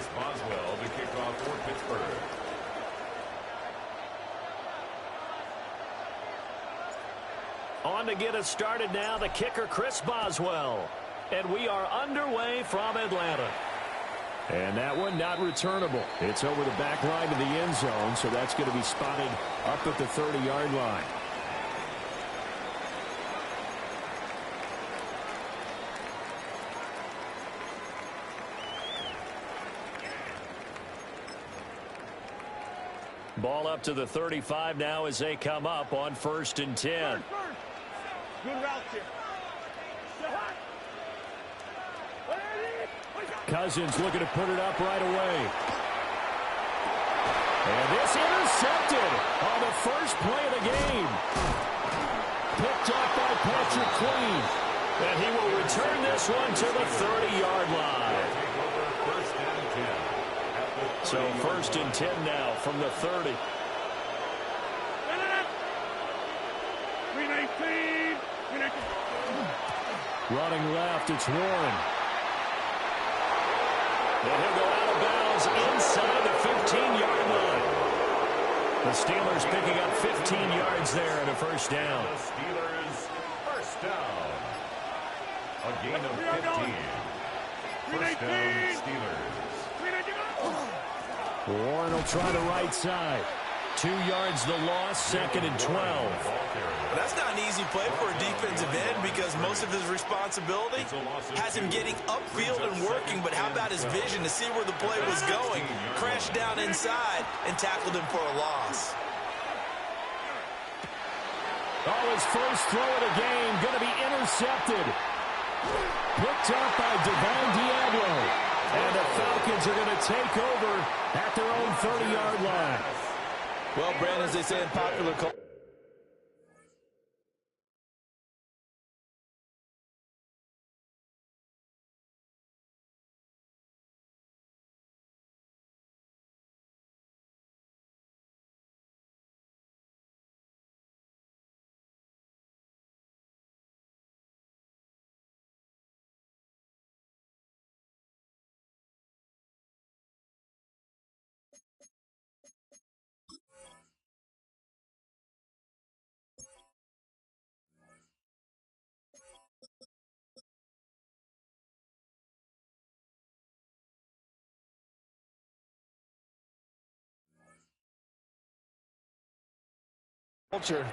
Chris Boswell to kick off for Pittsburgh. On to get us started now, the kicker, Chris Boswell. And we are underway from Atlanta. And that one not returnable. It's over the back line to the end zone, so that's going to be spotted up at the 30-yard line. Ball up to the 35 now as they come up on 1st and 10. Good route here. Cousins looking to put it up right away. And this intercepted on the first play of the game. Picked up by Patrick Queen. And he will return this one to the 30-yard line. So 1st and 10 now from the 30. 319. Running left, it's Warren. And he'll go out of bounds inside the 15-yard line. The Steelers picking up 15 yards there and a first down. The Steelers first down. A gain of 15. First down, Steelers. Warren will try the right side. 2 yards the loss, 2nd and 12. Well, that's not an easy play for a defensive end because most of his responsibility has him getting upfield and working, but how about his vision to see where the play was going, crashed down inside, and tackled him for a loss. Oh, his first throw of the game going to be intercepted. Picked up by Devon Diablo. And the Falcons are going to take over at their own 30-yard line. Well, Brandon, as they say in popular culture,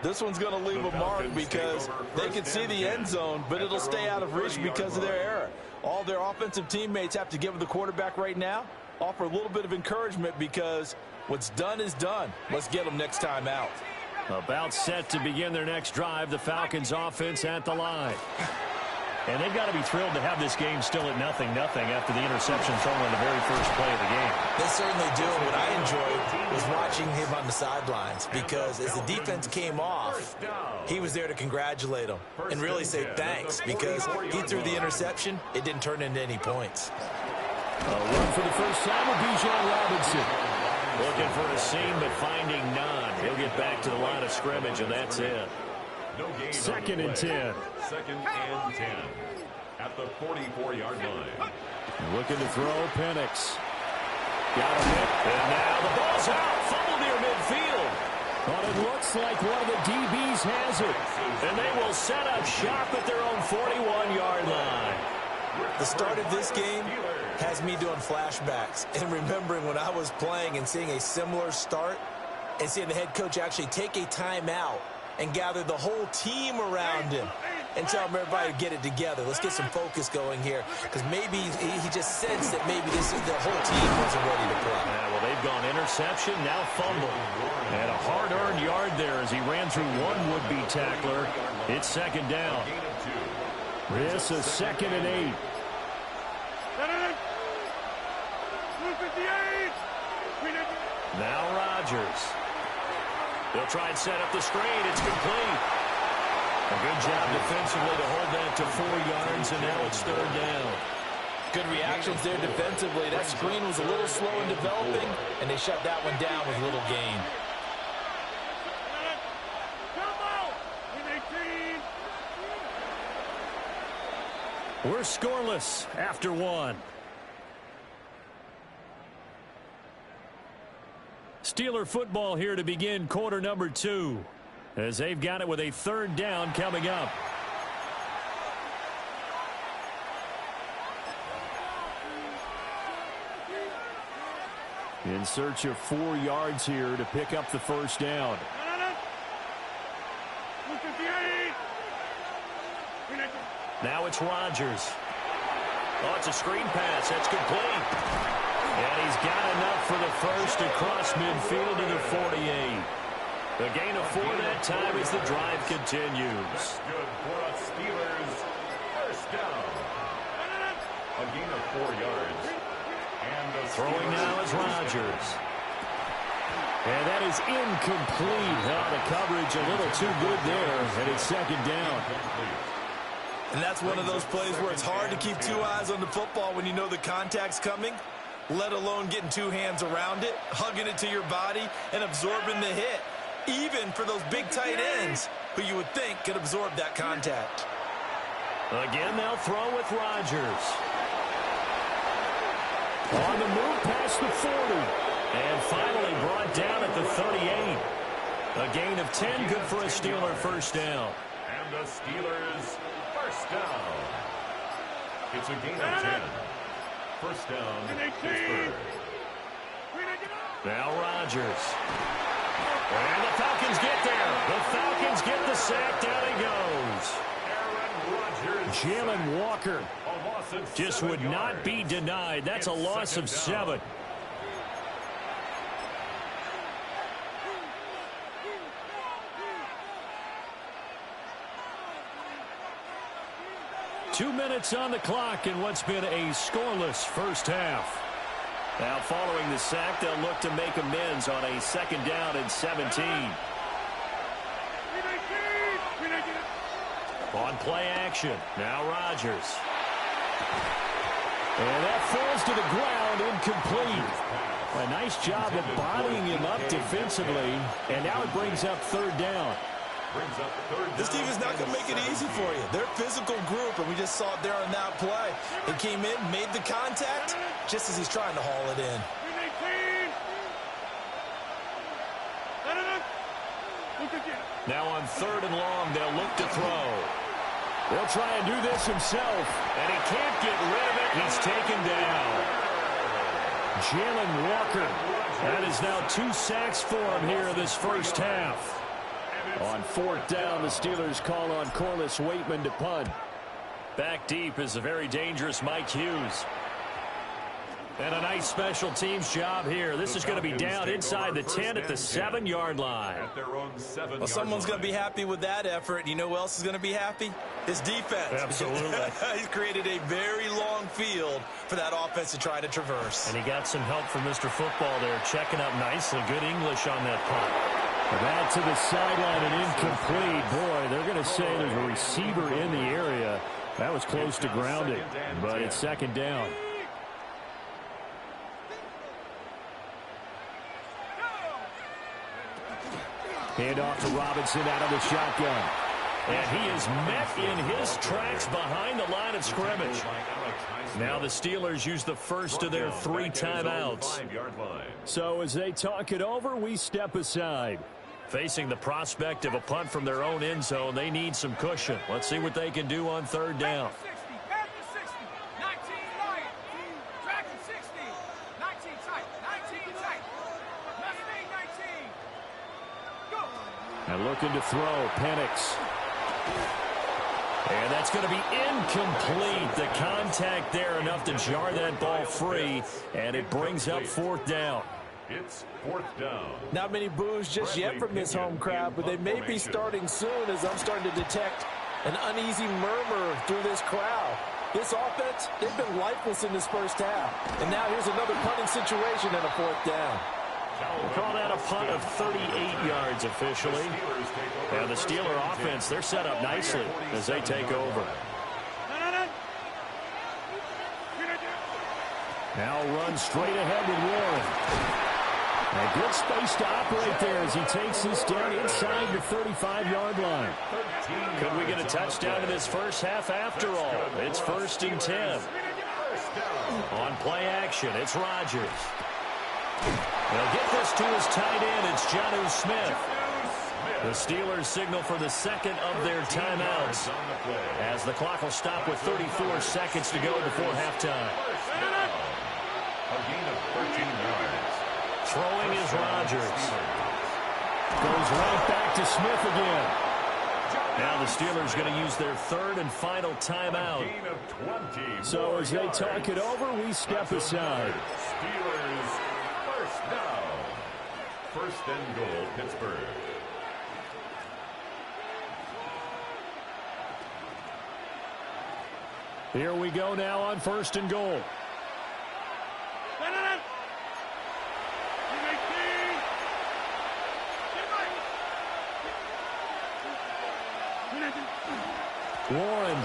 this one's going to leave a mark because they can see the end zone, but it'll stay out of reach because of their error. All their offensive teammates have to give the quarterback right now, offer a little bit of encouragement because what's done is done. Let's get them next time out. About set to begin their next drive, the Falcons offense at the line. And they've got to be thrilled to have this game still at 0-0 after the interception thrown on the very first play of the game. They certainly do. What I enjoyed was watching him on the sidelines because as the defense came off, he was there to congratulate them and really say thanks because he threw the interception. It didn't turn into any points. A run for the first time with Bijan Robinson. Looking for a seam, but finding none. He'll get back to the line of scrimmage, and that's it. 2nd and 10. 2nd and 10 at the 44-yard line. Looking to throw, Penix. Got him hit, and now the ball's out. Fumble near midfield. But it looks like one of the DBs has it. And they will set up shop at their own 41-yard line. The start of this game has me doing flashbacks and remembering when I was playing and seeing a similar start and seeing the head coach actually take a timeout and gather the whole team around him and tell him everybody to get it together. Let's get some focus going here because maybe he just sensed that maybe the whole team wasn't ready to play. Yeah, well, they've gone interception, now fumble. And a hard-earned yard there as he ran through one would-be tackler. It's 2nd down. This is 2nd and 8. Now Rodgers. They'll try and set up the screen. It's complete. A good job defensively to hold that to 4 yards, and now it's 3rd down. Good reactions there defensively. That screen was a little slow in developing, and they shut that one down with little gain. We're scoreless after 1. Steeler football here to begin quarter number 2, as they've got it with a third down coming up. In search of 4 yards here to pick up the first down. Now it's Rodgers. Oh, it's a screen pass. That's complete. And he's got enough for the first across midfield to the 48. The gain of 4 that time as the drive continues. Good for a Steelers first down. A gain of 4 yards. And the Throwing now is Rodgers. And that is incomplete. The coverage a little too good there, and it's second down. And that's one of those plays where it's hard to keep 2 eyes on the football when you know the contact's coming, let alone getting 2 hands around it, hugging it to your body, and absorbing the hit, even for those big tight ends who you would think could absorb that contact. Again, they'll throw with Rodgers. On the move past the 40. And finally brought down at the 38. A gain of 10, good for a Steeler first down. And the Steelers first down. It's a gain of 10. First down, Pittsburgh. Now Rodgers. And the Falcons get there. The Falcons get the sack. Down he goes. Jalen Walker just would not be denied. That's a loss of 7. Two minutes on the clock in what's been a scoreless first half. Now following the sack, they'll look to make amends on a second down and 17. On play action, now Rodgers. And that falls to the ground, incomplete. A nice job of bodying him up defensively, and now it brings up third down. This team is not going to make it easy for you. They're a physical group, and we just saw it there on that play. He came in, made the contact, just as he's trying to haul it in. Now on third and long, they'll look to throw. They'll try and do this himself, and he can't get rid of it. He's taken down. Jalen Walker. That is now 2 sacks for him here in this first half. On fourth down, the Steelers call on Corliss Waitman to punt. Back deep is a very dangerous Mike Hughes. And a nice special teams job here. This is going to be down inside the 10 at the 7-yard line. Well, someone's going to be happy with that effort. You know who else is going to be happy? His defense. Absolutely. He's created a very long field for that offense to try to traverse. And he got some help from Mr. Football there, checking up nicely. Good English on that punt. That to the sideline and incomplete. Boy, they're going to say there's a receiver in the area. That was close to grounding, but it's second down. Hand off to Robinson out of the shotgun. And he is met in his tracks behind the line of scrimmage. Now the Steelers use the first of their 3 timeouts. So as they talk it over, we step aside. Facing the prospect of a punt from their own end zone, they need some cushion. Let's see what they can do on third down. And looking to throw, Penix. And that's going to be incomplete. The contact there enough to jar that ball free, and it brings up fourth down. It's fourth down. Not many boos just yet from this home crowd, but they may be starting soon as I'm starting to detect an uneasy murmur through this crowd. This offense, they've been lifeless in this first half. And now here's another punting situation and a fourth down. We'll call that a punt of 38 yards officially. And the Steeler offense, they're set up nicely as they take over. Now run straight ahead with Warren. A good space to operate there as he takes this down inside the 35-yard line. Could we get a touchdown in this first half after all? It's 1st and 10. On play action, it's Rodgers. They'll get this to his tight end. It's Jonnu Smith. The Steelers signal for the second of their timeouts as the clock will stop with 34 seconds to go before halftime. A gain of 13 yards. Throwing is Rodgers. Goes right back to Smith again. Now the Steelers going to use their third and final timeout. So as they talk it over, we step aside. Steelers first down. First and goal, Pittsburgh. Here we go now on first and goal. Warren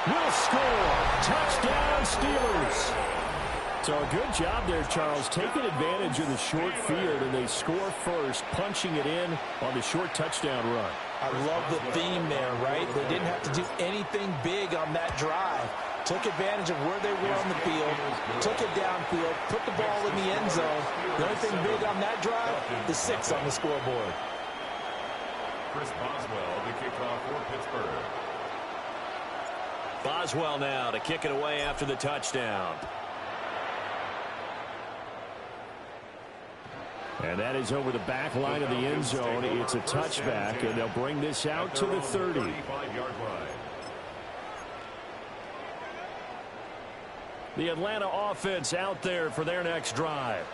will score. Touchdown, Steelers. So a good job there, Charles, taking advantage of the short field, and they score first, punching it in on the short touchdown run. I love the theme there, right? They didn't have to do anything big on that drive. Took advantage of where they were on the field, took it downfield, put the ball in the end zone. The only thing big on that drive, the 6 on the scoreboard. Chris Boswell to kick off for Pittsburgh. Boswell now to kick it away after the touchdown. And that is over the back line of the end zone. It's a touchback, and they'll bring this out to the 30. 35-yard line. The Atlanta offense out there for their next drive.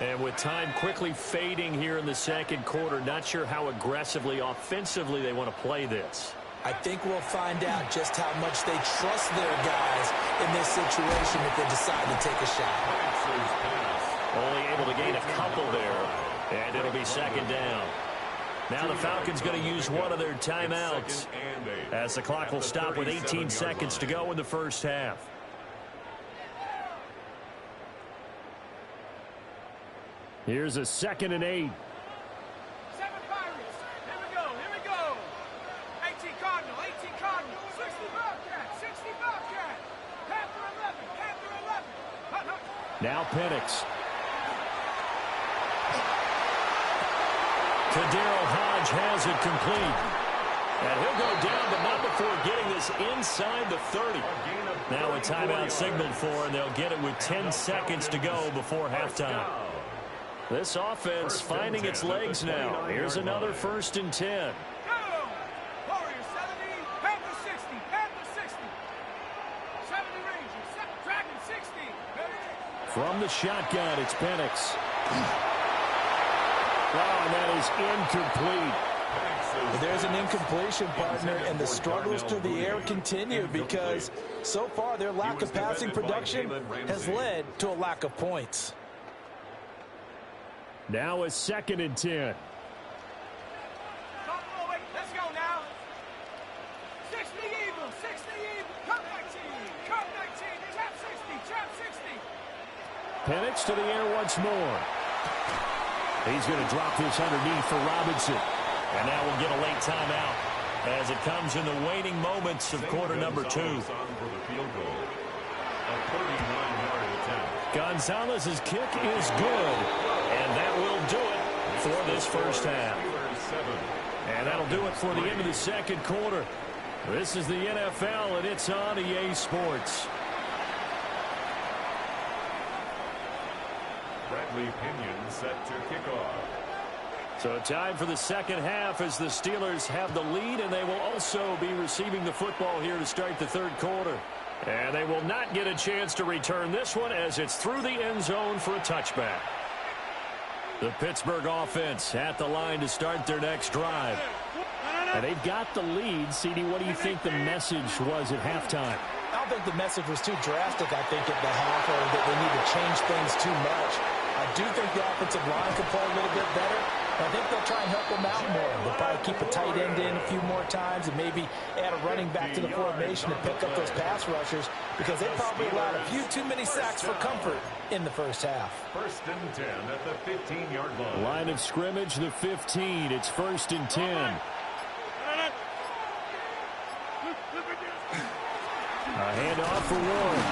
And with time quickly fading here in the second quarter, not sure how aggressively, offensively they want to play this. I think we'll find out just how much they trust their guys in this situation if they decide to take a shot. Only able to gain a couple there, and it'll be second down. Now the Falcons going to use one of their timeouts as the clock will stop with 18 seconds to go in the first half. Here's a 2nd and 8. 7 Pirates. Here we go. Here we go. 18 Cardinal. 18 Cardinal. 60 Bobcat. 60 Bobcat. Panther 11. Panther 11. Now Penix. Kadero Hodge has it complete. And he'll go down, but not before getting this inside the 30. Now a timeout signaled for, and they'll get it with 10 seconds to go before halftime. This offense finding its legs now. Here's another 1st and 10. Go. Warrior 70. Panther 60. Panther 60. 70 Rangers. Dragon 60. From the shotgun, it's Penix. Oh, and that is incomplete. There's an incompletion, partner, and the struggles through the air continue because so far their lack of passing production has led to a lack of points. Now a 2nd and 10. Let's go now. 60 Eagles. 60 Eagles. Come 19. Come 19. Trap 60. Trap 60. Penix to the air once more. He's going to drop this underneath for Robinson. And now we'll get a late timeout as it comes in the waning moments of quarter number 2. Gonzalez's kick is good. And that will do it for this first half. And that'll do it for the end of the second quarter. This is the NFL, and it's on EA Sports. Bradley Pinion set to kick off. So time for the second half as the Steelers have the lead, and they will also be receiving the football here to start the third quarter. And they will not get a chance to return this one as it's through the end zone for a touchback. The Pittsburgh offense at the line to start their next drive. And they've got the lead. CD, what do you think the message was at halftime? I don't think the message was too drastic, I think, at the half, or that they need to change things too much. I do think the offensive line can play a little bit better. I think they'll try and help them out more. They'll probably keep a tight end in a few more times and maybe add a running back to the formation to pick up those pass rushers because they probably allowed a few too many sacks for comfort in the first half. 1st and 10 at the 15-yard line. Line of scrimmage, the 15. It's 1st and 10. A handoff for Warren.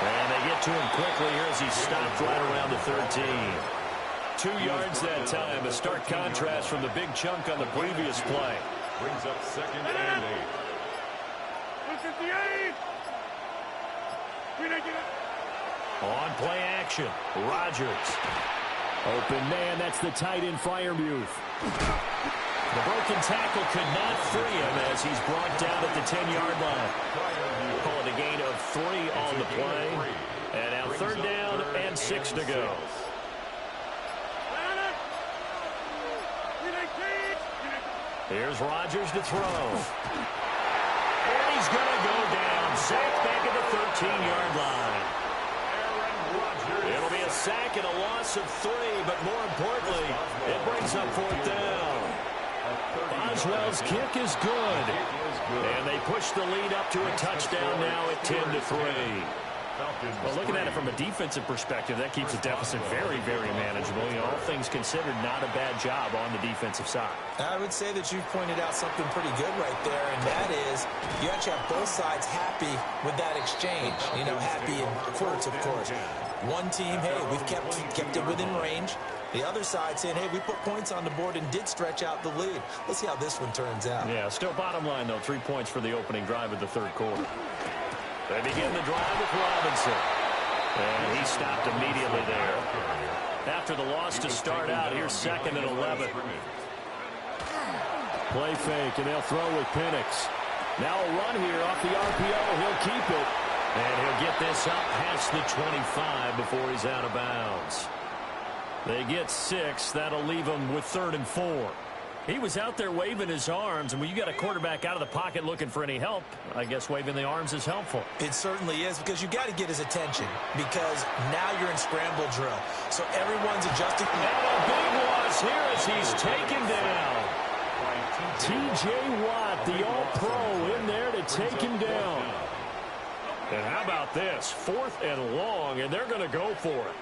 And they get to him quickly here as he stopped right around the 13. 2 yards that time, a stark contrast from the big chunk on the previous play. Brings up 2nd and 8. 158. On play action, Rodgers. Open man, that's the tight end Freiermuth. The broken tackle could not free him as he's brought down at the 10-yard line. Call it a gain of 3 on the play. And now 3rd down and 6 to go. Here's Rodgers to throw. And he's going to go down. Sacked back at the 13-yard line. It'll be a sack and a loss of 3, but more importantly, it brings up 4th down. Boswell's kick is good. And they push the lead up to a touchdown now at 10-3. Well, looking at it from a defensive perspective, that keeps the deficit very, very manageable. You know, all things considered, not a bad job on the defensive side. I would say that you've pointed out something pretty good right there, and that is you actually have both sides happy with that exchange. You know, happy in quotes, of course. One team, hey, we've kept it within range. The other side saying, hey, we put points on the board and did stretch out the lead. Let's see how this one turns out. Yeah, still bottom line, though, 3 points for the opening drive of the 3rd quarter. They begin the drive with Robinson. And he stopped immediately there. After the loss to start out, here's 2nd and 11. Play fake, and they'll throw with Penix. Now a run here off the RPO. He'll keep it. And he'll get this up past the 25 before he's out of bounds. They get 6. That'll leave him with 3rd and 4. He was out there waving his arms, and when you got a quarterback out of the pocket looking for any help, I guess waving the arms is helpful. It certainly is, because you got to get his attention, because now you're in scramble drill. So everyone's adjusting. And a big loss here as he's taken down. T.J. Watt, the all-pro, in there to take him down. And how about this? 4th and long, and they're going to go for it.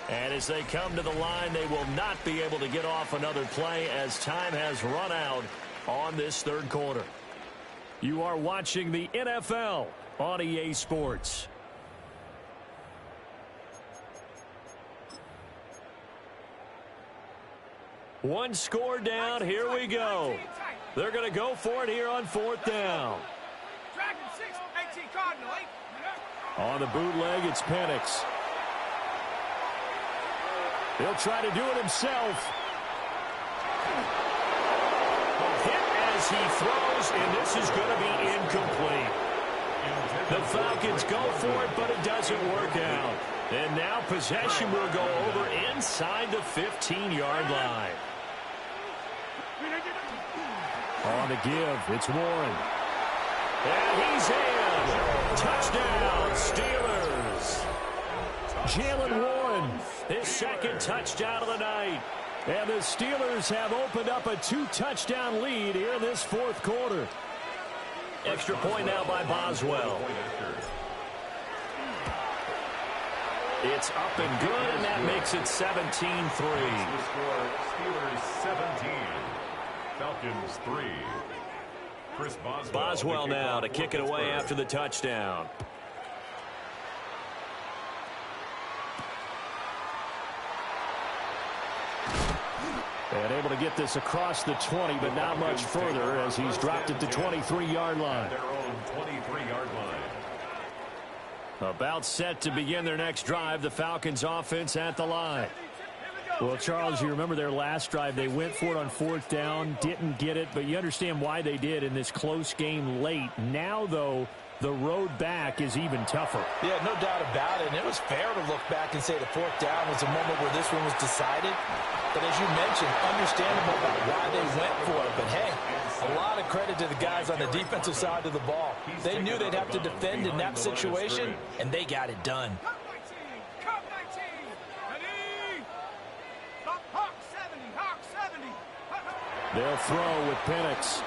And as they come to the line, they will not be able to get off another play as time has run out on this 3rd quarter. You are watching the NFL on EA Sports. One score down. Here we go. They're going to go for it here on 4th down. On the bootleg, it's Penix. He'll try to do it himself. A hit as he throws, and this is going to be incomplete. The Falcons go for it, but it doesn't work out. And now possession will go over inside the 15-yard line. On the give, it's Warren. And he's in. Touchdown, Steelers. Jalen Warren, his 2nd touchdown of the night. And the Steelers have opened up a 2-touchdown lead here in this 4th quarter. Extra point now by Boswell. It's up and good, and that makes it 17-3. Steelers 17, Falcons 3. Chris Boswell now to kick it away after the touchdown. And able to get this across the 20, but not much further as he's dropped at the 23-yard line. Their own 23-yard line. About set to begin their next drive, the Falcons offense at the line. Well, Charles, you remember their last drive. They went for it on 4th down, didn't get it, but you understand why they did in this close game late. Now, though, the road back is even tougher. Yeah, no doubt about it. And it was fair to look back and say the 4th down was the moment where this one was decided. But as you mentioned, understandable about why they went for it. But, hey, a lot of credit to the guys on the defensive side of the ball. They knew they'd have to defend in that situation, and they got it done. They'll throw with Penix.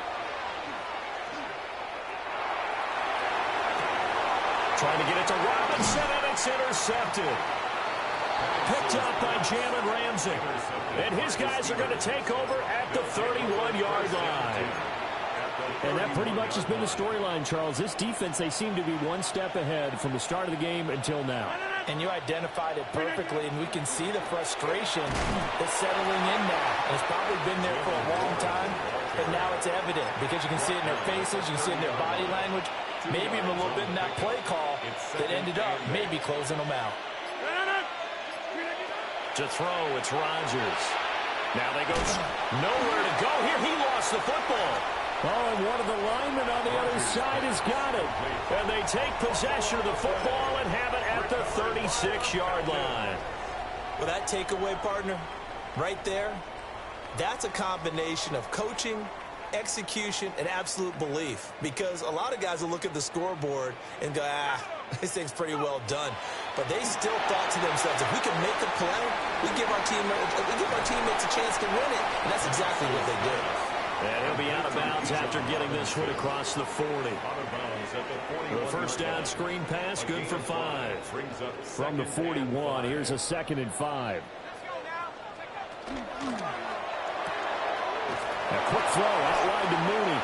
Trying to get it to Robinson, and it's intercepted. Picked up by Jalen Ramsey. And his guys are going to take over at the 31-yard line. And that pretty much has been the storyline, Charles. This defense, they seem to be one step ahead from the start of the game until now. And you identified it perfectly, and we can see the frustration that's settling in now. And it's probably been there for a long time, but now it's evident because you can see it in their faces, you can see it in their body language, maybe even a little bit in that play call that ended up maybe closing them out. To throw, it's Rodgers. Now they go nowhere to go here. He lost the football. Oh, and one of the linemen on the other side has got it. And they take possession of the football and have it at the 36-yard line. Well, that takeaway, partner, right there, that's a combination of coaching, execution, and absolute belief. Because a lot of guys will look at the scoreboard and go, this thing's pretty well done. But they still thought to themselves, if we can make a play, we give our teammates a chance to win it. And that's exactly what they did. And he'll be out of bounds after getting this one across the 40. The first down screen pass, good for 5. From the 41, here's a 2nd and 5. A quick throw out wide to Mooney.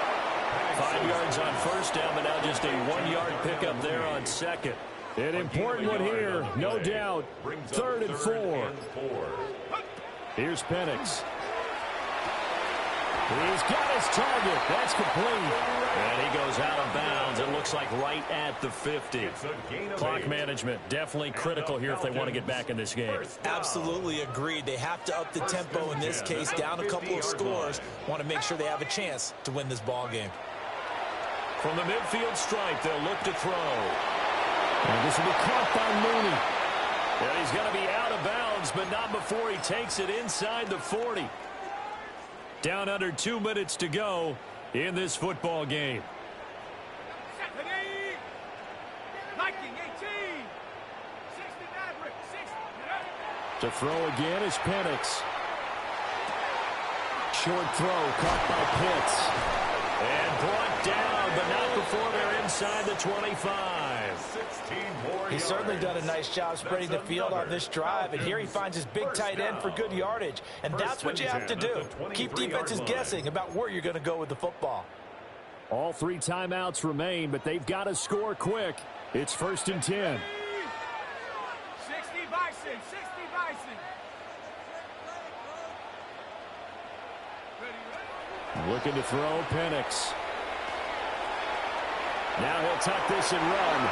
5 yards on first down, but now just a 1-yard pickup there on second. An important one here, no doubt. 3rd and 4. Here's Penix. He's got his target. That's complete. And he goes out of bounds. It looks like right at the 50. Clock management, definitely critical here if they want to get back in this game. Absolutely agreed. They have to up the tempo in this case, down a couple of scores. Want to make sure they have a chance to win this ball game. From the midfield stripe, they'll look to throw. And this will be caught by Mooney. And he's going to be out of bounds, but not before he takes it inside the 40. Down under 2 minutes to go in this football game. To throw again is Penix. Short throw caught by Pitts. And brought down, but not before they're inside the 25. He's certainly done a nice job spreading the field on this drive, and here he finds his big tight end for good yardage. And that's what you have to do. Keep defenses guessing about where you're going to go with the football. All 3 timeouts remain, but they've got to score quick. It's 1st and 10. 60 Bison, 60 Bison. Looking to throw, Penix. Now he'll tuck this and run.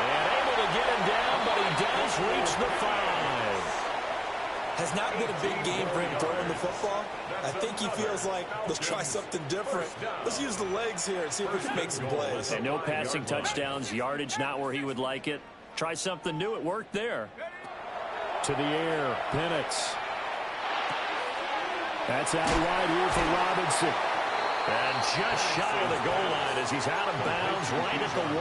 And able to get him down, but he does reach the 5. Has not been a big game for him throwing the football. I think he feels like, let's try something different. Let's use the legs here and see if we can make some plays. And no passing touchdowns, yardage not where he would like it. Try something new. It worked there. To the air, Penix. That's out wide here for Robinson. And just shy of the goal line as he's out of bounds right at the 1.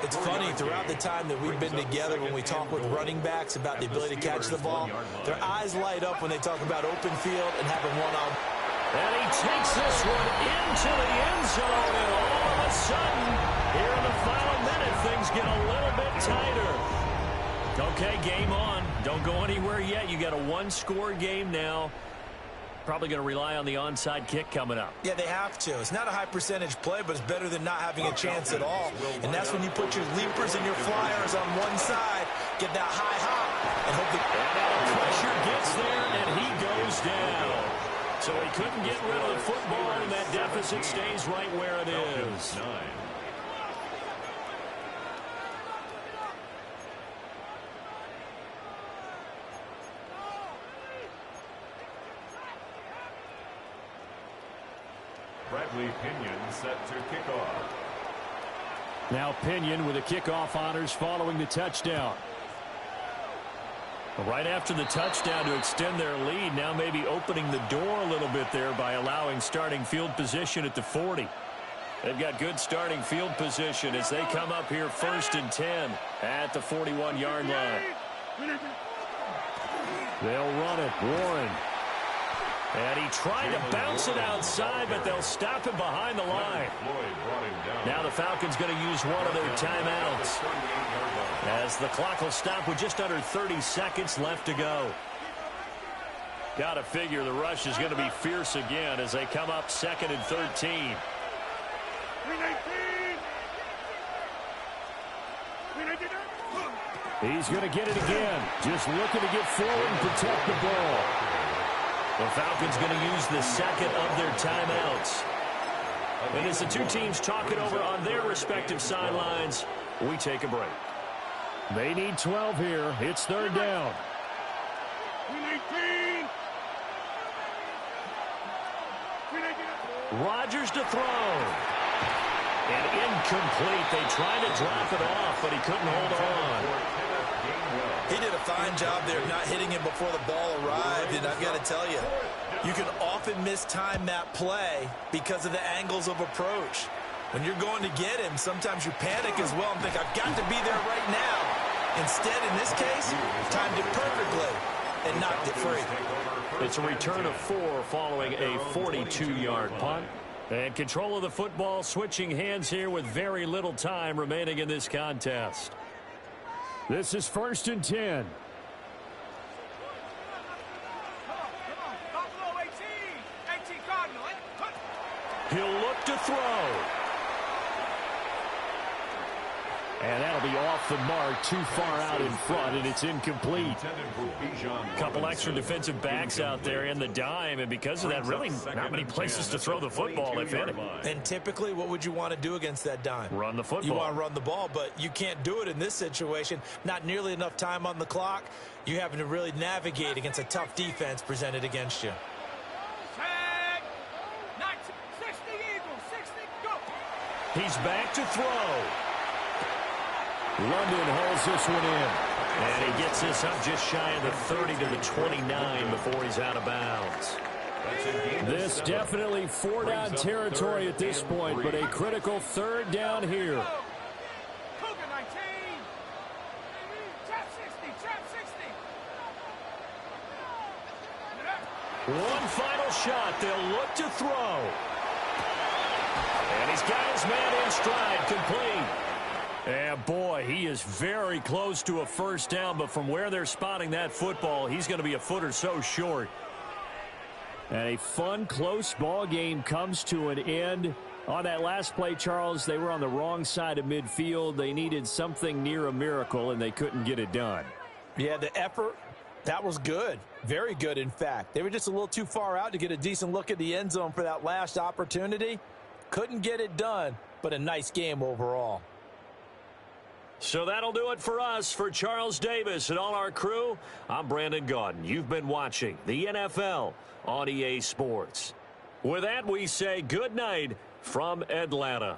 It's funny, throughout the time that we've been together, when we talk with running backs about the ability to catch the ball, their eyes light up when they talk about open field and having one-on. And he takes this one into the end zone, and all of a sudden, here in the final minute, things get a little bit tighter. Okay, game on. Don't go anywhere yet. You got a 1-score game now. Probably going to rely on the onside kick coming up. Yeah, they have to. It's not a high percentage play, but it's better than not having a chance at all. And that's when you put your leapers and your flyers on one side, get that high hop, and hope the pressure gets there, and he goes down. So he couldn't get rid of the football, and that deficit stays right where it is. Bradley Pinion set to kick off. Now Pinion with the kickoff honors following the touchdown. Right after the touchdown to extend their lead, now maybe opening the door a little bit there by allowing starting field position at the 40. They've got good starting field position as they come up here 1st and 10 at the 41-yard line. They'll run it. Warren. And he tried to bounce it outside, but they'll stop him behind the line. Now the Falcons going to use one of their timeouts, as the clock will stop with just under 30 seconds left to go. Got to figure the rush is going to be fierce again as they come up 2nd and 13. He's going to get it again. Just looking to get forward and protect the ball. The Falcons going to use the second of their timeouts. And as the two teams talk it over on their respective sidelines, we take a break. They need 12 here. It's 3rd down. Rodgers to throw. And incomplete. They tried to drop it off, but he couldn't hold on. He did a fine job there of not hitting him before the ball arrived, and I've got to tell you, you can often mistime that play because of the angles of approach. When you're going to get him, sometimes you panic as well and think, I've got to be there right now. Instead, in this case, timed it perfectly and knocked it free. It's a return of 4 following a 42-yard punt. And control of the football switching hands here with very little time remaining in this contest. This is 1st and 10. He'll look to throw. And that'll be off the mark, too far out in front, and it's incomplete. A couple extra defensive backs out there in the dime, and because of that, really not many places to throw the football, if any. And typically, what would you want to do against that dime? Run the football. You want to run the ball, but you can't do it in this situation. Not nearly enough time on the clock. You having to really navigate against a tough defense presented against you. He's back to throw. London holds this one in. And he gets this up just shy of the 30 to the 29 before he's out of bounds. This definitely 4-down territory at this point, but a critical 3rd down here. One final shot. They'll look to throw. And he's got his man in stride, complete. And boy, he is very close to a 1st down, but from where they're spotting that football, he's going to be a foot or so short. And a fun, close ball game comes to an end. On that last play, Charles, they were on the wrong side of midfield. They needed something near a miracle, and they couldn't get it done. Yeah, the effort, that was good. Very good, in fact. They were just a little too far out to get a decent look at the end zone for that last opportunity. Couldn't get it done, but a nice game overall. So that'll do it for us. For Charles Davis and all our crew, I'm Brandon Gaudin. You've been watching the NFL on EA Sports. With that, we say good night from Atlanta.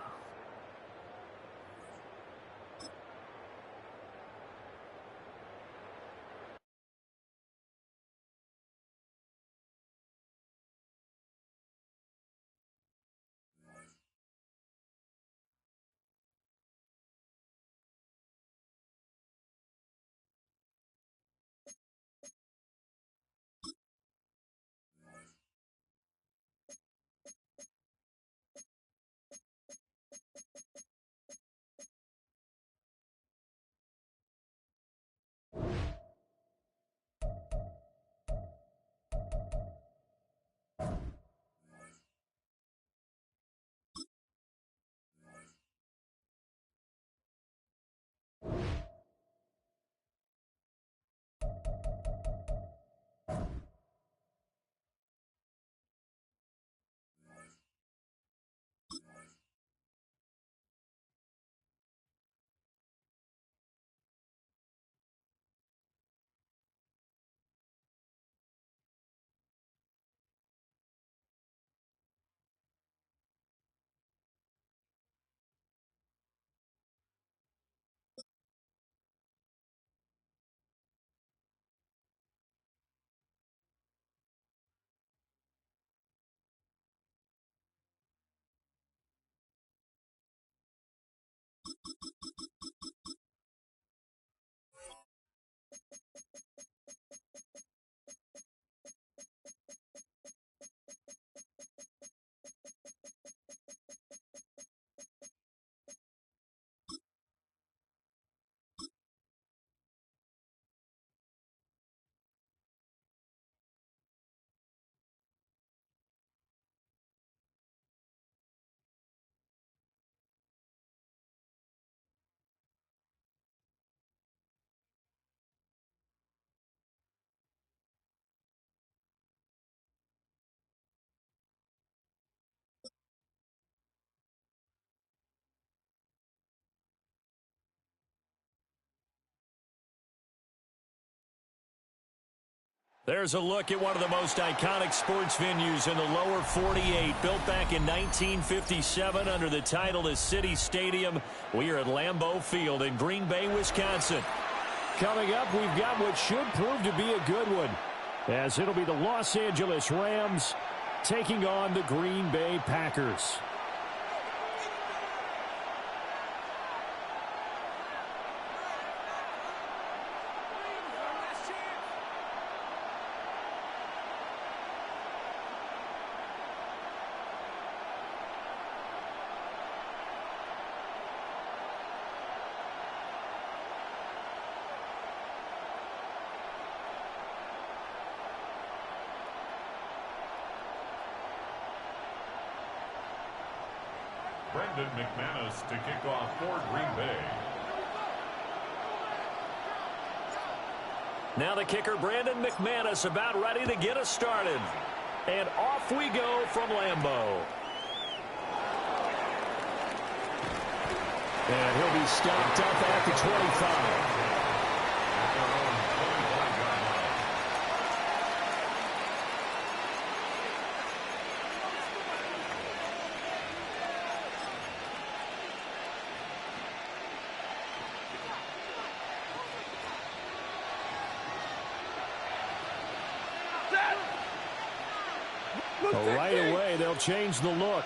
There's a look at one of the most iconic sports venues in the lower 48. Built back in 1957 under the title of City Stadium. We are at Lambeau Field in Green Bay, Wisconsin. Coming up, we've got what should prove to be a good one, as it'll be the Los Angeles Rams taking on the Green Bay Packers. Brendan McManus to kick off for Green Bay. Now the kicker, Brandon McManus, about ready to get us started. And off we go from Lambeau. And he'll be stopped up at the 25. Right away, they'll change the look.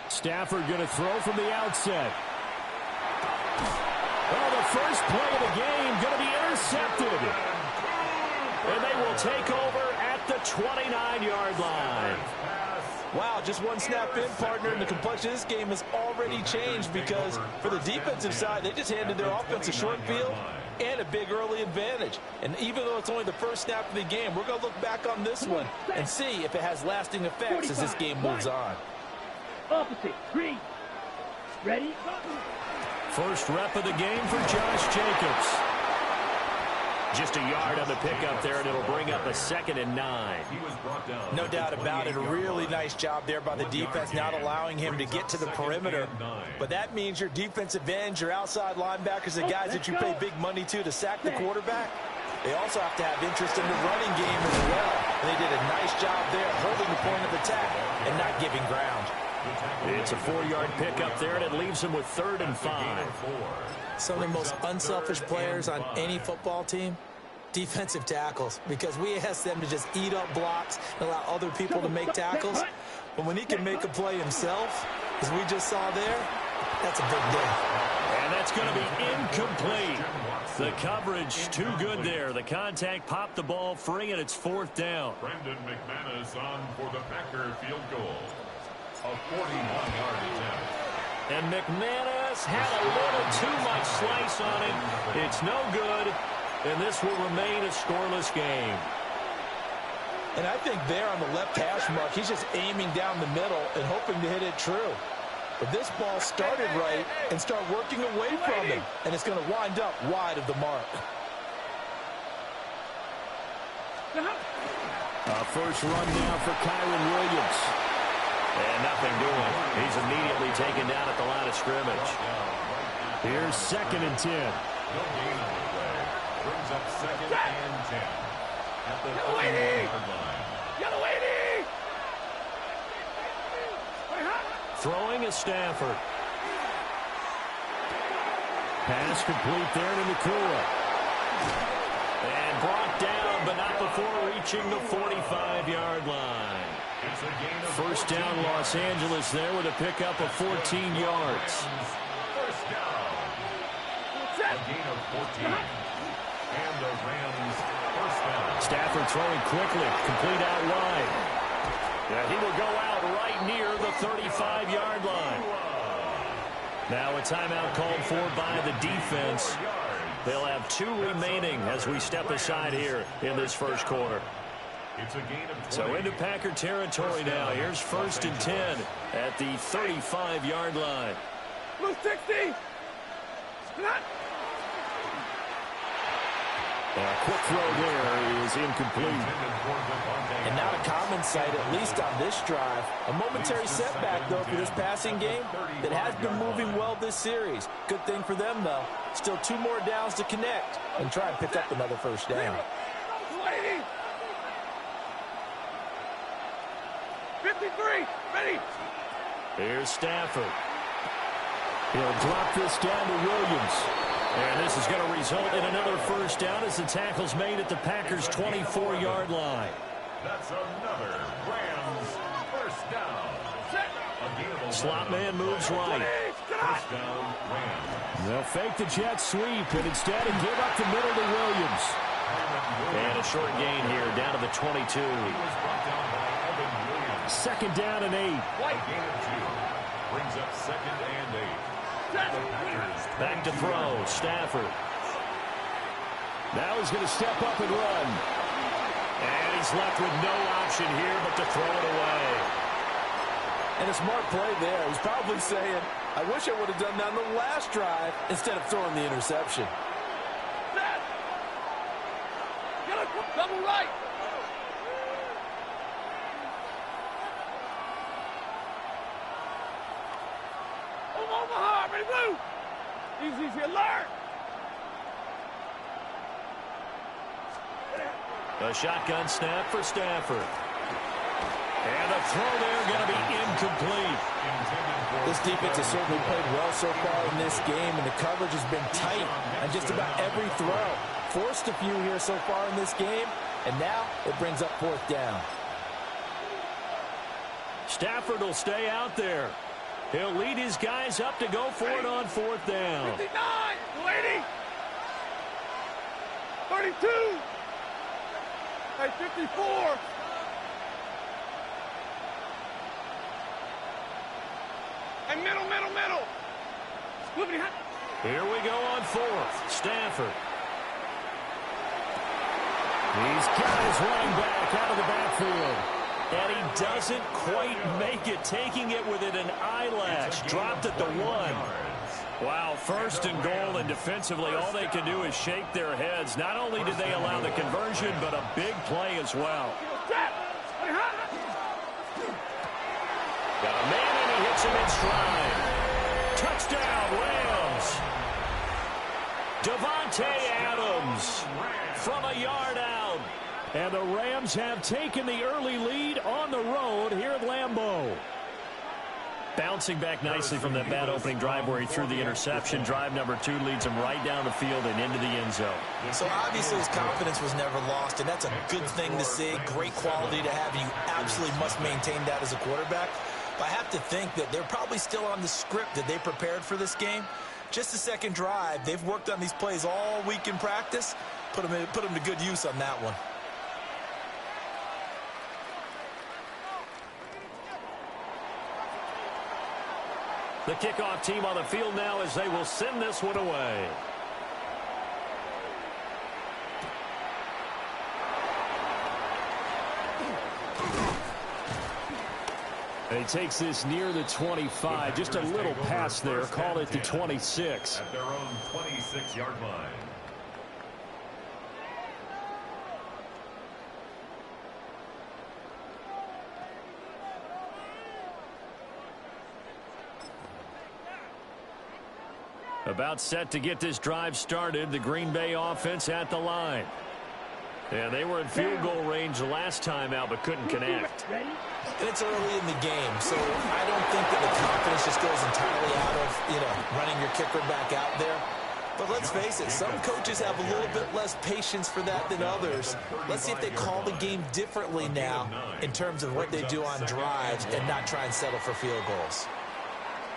Stafford going to throw from the outset. Oh, the first play of the game going to be intercepted. And they will take over at the 29-yard line. Wow, just one snap in, partner, and the complexion of this game has already changed because for the defensive side, they just handed their offense a short field and a big early advantage. And even though it's only the first snap of the game, we're going to look back on this one and see if it has lasting effects as this game moves on. Opposite, green. Ready? First rep of the game for Josh Jacobs. Just a yard on the pickup there, and it'll bring up a 2nd and 9. No doubt about it. A really nice job there by the defense, not allowing him to get to the perimeter. But that means your defensive ends, your outside linebackers, the guys that you pay big money to sack the quarterback, they also have to have interest in the running game as well. And they did a nice job there holding the point of attack and not giving ground. It's a 4-yard pickup there, and it leaves them with 3rd and 5. Some of the most unselfish players on any football team, defensive tackles, because we ask them to just eat up blocks and allow other people to make tackles. But when he can make a play himself, as we just saw there, that's a big day. And that's going to be incomplete. The coverage too good there. The contact popped the ball free, and it's 4th down. Brendan McManus on for the Packer field goal. A 41-yard attempt. And McManus had a little too much slice on it. It's no good, and this will remain a scoreless game. And I think there on the left hash mark, he's just aiming down the middle and hoping to hit it true. But this ball started right and started working away from him, and it's going to wind up wide of the mark. First run now for Kyron Williams. And nothing doing. He's immediately taken down at the line of scrimmage. Here's 2nd and 10. No gain on the play. Brings up 2nd and 10. At the 9-yard line. Yellow 80! Throwing is Stafford. Pass complete there to Nakua. And brought down, but not before reaching the 45-yard line. First down, Los Angeles there with a pickup of 14 yards. First down. A gain of 14. And the Rams first down. Stafford throwing quickly, complete out wide. Yeah, he will go out right near the 35-yard line. Now a timeout called for by the defense. They'll have 2 remaining as we step aside here in this first quarter. It's a gain of 20. So into Packer territory now. Here's 1st and 10 at the 35-yard line. Blue 60! Quick throw there is incomplete. And not a common sight, at least on this drive. A momentary setback, though, for this passing game that has been moving well this series. Good thing for them, though. Still 2 more downs to connect and try and pick up another first down. 53, ready. Here's Stafford. He'll drop this down to Williams. And this is going to result in another first down as the tackle's made at the Packers' 24-yard line. That's another Rams first down. Slot man moves right. First down, Rams. They'll fake the jet sweep and instead give up the middle to Williams. And a short gain here down to the 22. He was brought down by Evan Williams. Second down and 8. A gain of 2. Brings up second and 8. Back to throw, Stafford. Now he's going to step up and run. And he's left with no option here but to throw it away. And a smart play there. He's probably saying, I wish I would have done that on the last drive instead of throwing the interception. Double right. Omaha, ready, blue. Easy, alert. A shotgun snap for Stafford. And the throw there going to be incomplete. This defense has certainly played well so far in this game, and the coverage has been tight on just about every throw. Forced a few here so far in this game, and now it brings up fourth down. Stafford will stay out there. He'll lead his guys up to go for it on fourth down. 59, 80, 32, hey, 54. And middle. Here we go on fourth. Stafford. He's got his running back out of the backfield. And he doesn't quite make it, taking it within an eyelash. Dropped at the 1. Wow, first and goal, and defensively all they can do is shake their heads. Not only did they allow the conversion, but a big play as well. Got a man and he hits him in stride. Touchdown, Rams. Davante Adams from a yard out. And the Rams have taken the early lead on the road here at Lambeau. Bouncing back nicely from that bad opening drive where he threw the interception. Drive number 2 leads him right down the field and into the end zone. So obviously his confidence was never lost, and that's a good thing to see. Great quality to have. You absolutely must maintain that as a quarterback. But I have to think that they're probably still on the script that they prepared for this game. Just the second drive. They've worked on these plays all week in practice. Put them to good use on that one. The kickoff team on the field now as they will send this one away. And he takes this near the 25. Just a little pass there. Call it the 26. At their own 26-yard line. About set to get this drive started. The Green Bay offense at the line. And they were in field goal range the last time out, but couldn't connect. And it's early in the game, so I don't think that the confidence just goes entirely out of, running your kicker back out there. But let's face it, some coaches have a little bit less patience for that than others. Let's see if they call the game differently now in terms of what they do on drives and not try and settle for field goals.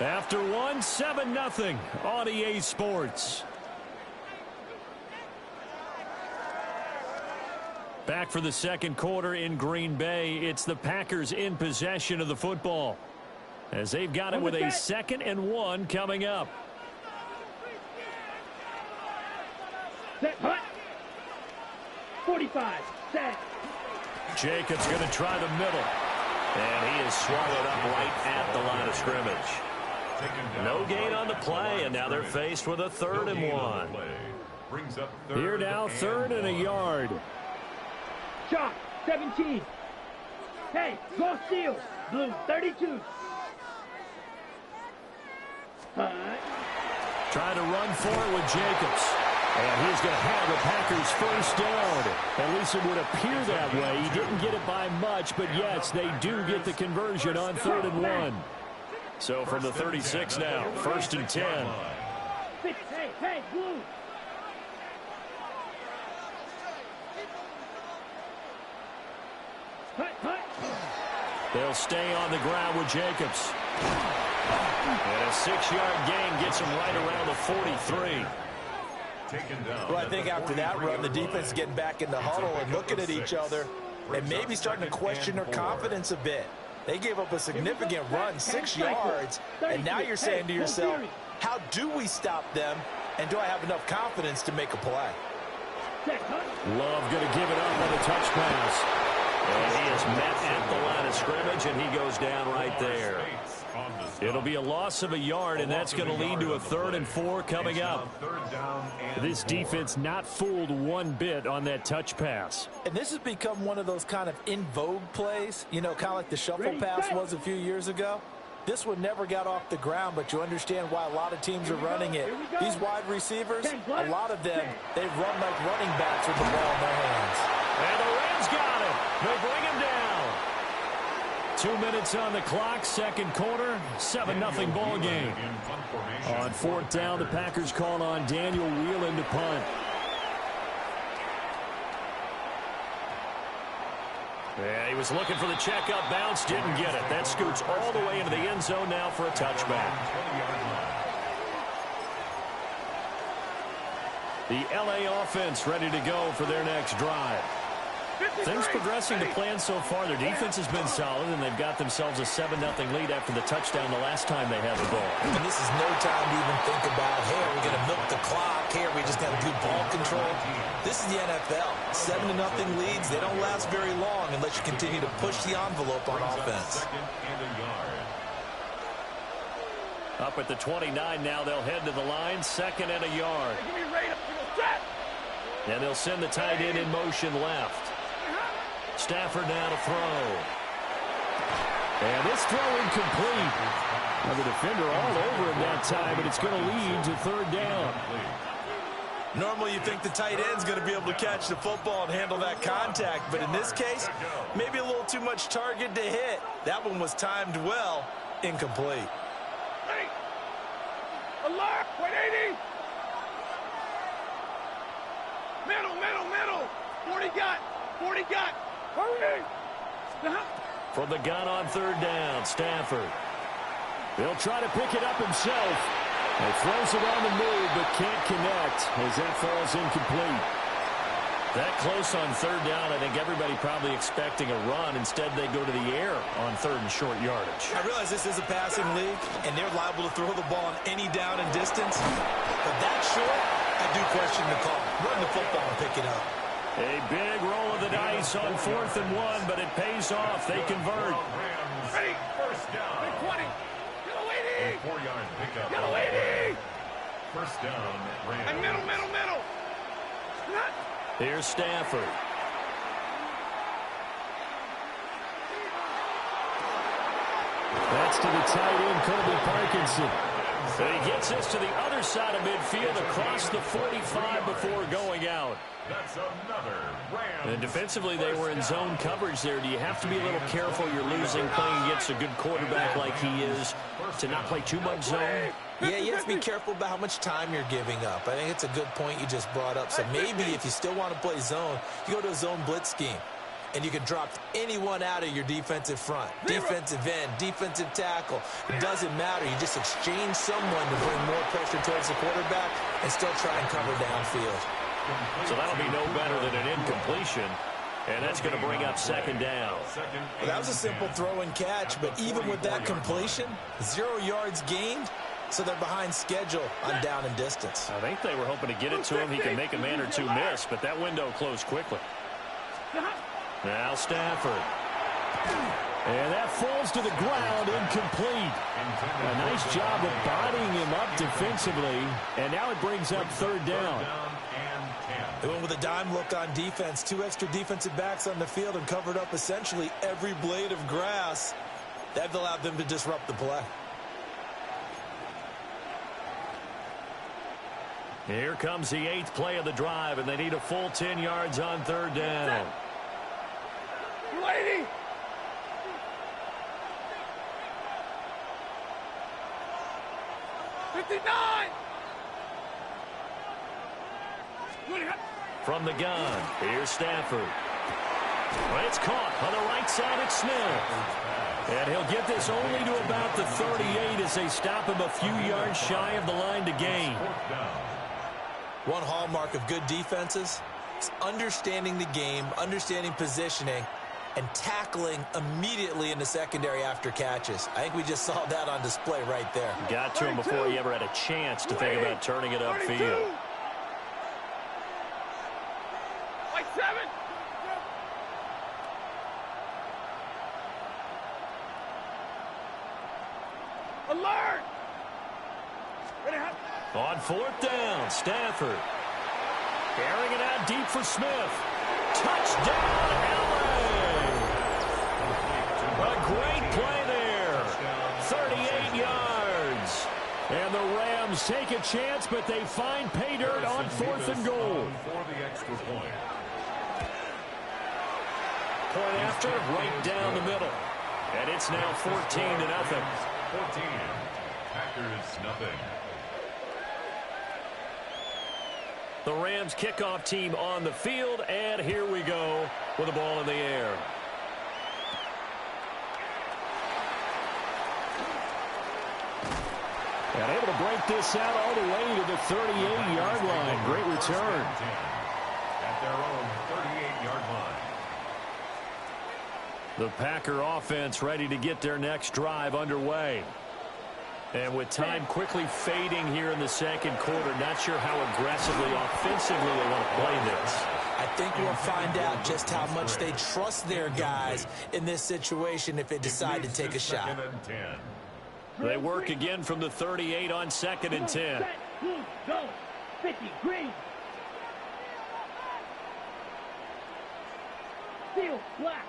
After one, 7-0 on EA Sports. Back for the second quarter in Green Bay. It's the Packers in possession of the football, as they've got it with a 2nd and 1 coming up. Set, hut. 45, set. Jacobs going to try the middle. And he is swallowed up right at the line of scrimmage. No gain on the play, and now they're faced with a 3rd and 1. Brings up Here now, third and a yard. Chalk, 17. Hey, go steal. Blue, 32. Hunt. Trying to run for it with Jacobs. And he's going to have the Packers first down. At least it would appear that way. He didn't get it by much, but yes, they do get the conversion on 3rd and 1. So from the 36 now, 1st and 10. Hey, Blue. Hunt. They'll stay on the ground with Jacobs. And a 6-yard gain gets him right around the 43. Well, I think after that run, the defense is getting back in the huddle and looking at each other and maybe starting to question their confidence a bit. They gave up a significant run, 6 yards, and now you're saying to yourself, how do we stop them, and do I have enough confidence to make a play? Love going to give it up on the touch pass. And he is met at the line of scrimmage, and he goes down right there. It'll be a loss of a yard, and that's going to lead to a 3rd and 4 coming up. This defense not fooled one bit on that touch pass. And this has become one of those kind of in vogue plays, you know, kind of like the shuffle pass was a few years ago. This one never got off the ground, but you understand why a lot of teams are running it. These wide receivers, a lot of them, they run like running backs with the ball in their hands. And the Reds got it. They bring him down. 2 minutes on the clock, second quarter, 7-0 ball game. On 4th down, the Packers call on Daniel Whelan to punt. Yeah, he was looking for the checkup bounce, didn't get it. That scoots all the way into the end zone now for a touchback. The LA offense ready to go for their next drive. Things progressing to plan so far. Their defense has been solid, and they've got themselves a 7-0 lead after the touchdown the last time they had the ball. And this is no time to even think about, hey, are we going to milk the clock? Here, we just got good ball control. This is the NFL. 7-0 leads, they don't last very long unless you continue to push the envelope on offense. Up at the 29 now, they'll head to the line, 2nd and a yard. And they'll send the tight end in motion left. Stafford now to throw. And this throw incomplete. Now the defender all over him that time, and it's going to lead to 3rd down. Normally you think the tight end's going to be able to catch the football and handle that contact, but in this case, maybe a little too much target to hit. That one was timed well, incomplete. Alert! 180! Middle! 40 got! Hurry! From the gun on 3rd down, Stafford. He'll try to pick it up himself. He throws it on the move, but can't connect as that falls incomplete. That close on 3rd down, I think everybody probably expecting a run. Instead, they go to the air on 3rd and short yardage. I realize this is a passing league, and they're liable to throw the ball on any down and distance. But that short, I do question the call. Run the football and pick it up. A big roll of the dice on 4th and 1, but it pays off. They convert. Ready! First down. 20! Get a lady! 4-yard pickup. Get a lady! First down, Rams. And middle! Here's Stafford. That's to the tight end, Colby Parkinson. And he gets this to the other side of midfield across the 45 before going out. That's another Rams. And defensively, they were in zone coverage there. Do you have to be a little careful? You're losing playing against a good quarterback like he is to not play too much zone? Yeah, you have to be careful about how much time you're giving up. I think it's a good point you just brought up. So maybe if you still want to play zone, you go to a zone blitz scheme. And you can drop anyone out of your defensive front. Defensive end, defensive tackle. It doesn't matter. You just exchange someone to bring more pressure towards the quarterback and still try and cover downfield. So that'll be no better than an incompletion. And that's going to bring up 2nd down. Well, that was a simple throw and catch, but even with that completion, 0 yards gained, so they're behind schedule on down and distance. I think they were hoping to get it to him. He can make a man or two miss, but that window closed quickly. Now Stafford. And that falls to the ground, incomplete. A nice job of bodying him up defensively. And now it brings up 3rd down. They went with a dime look on defense. 2 extra defensive backs on the field and covered up essentially every blade of grass. That allowed them to disrupt the play. Here comes the 8th play of the drive, and they need a full 10 yards on 3rd down. Lady! From the gun, here's Stafford. Well, it's caught on the right side. It's Smith. And he'll get this only to about the 38 as they stop him a few yards shy of the line to gain. One hallmark of good defenses is understanding the game, understanding positioning, and tackling immediately in the secondary after catches. I think we just saw that on display right there. Got to him before he ever had a chance to think about turning it upfield. Like 7. Alert! On 4th down, Stafford. Airing it out deep for Smith. Touchdown, LA! A great play there. 38 yards. And the Rams take a chance, but they find pay dirt on 4th and goal. For the extra point. Point after, right down the middle. And it's now 14-0. 14. Packers nothing. The Rams kickoff team on the field, and here we go with the ball in the air. And able to break this out all the way to the 38-yard line. Great return. At their own 38-yard line. The Packer offense ready to get their next drive underway. And with time quickly fading here in the second quarter, not sure how aggressively, offensively they want to play this. I think we'll find out just how much they trust their guys in this situation if they decide to take a shot. They work again from the 38 on 2nd and 10. Go. 50, green. Steel, black.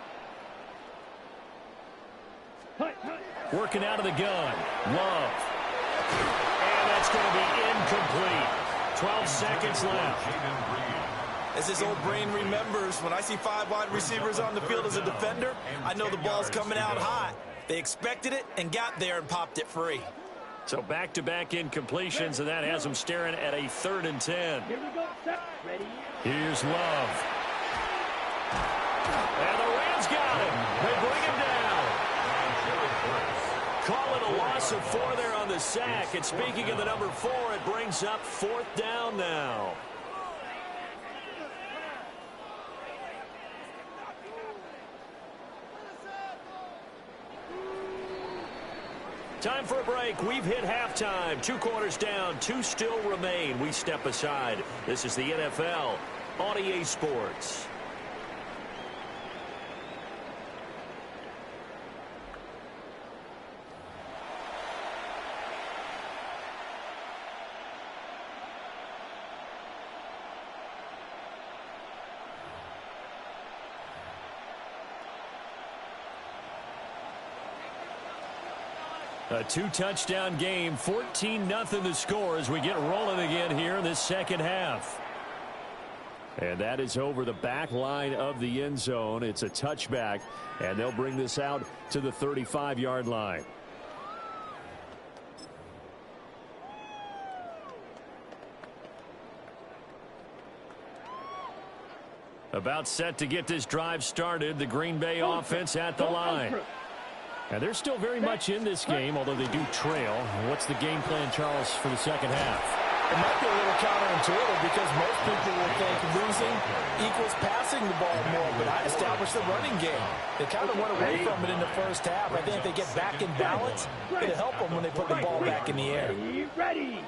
Working out of the gun. Love. And that's going to be incomplete. 12 seconds left. As his old brain remembers, when I see 5 wide receivers on the field as a defender, I know the ball's coming out hot. They expected it and got there and popped it free. So back-to-back incompletions, and that has them staring at a 3rd and 10. Here we go. Ready? Here's Love. And the Rams got him. They bring him down. Call it a loss of 4 there on the sack. And speaking of the number 4, it brings up 4th down now. Time for a break. We've hit halftime. 2 quarters down. 2 still remain. We step aside. This is the NFL on EA Sports. A 2-touchdown game, 14-0 the score as we get rolling again here in this second half. And that is over the back line of the end zone. It's a touchback, and they'll bring this out to the 35-yard line. About set to get this drive started. The Green Bay offense at the line. And they're still very much in this game, although they do trail. What's the game plan, Charles, for the second half? It might be a little counterintuitive because most people will think losing equals passing the ball more, but I established the running game. They kind of went away from it in the first half. I think if they get back in balance, it'll help them when they put the ball back in the air. Ready.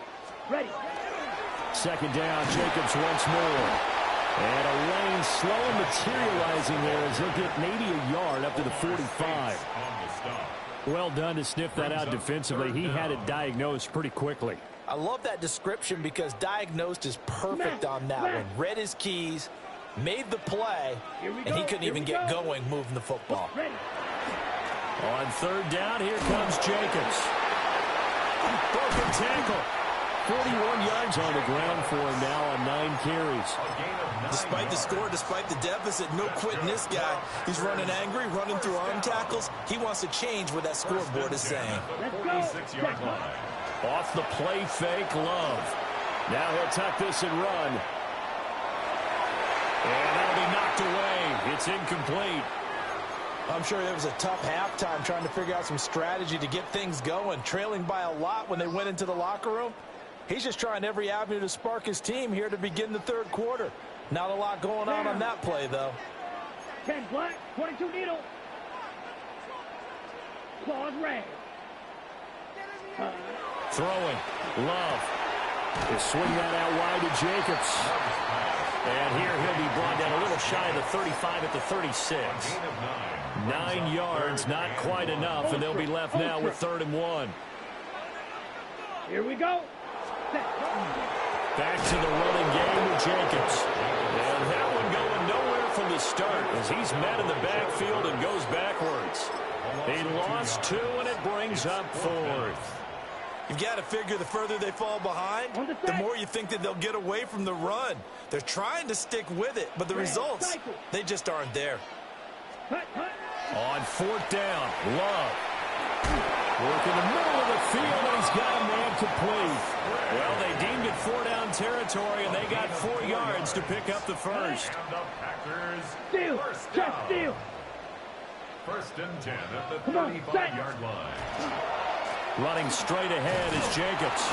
Second down, Jacobs once more. And a lane slowly materializing there as he'll get maybe a yard up to the 45. Well done to sniff that out defensively. He had it diagnosed pretty quickly. I love that description because diagnosed is perfect on that one. Read his keys, made the play, and he couldn't even get going moving the football. On third down, here comes Jacobs. Broken tackle. 41 yards on the ground for him now on 9 carries. Despite the score, despite the deficit, no quitting this guy. He's running angry, running through arm tackles. He wants to change what that scoreboard is saying. Off the play fake, Love. Now he'll tuck this and run. And that'll be knocked away. It's incomplete. I'm sure it was a tough halftime trying to figure out some strategy to get things going. Trailing by a lot when they went into the locker room. He's just trying every avenue to spark his team here to begin the third quarter. Not a lot going on that play, though. 10 black, 22 needle. Claws red. Throwing. Love. They swing that out wide to Jacobs. And here he'll be brought down a little shy of the 35 at the 36. 9 yards, not quite enough, and they'll be left now with 3rd and 1. Here we go. Back to the running game with Jacobs. And that one going nowhere from the start as he's met in the backfield and goes backwards. He lost 2, and it brings up 4th. You've got to figure the further they fall behind, the more you think that they'll get away from the run. They're trying to stick with it, but the results, they just aren't there. On 4th down, Love. Work in the middle of the field, and he's got a man complete. Well, they deemed it 4-down territory, and they got 4 yards to pick up the first. Steal, just steal. 1st and 10 at the 35-yard line. Running straight ahead is Jacobs.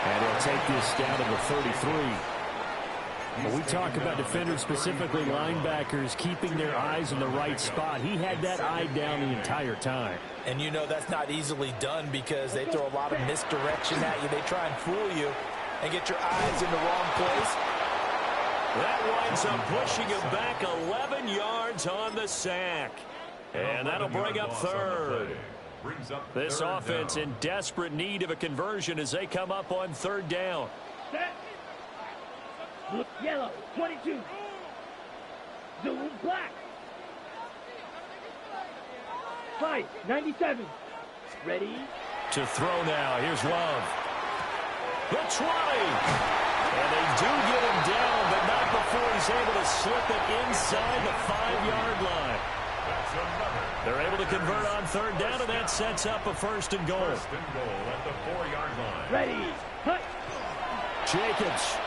And he'll take this down to the 33. When we talk about defenders, specifically linebackers, keeping their eyes in the right spot, he had that eye down the entire time. And you know that's not easily done because they throw a lot of misdirection at you. They try and fool you and get your eyes in the wrong place. That winds up pushing him back 11 yards on the sack. And that'll bring up 3rd. This offense in desperate need of a conversion as they come up on 3rd down. Set. Yellow, 22. Zoom, black. 5, 97. Ready. To throw now. Here's Love. The 20. And they do get him down, but not before he's able to slip it inside the 5-yard line. They're able to convert on 3rd down, and that sets up a 1st and goal. 1st and goal at the 4-yard line. Ready. Hut. Jacobs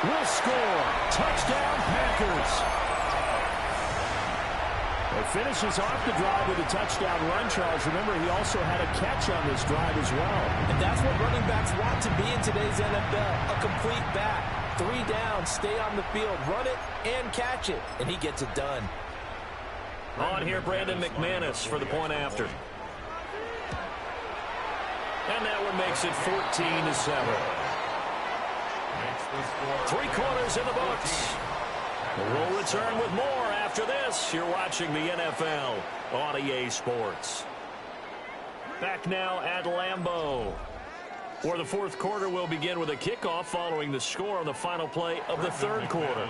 will score. Touchdown, Packers. He finishes off the drive with a touchdown run, Charles. Remember, he also had a catch on this drive as well. And that's what running backs want to be in today's NFL, a complete back. 3 down, stay on the field, run it, and catch it. And he gets it done. On here, Brandon McManus for the point after. And that one makes it 14-7. 3 quarters in the books. We'll return with more after this. You're watching the NFL on EA Sports. Back now at Lambeau, where the 4th quarter will begin with a kickoff following the score on the final play of the 3rd quarter.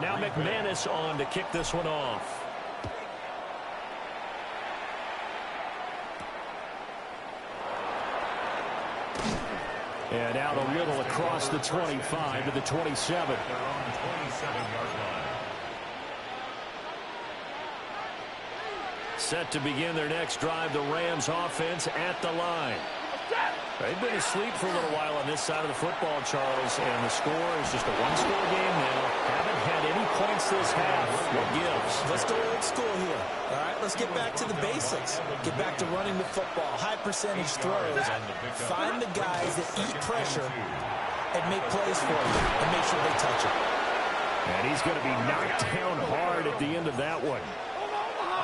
Now McManus on to kick this one off. And out a little across the 25 to the 27. Set to begin their next drive, the Rams offense at the line. They've been asleep for a little while on this side of the football, Charles, and the score is just a 1-score game now. Haven't had any points this half. What gives? Let's go old school here. All right, let's get back to the basics. Get back to running the football, high percentage throws. Find the guys that eat pressure and make plays for you and make sure they touch it. And he's going to be knocked down hard at the end of that one.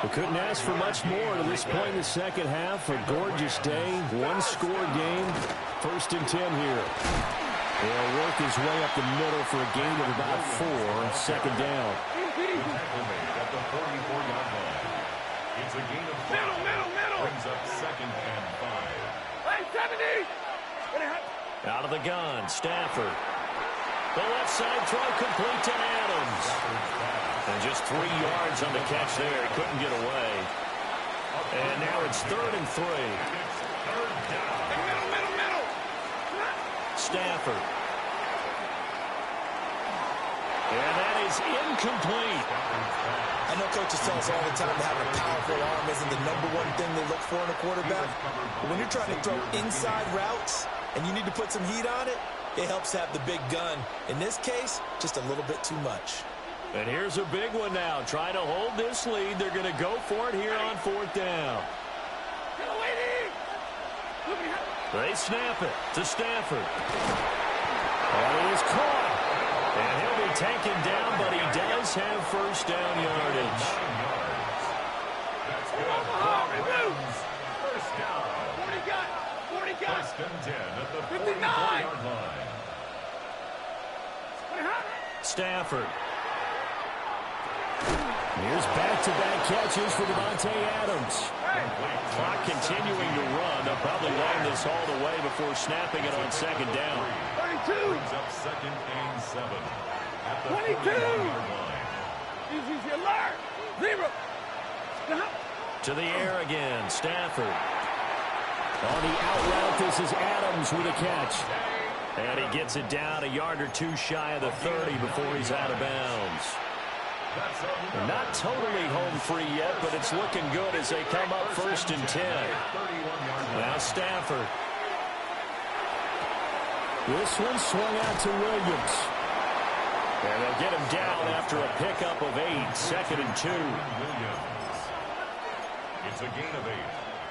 We couldn't ask for much more to this point in the second half. A gorgeous day, 1-score game. 1st and 10 here. He'll work his way up the middle for a gain of about 4. 2nd down. At the 44-yard line. It's a gain of 5. Brings up 2nd and 5. Hey, 70! Out of the gun, Stafford. The left side throw complete to Adams. And just 3 yards on the catch there. He couldn't get away. And now it's 3rd and 3. Middle. Stafford. And that is incomplete. I know coaches tell us all the time that having a powerful arm isn't the #1 thing they look for in a quarterback. But when you're trying to throw inside routes and you need to put some heat on it, it helps to have the big gun. In this case, just a little bit too much. And here's a big one now. Trying to hold this lead. They're going to go for it here on 4th down. They snap it to Stafford. And it is caught. And he'll be taken down, but he does have 1st down yardage. That's good. 1st down. 40 got. 1st and 10 at the 59. 44-yard line. Stafford. Here's back-to-back catches for Devontae Adams. Clock continuing to run. They'll probably line this all the way before snapping it on 2nd down. 32. Brings up 2nd and 7 at the 22. 41-yard line. Easy alert. 0. To the air again, Stafford. On the out route, this is Adams with a catch. And he gets it down a yard or 2 shy of the 30 before he's out of bounds. Not totally home free yet, but it's looking good as they come up 1st and 10. Now Stafford. This one swung out to Williams. And they'll get him down after a pickup of 8, 2nd and 2. It's a gain of 8.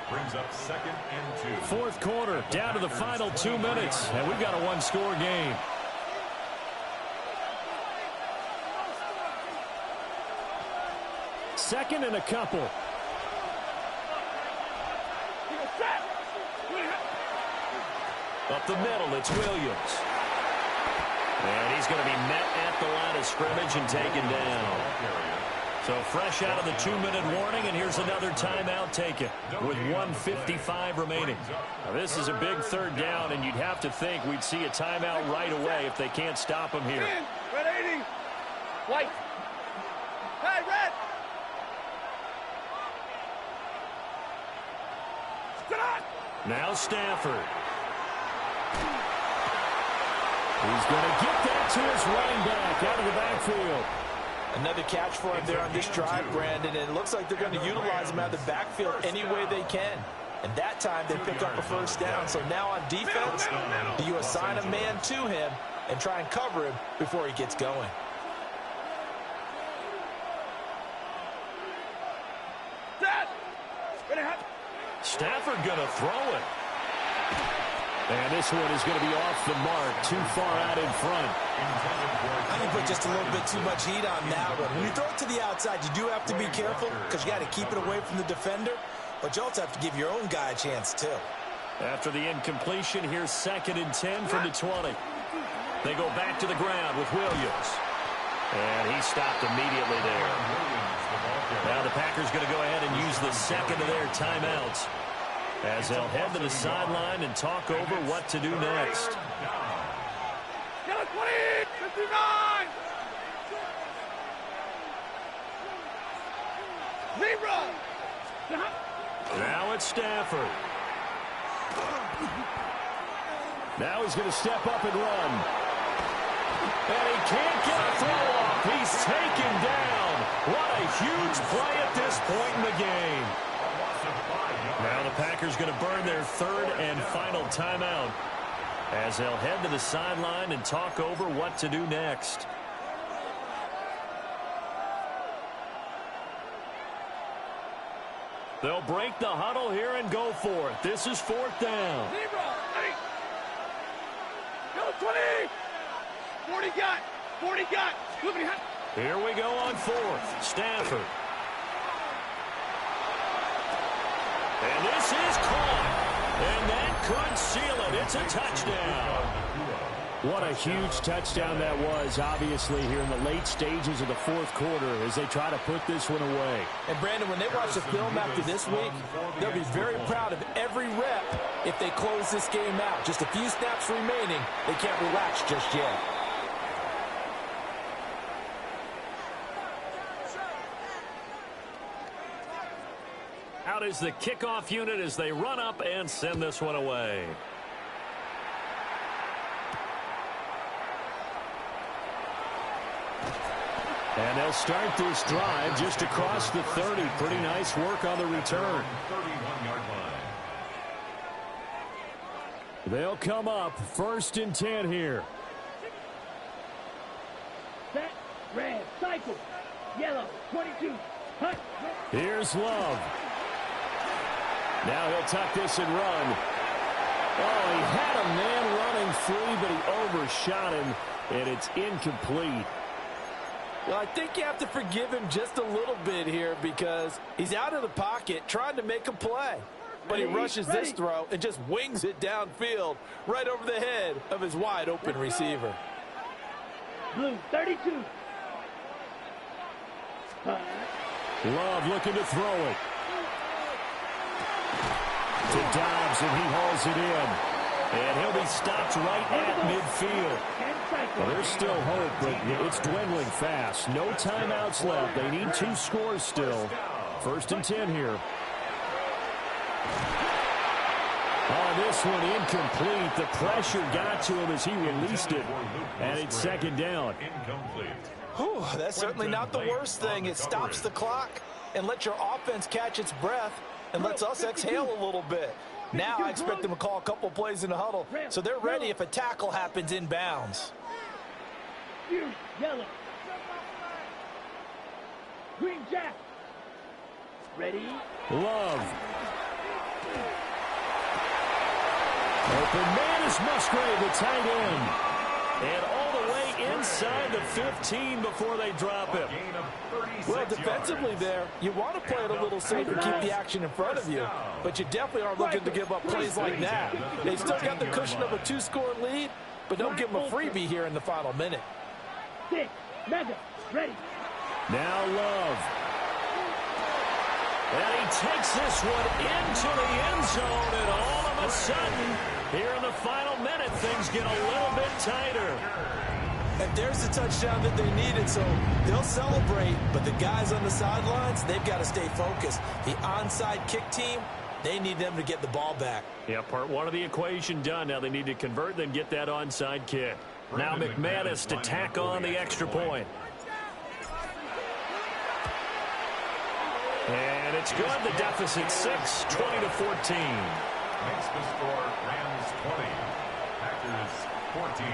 Brings up 2nd and 2. 4th quarter, down to the final 2 minutes, and we've got a 1-score game. Second and a couple. Up the middle, it's Williams. And he's going to be met at the line of scrimmage and taken down. So fresh out of the 2-minute warning, and here's another timeout taken with 1:55 remaining. Now this is a big 3rd down, and you'd have to think we'd see a timeout right away if they can't stop him here. Red 80. White. Hey, red. Now Stafford. He's going to get that to his running back out of the backfield. Another catch for him there on this drive, Brandon, and it looks like they're going to utilize him out of the backfield any way they can. And that time they pick up a 1st down. So now on defense, do you assign a man to him and try and cover him before he gets going? Stafford going to throw it. And this one is going to be off the mark, too far out in front. I think put just a little bit too much heat on that one. When you throw it to the outside, you do have to be careful because you got to keep it away from the defender, but you also have to give your own guy a chance too. After the incompletion, here's 2nd and 10 from the 20. They go back to the ground with Williams. And he stopped immediately there. Now the Packers going to go ahead and use the 2nd of their timeouts as they'll head to the sideline and talk over what to do next. Yellow 20, 59. 0. Now it's Stafford. Now he's going to step up and run. And he can't get a throw off. He's taken down. What a huge play at this point in the game. Now the Packers going to burn their 3rd and final timeout as they'll head to the sideline and talk over what to do next. They'll break the huddle here and go for it. This is 4th down. 0. Yellow 20. 40 got. 40 got. Here we go on 4th. Stafford. And this is caught. And that could seal it. It's a touchdown. What a huge touchdown that was, obviously, here in the late stages of the fourth quarter as they try to put this one away. And, Brandon, when they watch the film after this week, they'll be very proud of every rep if they close this game out. Just a few snaps remaining. They can't relax just yet. Out is the kickoff unit as they run up and send this one away. And they'll start this drive just across the 30. Pretty nice work on the return. 31-yard line. They'll come up 1st and 10 here. Set, red, cycle, yellow, 22, hut. Here's Love. Now he'll tuck this and run. Oh, he had a man running free, but he overshot him, and it's incomplete. Well, I think you have to forgive him just a little bit here because he's out of the pocket trying to make a play. But he rushes this throw and just wings it downfield right over the head of his wide-open receiver. Blue, 32. Love looking to throw it. To Dobbs, and he hauls it in. And he'll be stopped right at midfield. Well, there's still hope, but it's dwindling fast. No timeouts left. They need 2 scores still. 1st and 10 here. Oh, this one incomplete. The pressure got to him as he released it. And it's 2nd down. Whew, that's certainly not the worst thing. It stops the clock and lets your offense catch its breath and lets us exhale a little bit. Now I expect them to call a couple plays in the huddle so they're ready if a tackle happens inbounds. Yellow. Green jack. Ready. Love. Open man is Musgrave, the tight end. And all the way inside the 15 before they drop it. Well, defensively there, you want to play it a little safer, keep the action in front of you. But you definitely aren't looking to give up plays like that. They've still got the cushion of a 2-score lead, but don't give them a freebie here in the final minute. 6, mega, ready. Now Love. And he takes this one into the end zone, and all of a sudden, here in the final minute, things get a little bit tighter. And there's the touchdown that they needed, so they'll celebrate. But the guys on the sidelines, they've got to stay focused. The onside kick team, they need them to get the ball back. Yeah, part 1 of the equation done. Now they need to convert, then get that onside kick. Now McManus to tack on the extra point. And it's good. The deficit 6, 20-14. Makes the score Rams 20, Packers 14.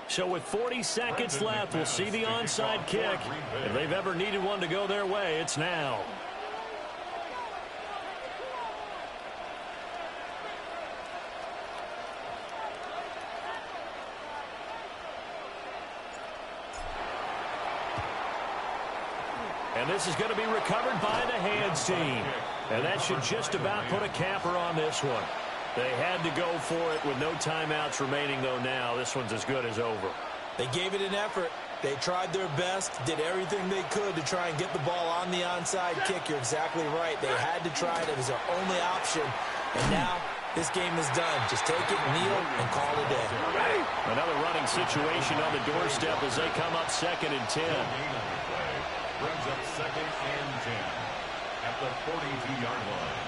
So with 40 seconds left, we'll see the onside kick. If they've ever needed one to go their way, it's now. And this is going to be recovered by the hands team. And that should just about put a capper on this one. They had to go for it with no timeouts remaining, though. Now this one's as good as over. They gave it an effort. They tried their best, did everything they could to try and get the ball on the onside kick. You're exactly right. They had to try it. It was their only option. And now this game is done. Just take it, kneel, and call it a day. Another running situation on the doorstep as they come up 2nd and 10. Brings up 2nd and 10 at the 42-yard line.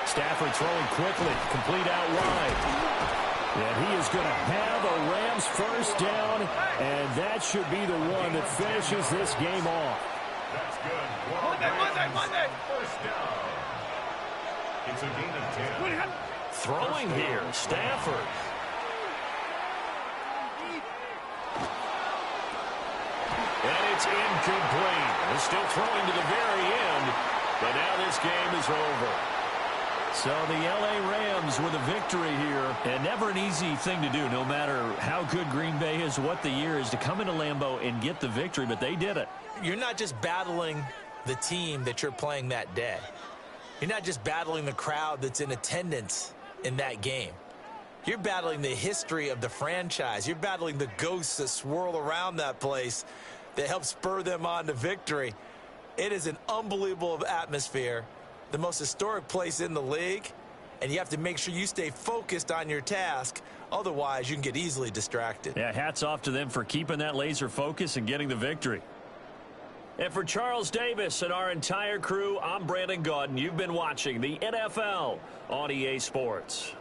Stafford throwing quickly, complete out wide. And he is going to have a Rams 1st down, and that should be the one that finishes this game off. That's good. Monday. 1st down. It's a gain of 10. Throwing here, Stafford. And it's incomplete. They're still throwing to the very end, but now this game is over. So the L.A. Rams with a victory here. And never an easy thing to do, no matter how good Green Bay is, what the year is, to come into Lambeau and get the victory, but they did it. You're not just battling the team that you're playing that day. You're not just battling the crowd that's in attendance in that game. You're battling the history of the franchise. You're battling the ghosts that swirl around that place that help spur them on to victory. It is an unbelievable atmosphere, the most historic place in the league, and you have to make sure you stay focused on your task. Otherwise, you can get easily distracted. Yeah, hats off to them for keeping that laser focus and getting the victory. And for Charles Davis and our entire crew, I'm Brandon Gaudin. You've been watching the NFL on EA Sports.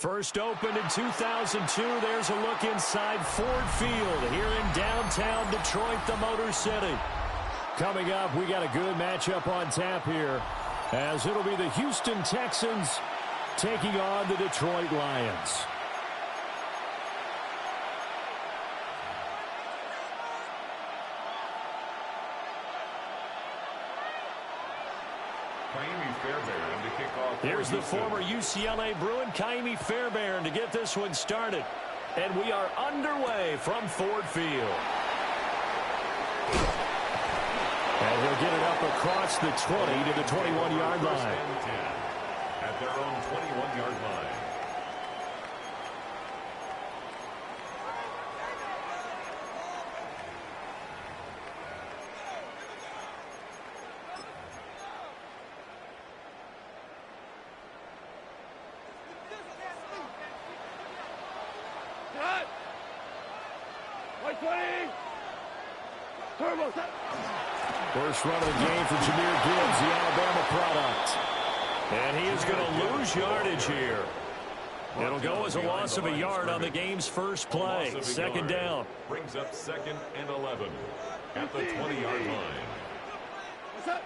First opened in 2002. There's a look inside Ford Field here in downtown Detroit, the Motor City. Coming up, we got a good matchup on tap here, as it'll be the Houston Texans taking on the Detroit Lions. Here's the former UCLA Bruin, Kaimi Fairbairn, to get this one started. And we are underway from Ford Field. And he'll get it up across the 20 to the 21-yard line. At their own 21-yard line. First run of the game for Jahmyr Gibbs, the Alabama product. And he is going to lose yardage here. It'll go as a loss of a yard on the game's first play. Second down. Brings up 2nd and 11 at the 20-yard line.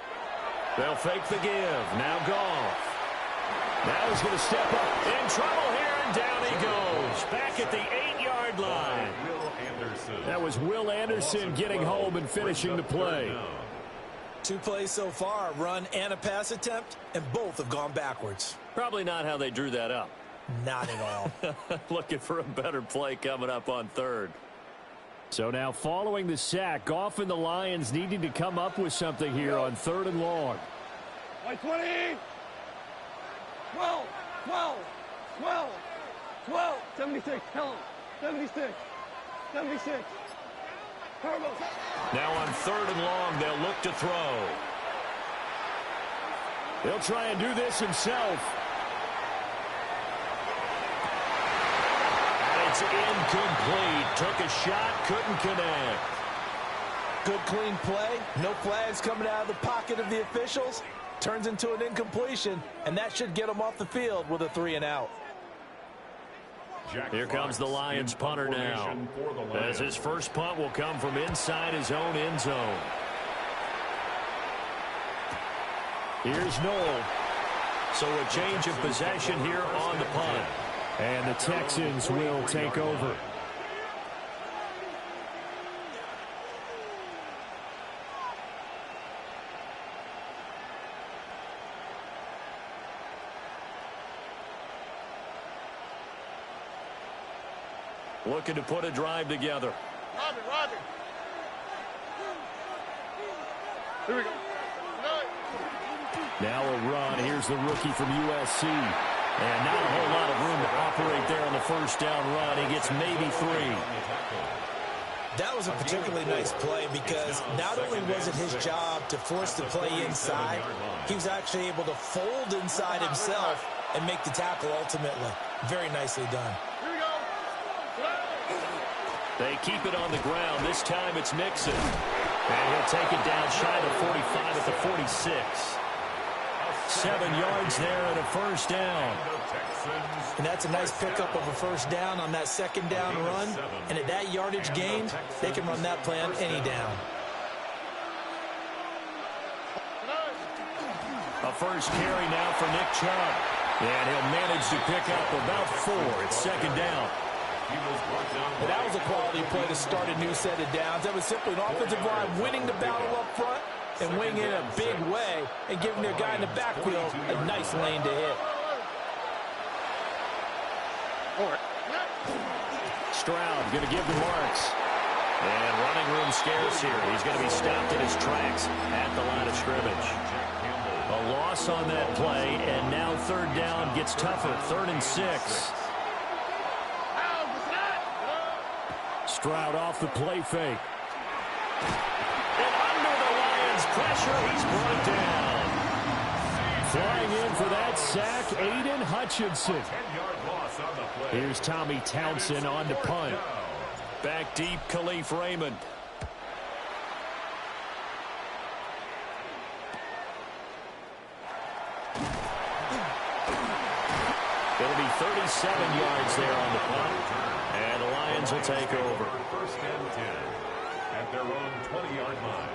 They'll fake the give. Now Goff. Now he's going to step up. In trouble here, and down he goes. Back at the 8-yard line. That was Will Anderson getting home and finishing the play. 2 plays so far, a run and a pass attempt, and both have gone backwards. Probably not how they drew that up. Not at all. Looking for a better play coming up on third. So now following the sack, Goff and the Lions needing to come up with something here on 3rd and long. 20, 12, 12, 12, 12, 76, tell him, 76, 76. Now on 3rd and long, they'll look to throw. He'll try and do this himself. And it's incomplete. Took a shot, couldn't connect. Good clean play. No flags coming out of the pocket of the officials. Turns into an incompletion, and that should get him off the field with a 3 and out. Here comes the Lions punter now, as his first punt will come from inside his own end zone. Here's Noel. So a change of possession here on the punt. And the Texans will take over. Looking to put a drive together. Roger. Here we go. Now a run. Here's the rookie from USC. And not a whole lot of room to operate there on the first down run. He gets maybe 3. That was a particularly nice play because not only was it his job to force the play inside, he was actually able to fold inside himself and make the tackle ultimately. Very nicely done. They keep it on the ground. This time it's Mixon. And he'll take it down shy of 45 at the 46. 7 yards there and a first down. And that's a nice pickup of a first down on that second down run. And at that yardage gain, they can run that play on any down. A first carry now for Nick Chubb. And he'll manage to pick up about 4. It's second down. And that was a quality play to start a new set of downs. That was simply an offensive line winning the battle up front and winning in a big way and giving their guy in the backfield a nice lane to hit. Stroud going to give the marks. And running room scarce here. He's going to be stopped in his tracks at the line of scrimmage. A loss on that play, and now third down gets tougher. 3rd and 6. Stroud off the play fake. And under the Lions' pressure, he's brought down. Flying in for that sack, Aiden Hutchinson. Here's Tommy Townsend on to punt. Back deep, Khalif Raymond. It'll be 37 yards there on the punt. And the Lions will take over. 1st and 10 at their own 20-yard line.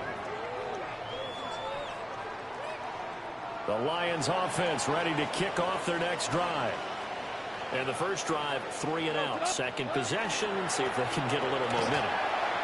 The Lions offense ready to kick off their next drive. And the first drive, 3 and out. Second possession, see if they can get a little momentum.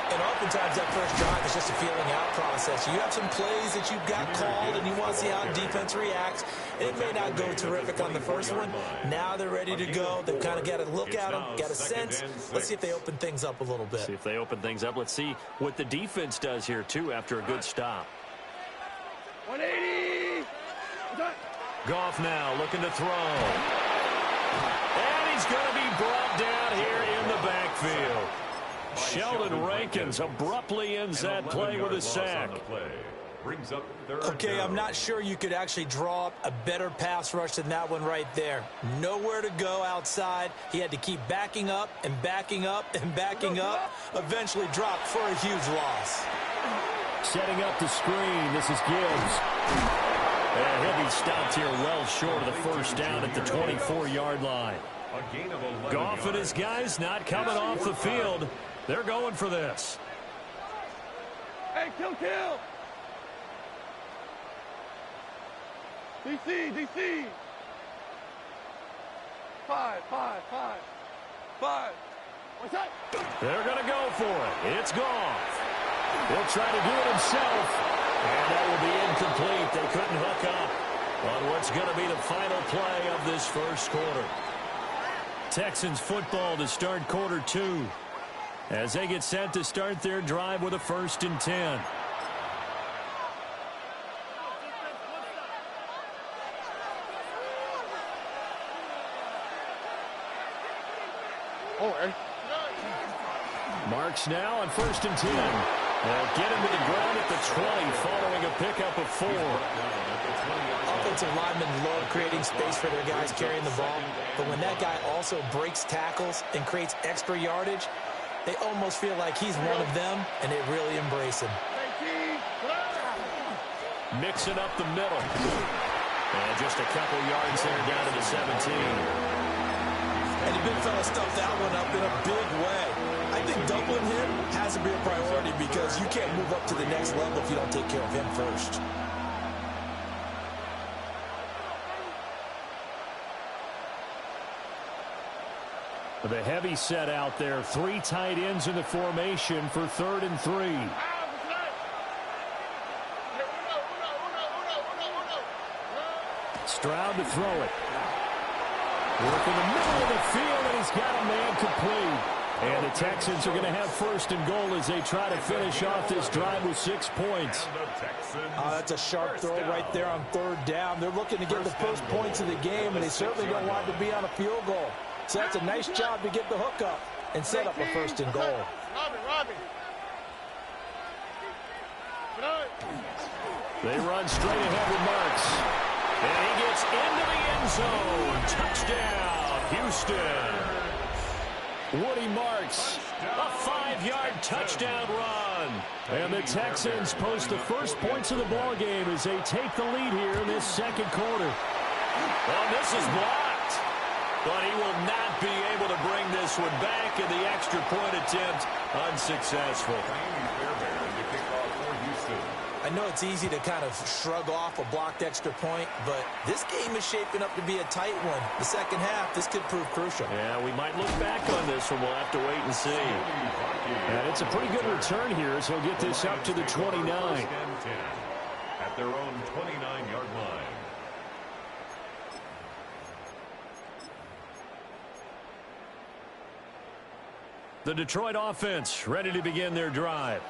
And oftentimes that first drive is just a feeling out process. You have some plays that you've got called and you want to see how defense reacts. It may not go terrific on the first one. Now they're ready to go. They've kind of got to look at them, got a sense. Let's see if they open things up a little bit. See if they open things up. Let's see what the defense does here, too, after a good stop. 180. Goff now looking to throw. And he's going to be brought down here in the backfield. Sheldon Rankins abruptly ends that play with a sack. Okay, I'm not sure you could actually draw up a better pass rush than that one right there. Nowhere to go outside. He had to keep backing up and backing up and backing up. Eventually dropped for a huge loss. Setting up the screen. This is Gibbs. And he'll be stopped here well short of the first down at the 24-yard line. A gain of 11 Goff and yards. his guys not coming off the field. They're going for this. Hey, kill! DC! 5. What's that? They're going to go for it. It's Goff. He'll try to do it himself. And that will be incomplete. They couldn't hook up on what's going to be the final play of this first quarter. Texans football to start quarter 2 as they get set to start their drive with a 1st and 10. Marks now on 1st and 10. They'll get him to the ground at the 20 following a pickup of 4. Offensive linemen love creating space for their guys carrying the ball, but when that guy also breaks tackles and creates extra yardage, they almost feel like he's one of them, and they really embrace him. Mixing up the middle. And just a couple yards there down to the 17. And the big fella stuffed that one up in a big way. I think doubling him has to be a priority because you can't move up to the next level if you don't take care of him first. The heavy set out there. 3 tight ends in the formation for 3rd and 3. Stroud to throw it. Working the middle of the field, and he's got a man complete. And the Texans are going to have 1st and goal as they try to finish off this drive with 6 points. That's a sharp throw right there on 3rd down. They're looking to get the first points of the game, and they certainly don't want to be on a field goal. So that's a nice job to get the hook up and set up a 1st and goal. They run straight ahead with Marks. And he gets into the end zone. Touchdown, Houston. Woody Marks, a 5-yard touchdown run. And the Texans post the first points of the ball game as they take the lead here in this second quarter. Well, this is blocked. But he will not be able to bring this one back, and the extra point attempt unsuccessful. I know it's easy to kind of shrug off a blocked extra point, but this game is shaping up to be a tight one. The second half, this could prove crucial. Yeah, we might look back on this one. We'll have to wait and see. And it's a pretty good return here as he'll get this up to the 29. At their own 29-yard line. The Detroit offense ready to begin their drive.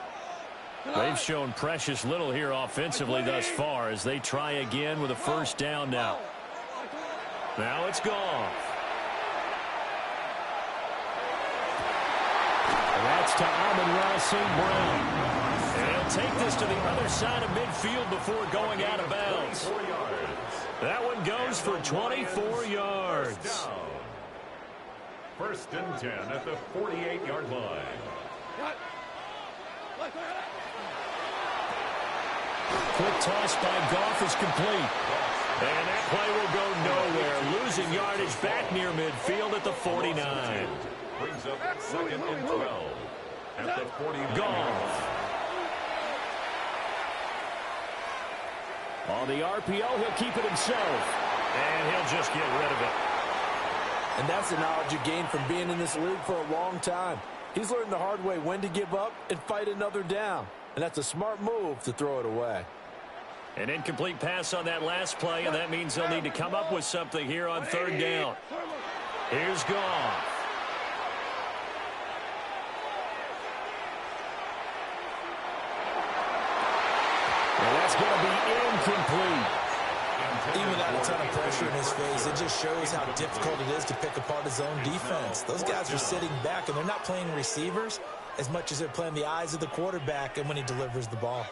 They've shown precious little here offensively thus far as they try again with a 1st down now. Now it's Goff. That's to Amon-Ra St. Brown. And he'll take this to the other side of midfield before going out of bounds. That one goes for 24 yards. 1st and 10 at the 48-yard line. Quick toss by Goff is complete. And that play will go nowhere. Losing yardage back near midfield at the 49. Brings up 2nd and 12 at the 49. Goff. On the RPO, he'll keep it himself. And he'll just get rid of it. And that's the knowledge you gain from being in this league for a long time. He's learned the hard way when to give up and fight another down. And that's a smart move to throw it away. An incomplete pass on that last play, and that means they'll need to come up with something here on 3rd down. Here's Goff. Well, that's going to be incomplete. Even without a ton of pressure in his face, it just shows how difficult it is to pick apart his own defense. Those guys are sitting back, and they're not playing receivers as much as they're playing the eyes of the quarterback and when he delivers the ball.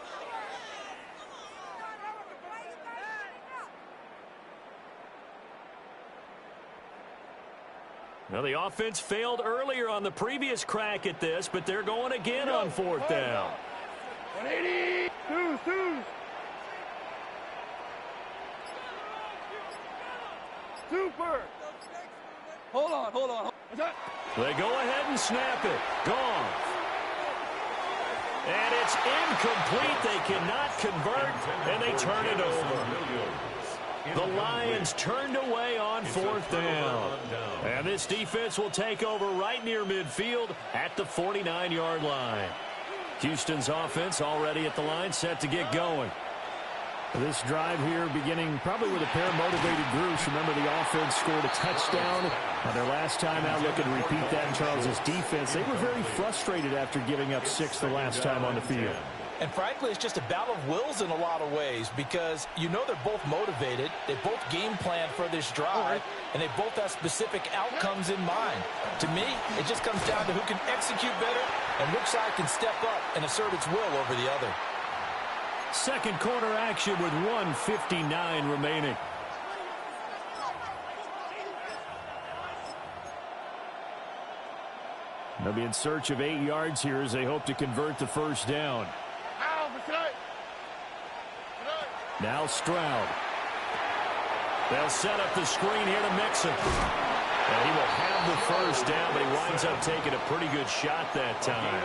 Well, the offense failed earlier on the previous crack at this, but they're going again on 4th down. 180. Two. Super. Hold on, hold on. They go ahead and snap it. Gone. And it's incomplete. They cannot convert, and they turn it over. The Lions turned away on 4th down. And this defense will take over right near midfield at the 49-yard line. Houston's offense already at the line, set to get going. This drive here beginning probably with a pair of motivated groups. Remember, the offense scored a touchdown. Their last time out, looking to repeat that in Charles' defense. They were very frustrated after giving up 6 the last time on the field. And frankly, it's just a battle of wills in a lot of ways because you know they're both motivated. They both game plan for this drive, and they both have specific outcomes in mind. To me, it just comes down to who can execute better and which side can step up and assert its will over the other. Second quarter action with 1:59 remaining. They'll be in search of 8 yards here as they hope to convert the first down. Now Stroud. They'll set up the screen here to Mixon. And he will have the first down, but he winds up taking a pretty good shot that time.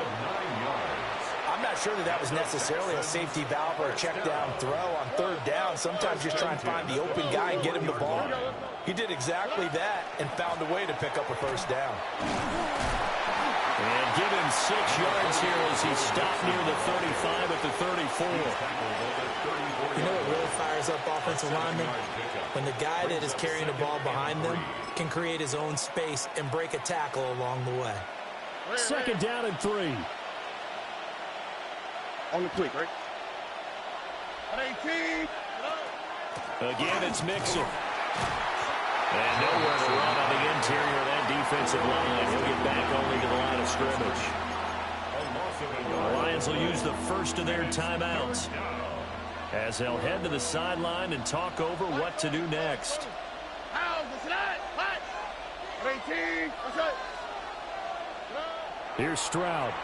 I'm not sure that was necessarily a safety valve or a check down throw on 3rd down. Sometimes just try and find the open guy and get him the ball. He did exactly that and found a way to pick up a first down. And give him 6 yards here as he stopped near the 35 at the 34. You know what really fires up offensive linemen? When the guy that is carrying the ball behind them can create his own space and break a tackle along the way. Second down and 3. On the quick, right? 18. Again, it's Mixon. And nowhere to run on the interior of that defensive line. He'll get back only to the line of scrimmage. The Lions will use the first of their timeouts as they'll head to the sideline and talk over what to do next. Here's Stroud.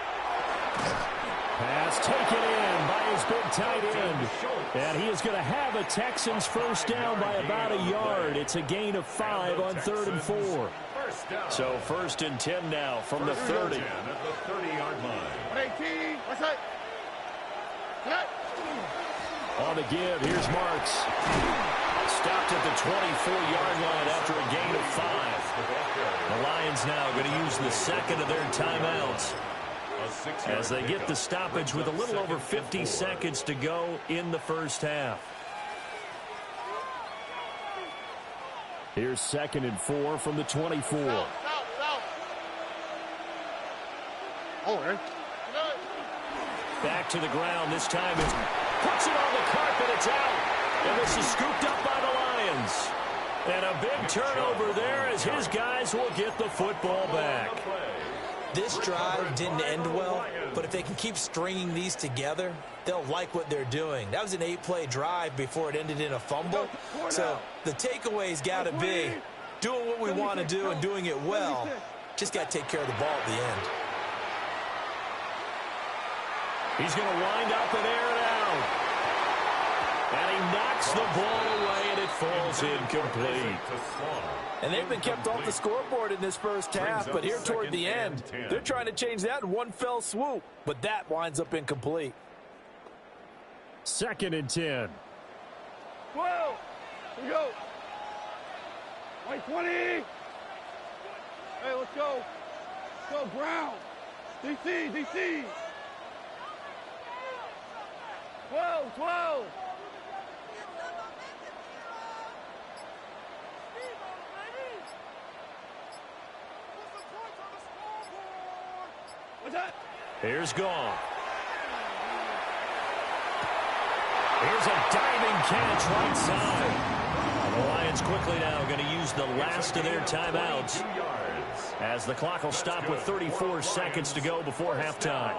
Pass taken in by his big tight end. And he is going to have a Texans first down by about a yard. It's a gain of 5 on 3rd and 4. So 1st and 10 now from the 30. At the 30-yard line. 18. On the give, here's Marks. Stopped at the 24-yard line after a gain of 5. The Lions now going to use the second of their timeouts as they get the stoppage with a little over 50 seconds to go in the first half. Here's 2nd and 4 from the 24. Back to the ground. This time it puts it on the carpet. It's out. And this is scooped up by the Lions. And a big turnover there as his guys will get the football back. This drive didn't end well, but if they can keep stringing these together, they'll like what they're doing. That was an 8-play drive before it ended in a fumble. So the takeaway's got to be doing what we want to do and doing it well. Just got to take care of the ball at the end. He's going to wind up and air it out. And he knocks the ball away, and it falls incomplete. And they've been kept off the scoreboard in this first half, but here toward the end, they're trying to change that in one fell swoop. But that winds up incomplete. 2nd and 10. 12. Here we go. White 20. Hey, let's go. Let's go, Brown. DC, DC. 12, 12. What's that? Here's Gone. Here's a diving catch right side. The Lions quickly now going to use the last of their timeouts as the clock will stop with 34 seconds to go before halftime.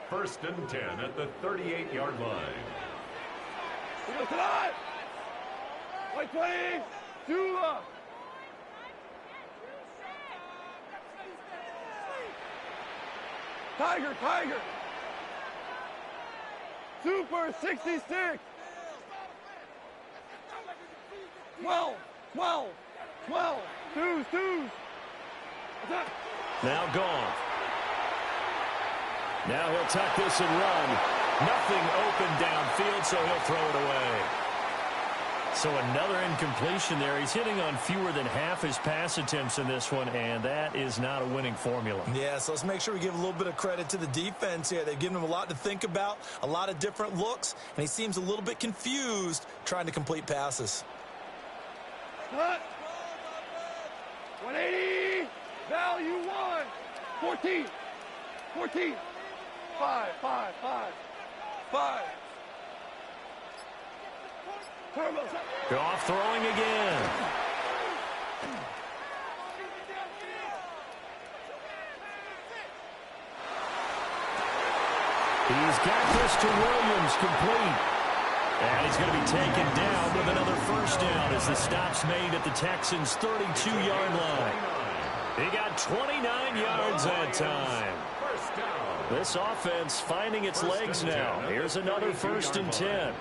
1st and 10 at the 38-yard line. We go tonight. White 20. Jula. Tiger, Tiger. Super 66. 12, 12. 12. Twos. Now gone. Now he'll tuck this and run. Nothing open downfield, so he'll throw it away. So another incompletion there. He's hitting on fewer than half his pass attempts in this one, and that is not a winning formula. Yeah, so let's make sure we give a little bit of credit to the defense here. They've given him a lot to think about, a lot of different looks, and he seems a little bit confused trying to complete passes. Cut. 180. Value 1. 14. 5. Goff throwing again. He's got this to Williams, complete. And he's going to be taken down with another first down as the stop's made at the Texans' 32-yard line. He got 29 yards that time. This offense finding its legs now. Here's another 1st and 10.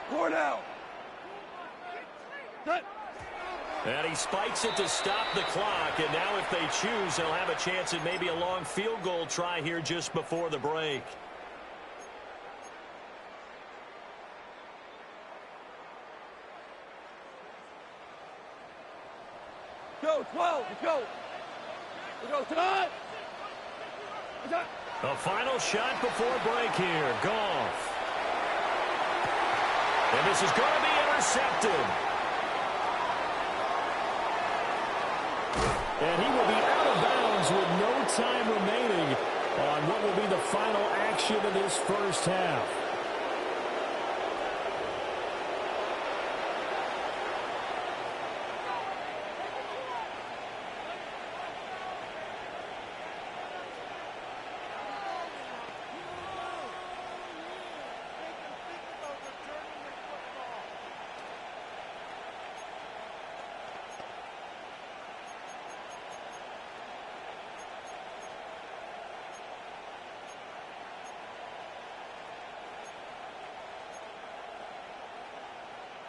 Cornell. And he spikes it to stop the clock. And now if they choose, they'll have a chance at maybe a long field goal try here just before the break. Go, 12. Let's go. Tonight. A final shot before break here. Goff. And this is going to be intercepted. And he will be out of bounds with no time remaining on what will be the final action of this first half.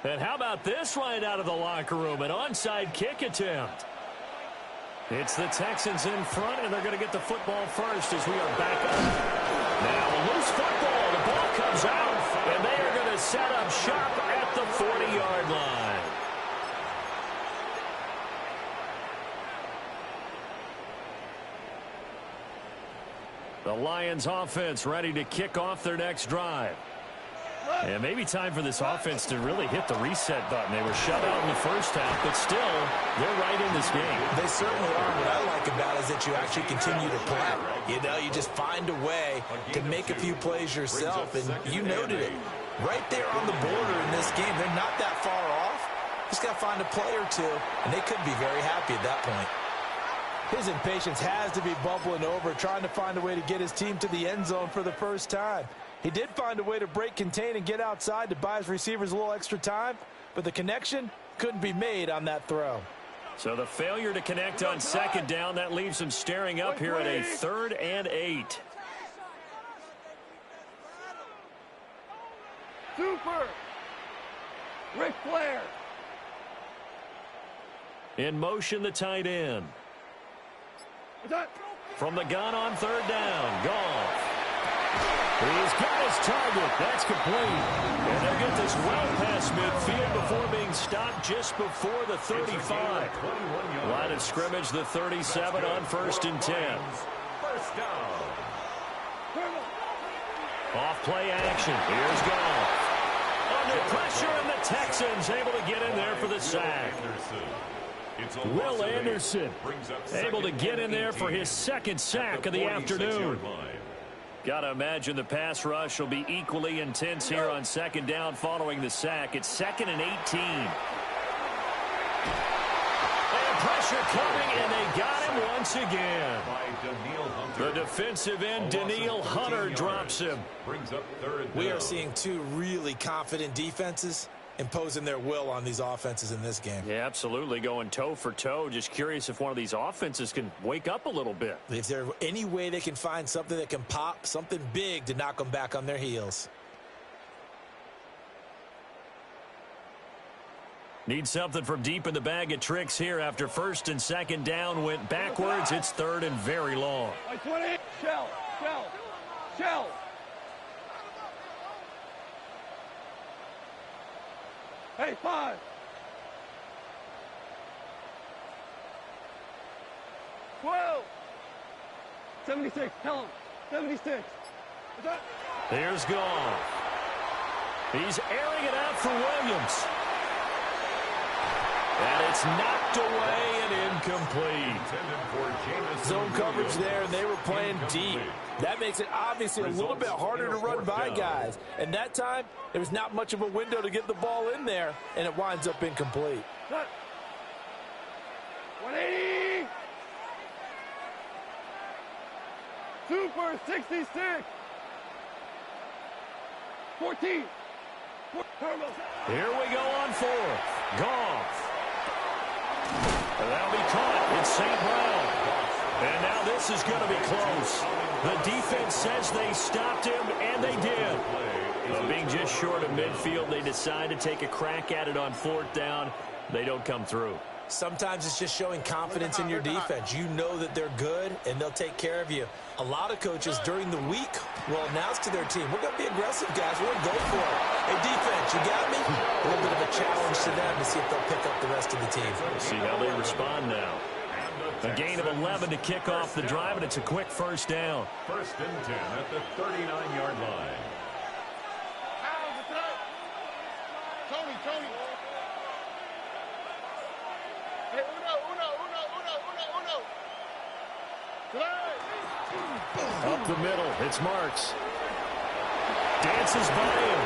And how about this right out of the locker room? An onside kick attempt. It's the Texans in front, and they're going to get the football first as we are back up. Now a loose football. The ball comes out, and they are going to set up shop at the 40-yard line. The Lions offense ready to kick off their next drive. And maybe time for this offense to really hit the reset button. They were shut out in the first half, but still, they're right in this game. They certainly are. What I like about it is that you actually continue to play. You know, you just find a way to make a few plays yourself, and you noted it. Right there on the border in this game, they're not that far off. Just got to find a play or two, and they could be very happy at that point. His impatience has to be bubbling over, trying to find a way to get his team to the end zone for the first time. He did find a way to break, contain, and get outside to buy his receivers a little extra time, but the connection couldn't be made on that throw. So the failure to connect on second down, that leaves him staring up here at a 3rd and 8. Super. Ric Flair. In motion, the tight end. From the gun on 3rd down, Goff. He's got his target. That's complete. And they'll get this well past midfield before being stopped just before the 35. Line of scrimmage, the 37 on 1st and 10. First down. Off play action. Here's Goff. Under pressure, and the Texans able to get in there for the sack. Will Anderson able to get in there for his 2nd sack of the afternoon. Got to imagine the pass rush will be equally intense here on 2nd down following the sack. It's 2nd and 18. And pressure coming, and they got him once again. The defensive end, Danielle Hunter, drops him. We are seeing two really confident defenses imposing their will on these offenses in this game. Yeah, absolutely, going toe for toe. Just curious if one of these offenses can wake up a little bit. If there's any way they can find something that can pop, something big to knock them back on their heels. Need something from deep in the bag of tricks here after first and second down went backwards. It's third and very long. 20. Shell. Hey, 5. 12. 76. Tell him. 76. Here's Goff. He's airing it out for Williams. And it's knocked away and incomplete. Zone coverage there, and they were playing deep. That makes it obviously a little bit harder to run by guys. And that time, there was not much of a window to get the ball in there, and it winds up incomplete. 180. Super 66. 14. Here we go on fourth. Goff. And that'll be caught. It's St. Brown. And now this is going to be close. The defense says they stopped him, and they did. But being just short of midfield, they decide to take a crack at it on fourth down. They don't come through. Sometimes it's just showing confidence in your defense. You know that they're good, and they'll take care of you. A lot of coaches during the week will announce to their team, we're going to be aggressive, guys. We're going to go for it. Hey, defense, you got me? A little bit of a challenge to them to see if they'll pick up the rest of the team. We'll see how they respond now. A gain of 11 to kick off the drive, and it's a quick first down. First and 10 at the 39-yard line. Tony. Hey, uno. Up the middle, it's Marks. Dances by him.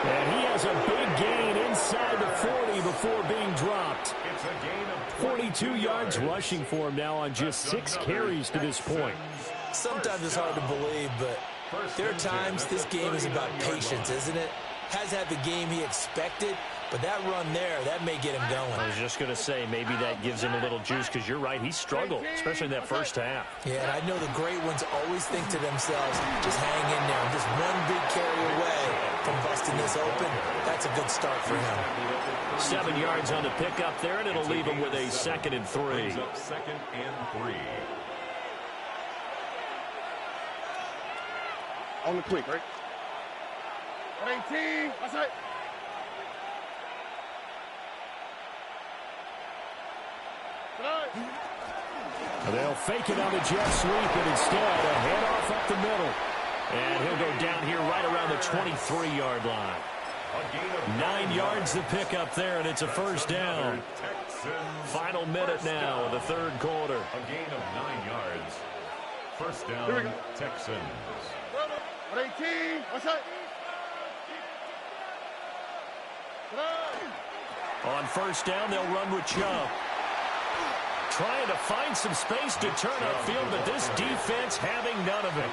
And he has a big gain inside the 40 before being dropped. It's a gain of 42 yards rushing for him now on just 6 carries to this point. Sometimes it's hard to believe, but there are times this game is about patience, isn't it? Has had the game he expected, but that run there, that may get him going. I was just going to say, maybe that gives him a little juice, because you're right, he struggled, especially in that first half. Yeah, and I know the great ones always think to themselves, just hang in there. I'm just one big carry away from busting this open. That's a good start for him. 7 yards on the pickup there, and it'll leave him with a 2nd and 3. Second and 3. On the quick, right? 118. That's it. They'll fake it on the jet sweep, and instead a handoff up the middle. And he'll go down here right around the 23-yard line. 9 yards to pick up there, and it's a first down. Final minute now of the third quarter. A gain of 9 yards. First down, Texans. 118. That's it. On first down, they'll run with Chubb. Trying to find some space to turn upfield, but this defense having none of it.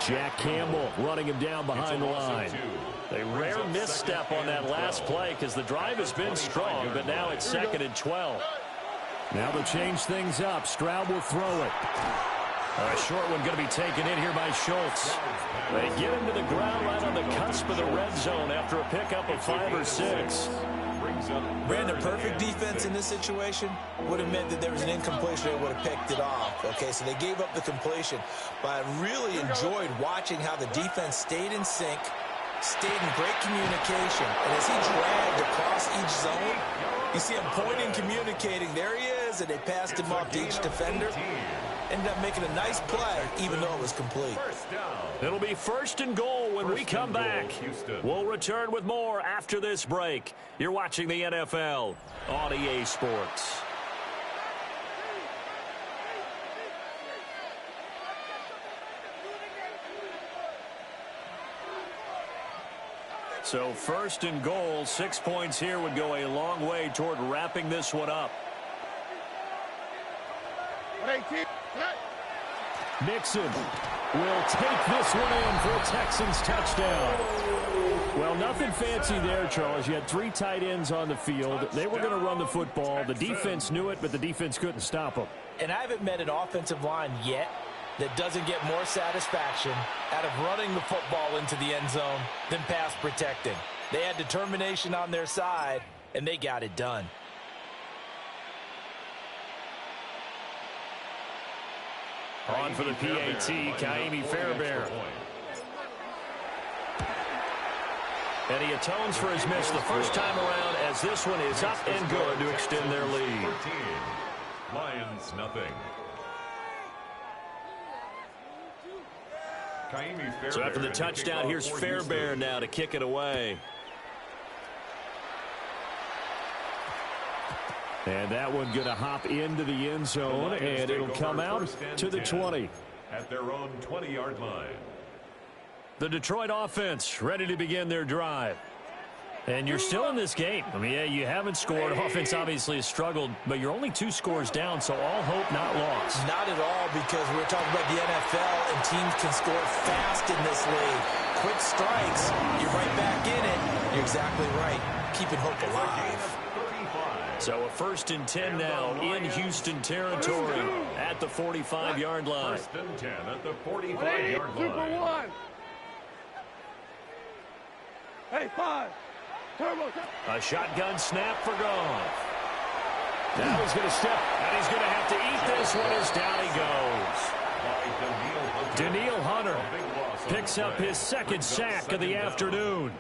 Jack Campbell running him down behind the line. A rare misstep on that last play because the drive has been strong, but now it's 2nd and 12. Now they'll change things up. Stroud will throw it. A short one going to be taken in here by Schultz. They get him to the ground right on the cusp of the red zone after a pickup of 5 or 6. Brandon, perfect defense in this situation would have meant that there was an incompletion. They would have picked it off. Okay, so they gave up the completion. But I really enjoyed watching how the defense stayed in sync, stayed in great communication. And as he dragged across each zone, you see him pointing, communicating. There he is, and they passed him off to each defender. Ended up making a nice play, even though it was complete. It'll be 1st and goal when we come back. We'll return with more after this break. You're watching the NFL on EA Sports. So 1st and goal, 6 points here would go a long way toward wrapping this one up. 118. Mixon will take this one in for a Texans touchdown. Well, nothing fancy there, Charles. You had 3 tight ends on the field. They were going to run the football. The defense knew it, but the defense couldn't stop them. And I haven't met an offensive line yet that doesn't get more satisfaction out of running the football into the end zone than pass protecting. They had determination on their side, and they got it done. On for the PAT, Kaimi Fairbairn. And he atones for his miss the first time around as this one is up and good to extend their lead. 14. Lions nothing. So after the touchdown, here's Fairbairn now to kick it away. And that one going to hop into the end zone, and it'll come out to the 20. At their own 20-yard line. The Detroit offense ready to begin their drive. And you're still in this game. I mean, yeah, you haven't scored. Offense obviously has struggled, but you're only 2 scores down, so all hope not lost. Not at all, because we're talking about the NFL, and teams can score fast in this league. Quick strikes, you're right back in it. You're exactly right. Keeping hope alive. So a 1st and 10 now in Houston territory at the 45-yard line. 1st and 10 at the 45-yard line. Super one. Hey, 5. Turbo. A shotgun snap for Goff. Now he's going to step, and he's going to have to eat this one as down he goes. Danielle Hunter picks up his 2nd sack of the afternoon.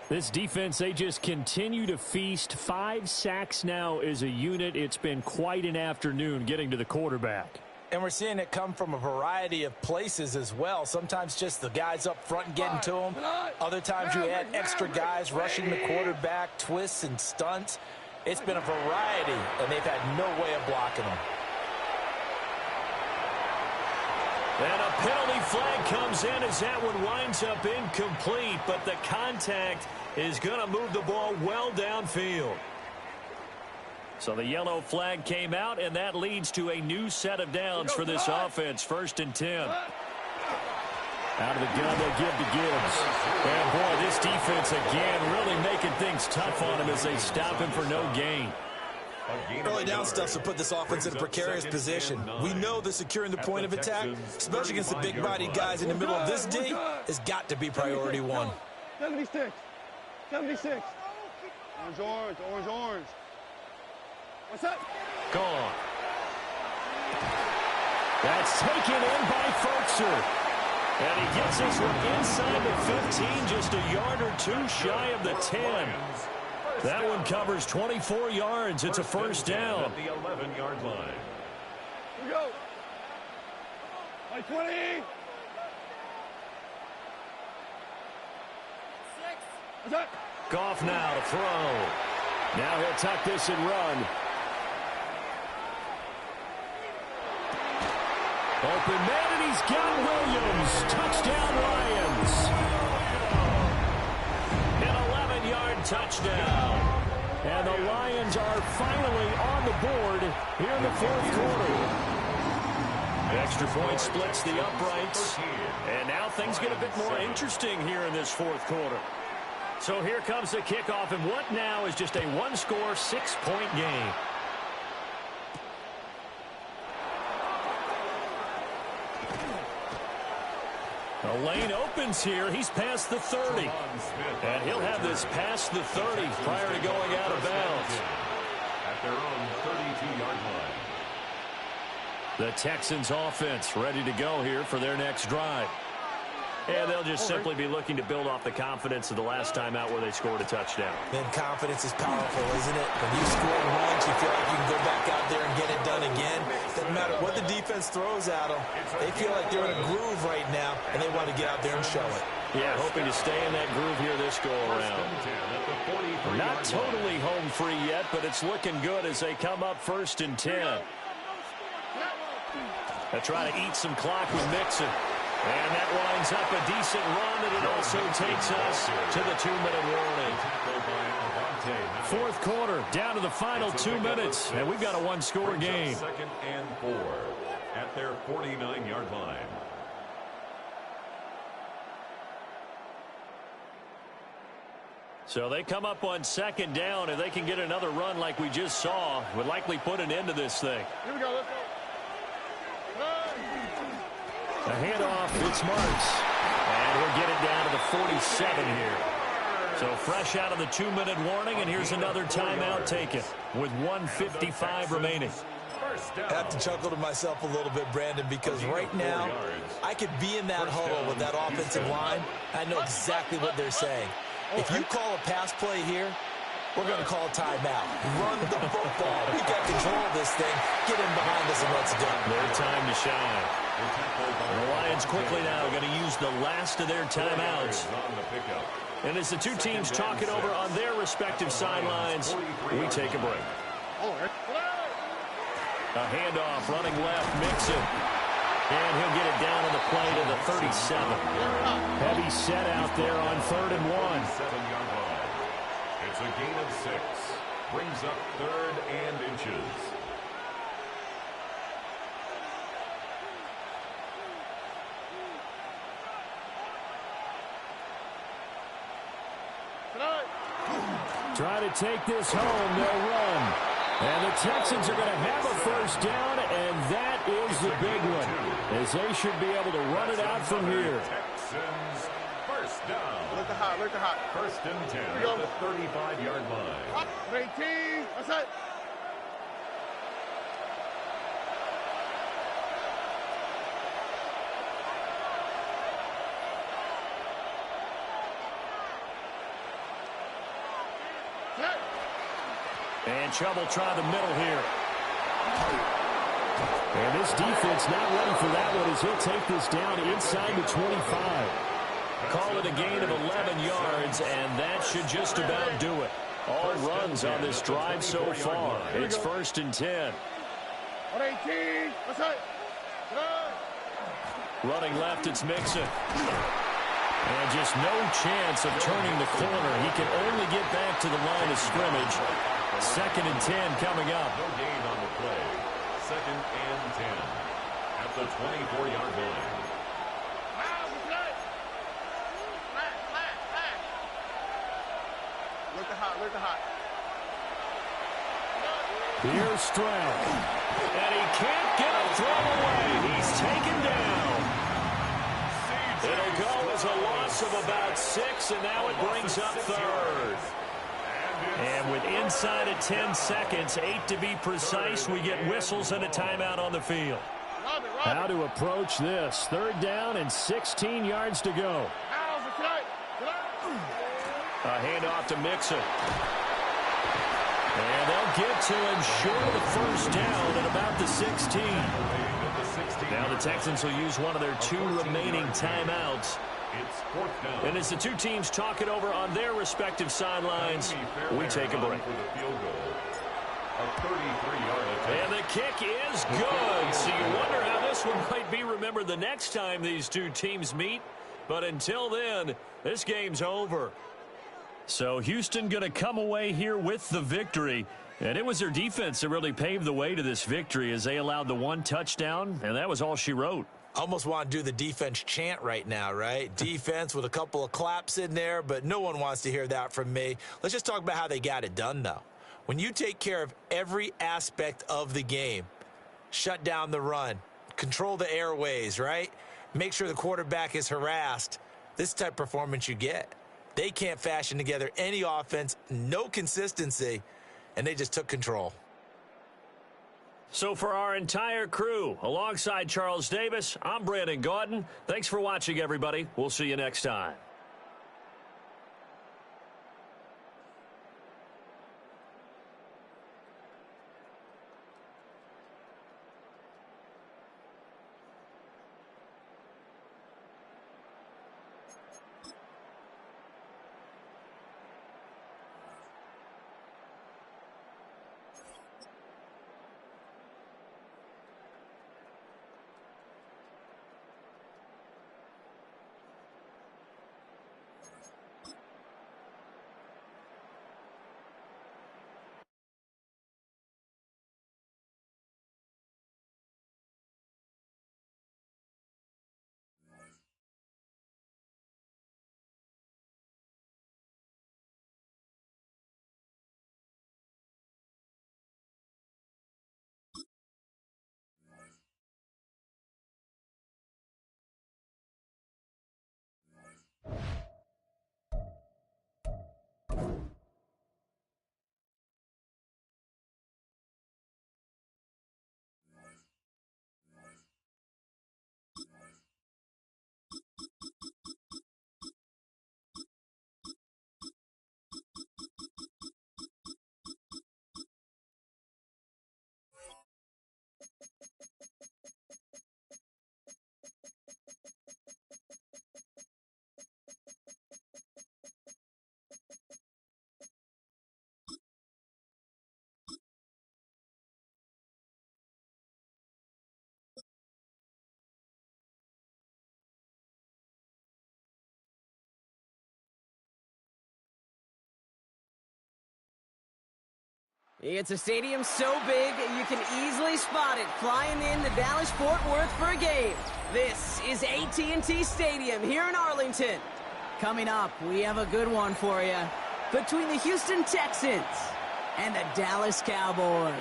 This defense, they just continue to feast. 5 sacks now as a unit. It's been quite an afternoon getting to the quarterback. And we're seeing it come from a variety of places as well. Sometimes just the guys up front and getting to them. Other times you add extra guys rushing the quarterback, twists and stunts. It's been a variety, and they've had no way of blocking them. And a penalty flag comes in as that one winds up incomplete, but the contact is going to move the ball well downfield. So the yellow flag came out, and that leads to a new set of downs for this offense. 1st and 10. Out of the gun, they give to Gibbs. And, boy, this defense, again, really making things tough on him as they stop him for no gain. Early down stuff to put this offense in a precarious position. We know that securing the point of attack, especially against the big-bodied guys in the middle of this D, has got to be priority 1. 76. 76. Orange, orange, orange. What's up? Gone. That's taken in by Folkser. And he gets this one inside the 15, just a yard or 2 shy of the 10. That one covers 24 yards. It's a 1st down. At the 11-yard line. Here we go. By 20. 6. What's up? Goff now to throw. Now he'll tuck this and run. Open man, and he's got Williams. Touchdown, Lions. An 11-yard touchdown. And the Lions are finally on the board here in the 4th quarter. Extra point splits the uprights. And now things get a bit more interesting here in this 4th quarter. So here comes the kickoff, and what now is just a 1-score, 6-point game. The lane opens here. He's past the 30. And he'll have this past the 30 prior to going out of bounds. At their own 32-yard line. The Texans offense ready to go here for their next drive. And they'll just simply be looking to build off the confidence of the last time out where they scored a touchdown. Man, confidence is powerful, isn't it? When you score once, you feel like you can go back out there and get it done again. Doesn't matter what the defense throws at them. They feel like they're in a groove right now, and they want to get out there and show it. Yeah, hoping to stay in that groove here this go-around. Not totally home free yet, but it's looking good as they come up 1st and 10. They'll try to eat some clock with Mixon. And that winds up a decent run, and it also takes us to the 2-minute warning. 4th quarter, down to the final 2 minutes, and we've got a 1-score game. 2nd and 4 at their 49-yard line. So they come up on 2nd down, and they can get another run like we just saw. Would likely put an end to this thing. Here we go. Let's go. A handoff, it's Marks. And we'll get it down to the 47 here. So fresh out of the 2-minute warning, and here's another timeout taken with 1:55 remaining. I have to chuckle to myself a little bit, Brandon, because right now I could be in that huddle with that offensive line. I know exactly what they're saying. If you call a pass play here, we're going to call a timeout. Run the football. We got control of this thing. Get in behind us and let's go. Their time to shine. The Lions quickly now going to use the last of their timeouts. And as the two teams talk it over on their respective sidelines, we take a break. A handoff, running left, Mixon. And he'll get it down on the play to the 37. Heavy set out there on 3rd and 1. It's a gain of 6. Brings up 3rd and inches. Try to take this home, they'll run. And the Texans are going to have a first down, and that is the big one, as they should be able to run it out from here. Texans first down. Look at hot, look at hot. 1st and 10 at the 35-yard line. 18, that's it. And Chubb will try the middle here. And this defense not ready for that one as he'll take this down inside the 25. Call it a gain of 11 yards, and that should just about do it. All runs on this drive so far. It's 1st and 10. 18, that's it. Running left, it's Mixon. And just no chance of turning the corner. He can only get back to the line of scrimmage. 2nd and 10 coming up. No gain on the play. 2nd and 10 at the 24-yard line. Look at hot, look at hot. Here's Stroud. And he can't get a throw away. He's taken down. It'll go as a loss of about 6, and now it brings up 3rd. And with inside of 10 seconds, 8 to be precise, we get whistles and a timeout on the field. How to approach this? 3rd down and 16 yards to go. A handoff to Mixon. And they'll get to him short of the first down at about the 16. Now the Texans will use one of their 2 remaining timeouts. It's 4th down. And as the two teams talk it over on their respective sidelines, we take a break. And the kick is good. So you wonder how this one might be remembered the next time these two teams meet. But until then, this game's over. So Houston going to come away here with the victory. And it was their defense that really paved the way to this victory as they allowed the 1 touchdown, and that was all she wrote. Almost want to do the defense chant right now, right? Defense with a couple of claps in there, but no one wants to hear that from me. Let's just talk about how they got it done, though. When you take care of every aspect of the game, shut down the run, control the airways, right? Make sure the quarterback is harassed. This type of performance you get. They can't fashion together any offense, no consistency, and they just took control. So for our entire crew, alongside Charles Davis, I'm Brandon Gaudin. Thanks for watching, everybody. We'll see you next time. It's a stadium so big, you can easily spot it flying in to Dallas-Fort Worth for a game. This is AT&T Stadium here in Arlington. Coming up, we have a good one for you. Between the Houston Texans and the Dallas Cowboys.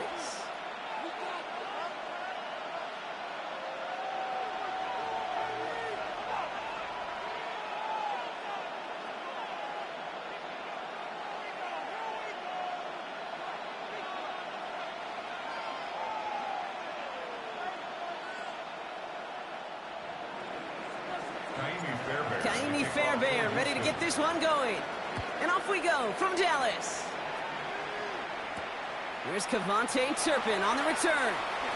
Fairbairn ready to get this one going. And off we go from Dallas. Here's Kevontae Turpin on the return.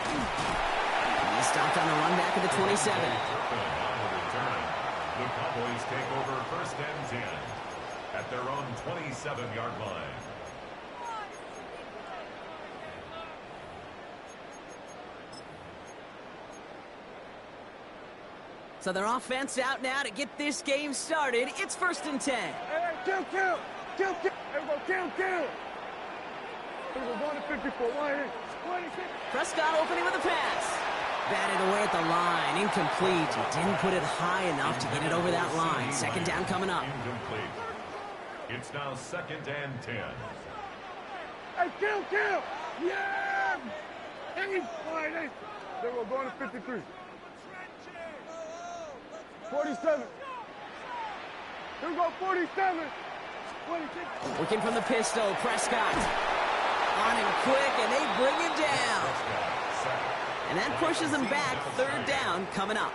He stopped on the run back of the 27. The Cowboys take over 1st and 10 at their own 27-yard line. So their offense out now to get this game started. It's 1st and 10. Hey, kill. Everybody kill. We're going to 54. Prescott opening with a pass. Batted away at the line. Incomplete. He didn't put it high enough to get it over that line. 2nd down coming up. Incomplete. It's now 2nd and 10. Hey, kill. Yeah. Hey. Then we're going to 53. 47. Here we go, 47. 26. Working from the pistol, Prescott. On him quick, and they bring him down. And that pushes them back. 3rd down coming up.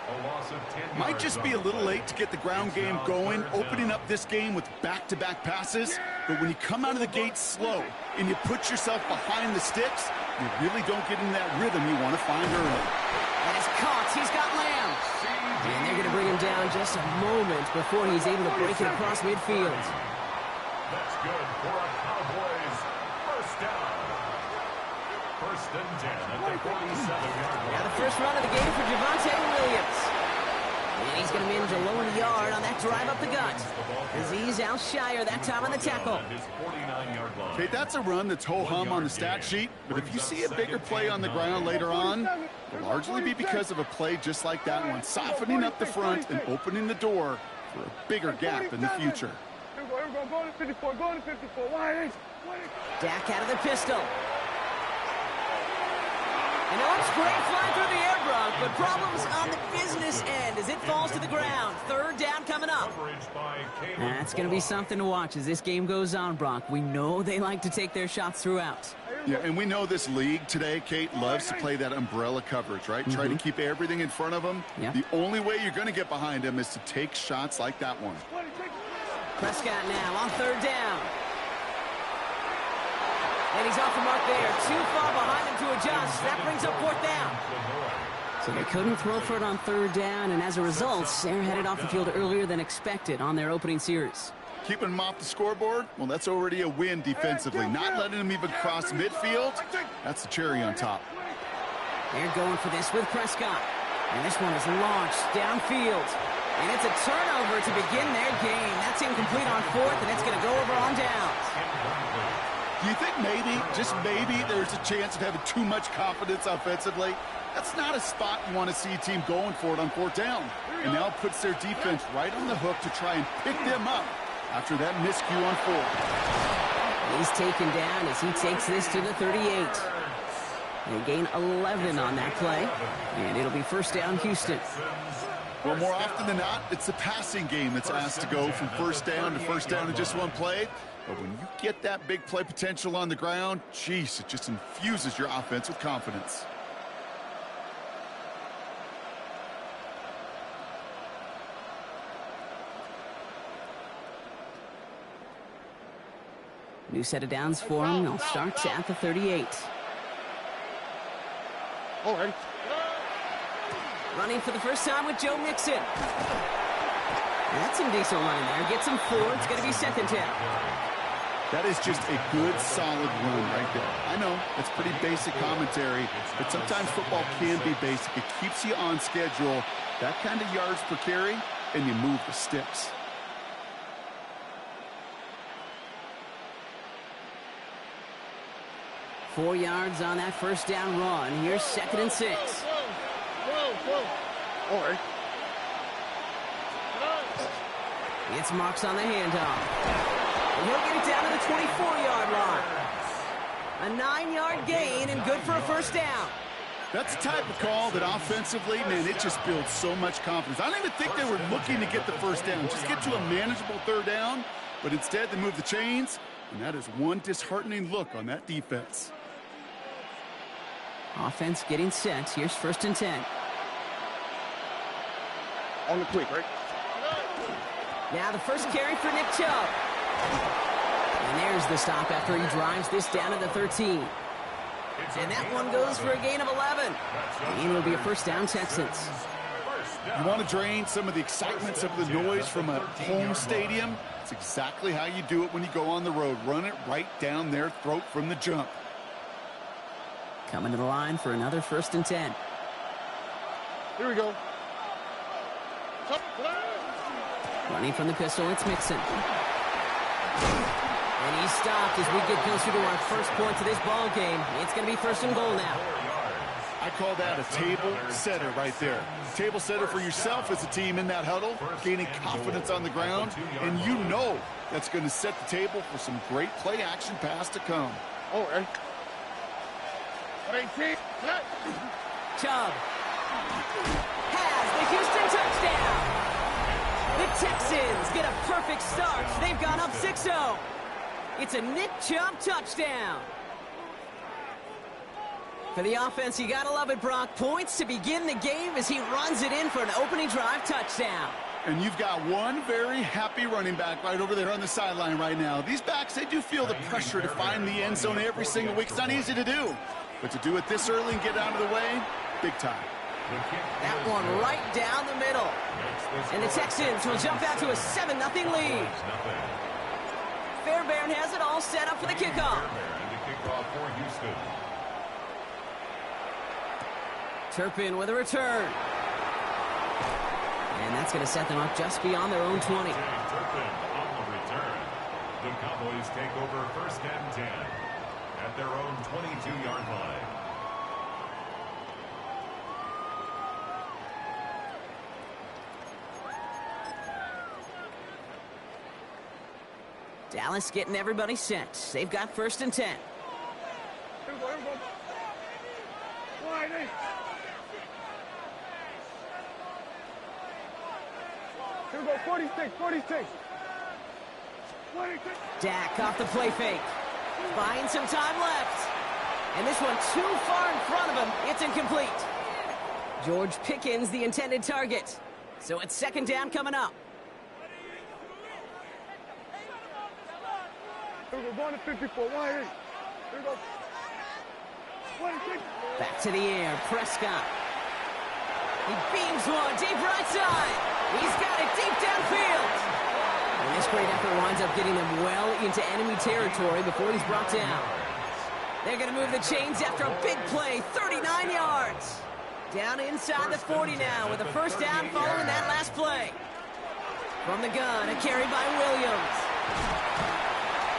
Might just be a little late to get the ground game going, opening up this game with back-to-back passes. But when you come out of the gate slow and you put yourself behind the sticks, you really don't get in that rhythm you want to find early. That is caught. He's got Lamb. And they're going to bring him down just a moment before he's able to break it across midfield. That's good for a Cowboys 1st down. 1st and 10 at the 47-yard line. Now the first run of the game for Javonte Williams. And he's going to manage a low yard on that drive up the gut. Azeez Al-Shire that time on the tackle. Okay, that's a run that's ho-hum on the stat sheet, but if you see a bigger play on the ground later on, it'll largely be because of a play just like that one, softening up the front and opening the door for a bigger gap in the future. Here we go, going to 54, Dak out of the pistol. And it looks great flying through the air, Brock, but problems on the business end as it falls to the ground. 3rd down coming up. That's going to be something to watch as this game goes on, Brock. We know they like to take their shots throughout. Yeah, and we know this league today, Kate, loves to play that umbrella coverage, right? Try to keep everything in front of them. Yep. The only way you're going to get behind them is to take shots like that one. Prescott now on 3rd down. And he's off the mark there. Too far behind him to adjust. That brings up 4th down. So they couldn't throw for it on 3rd down, and as a result, they're headed off the field earlier than expected on their opening series. Keeping them off the scoreboard, well, that's already a win defensively. Not letting them even cross midfield, that's the cherry on top. They're going for this with Prescott. And this one is launched downfield. And it's a turnover to begin their game. That's incomplete on 4th, and it's going to go over on downs. Do you think maybe, just maybe, there's a chance of having too much confidence offensively? That's not a spot you want to see a team going for it on 4th down. And now it puts their defense right on the hook to try and pick them up after that miscue on 4th. He's taken down as he takes this to the 38. They gain 11 on that play, and it'll be 1st down Houston. Well, more often than not, it's the passing game that's asked to go from 1st down to 1st down in just one play. But when you get that big play potential on the ground, geez, it just infuses your offense with confidence. New set of downs for him. They'll start at the 38. All right. Running for the first time with Joe Mixon. That's some decent running there. Gets him 4. It's going to be 2nd down. That is just a good, solid run right there. I know, it's pretty basic commentary, but sometimes football can be basic. It keeps you on schedule, that kind of yards per carry, and you move the sticks. 4 yards on that first down run. Here's 2nd and 6. All right. It's Marks on the handoff. And he'll get it down to the 24-yard line. A 9-yard gain and good for a first down. That's the type of call that offensively, man, it just builds so much confidence. I don't even think they were looking to get the first down. Just get to a manageable 3rd down, but instead they move the chains, and that is one disheartening look on that defense. Offense getting set. Here's 1st and 10. On the quick, right? Now the first carry for Nick Chubb. And there's the stop after he drives this down to the 13. And that one goes for a gain of 11. And it'll be a first down, Texans. You want to drain some of the excitement, some of the noise from a home stadium? It's exactly how you do it when you go on the road. Run it right down their throat from the jump. Coming to the line for another 1st and 10. Here we go. Running from the pistol, it's Mixon. And he's stopped as we get closer to our first point to this ball game. It's going to be 1st and goal now. I call that a table setter right there. Table setter for yourself as a team in that huddle, gaining confidence on the ground, and you know that's going to set the table for some great play action pass to come. All right. Chubb has the Houston touchdown. The Texans get a perfect start. They've gone up 6-0. It's a Nick Chubb touchdown. For the offense, you gotta love it, Brock. Points to begin the game as he runs it in for an opening drive touchdown. And you've got one very happy running back right over there on the sideline right now. These backs, they do feel the pressure to find the end zone every single week. It's not easy to do. But to do it this early and get out of the way, big time. That one right down the middle. And the Texans will jump out to a 7-0 lead. Fairbairn has it all set up for the kickoff. Turpin with a return. And that's going to set them up just beyond their own 20. Turpin on the return. The Cowboys take over 1st and 10 at their own 22-yard line. Dallas getting everybody set. They've got 1st and 10. Here we go, here we go. Wide eight. Here we go, 46, 46. 46. Dak off the play fake. Buying some time left. And this one too far in front of him. It's incomplete. George Pickens, the intended target. So it's 2nd down coming up. Here we go, going to 54, wide eight. Here we go. 26. Back to the air, Prescott. He beams one deep right side. He's got it deep downfield. And this great effort winds up getting them well into enemy territory before he's brought down. They're going to move the chains after a big play, 39 yards. Down inside the 40 now with a first down following that last play. From the gun, a carry by Williams.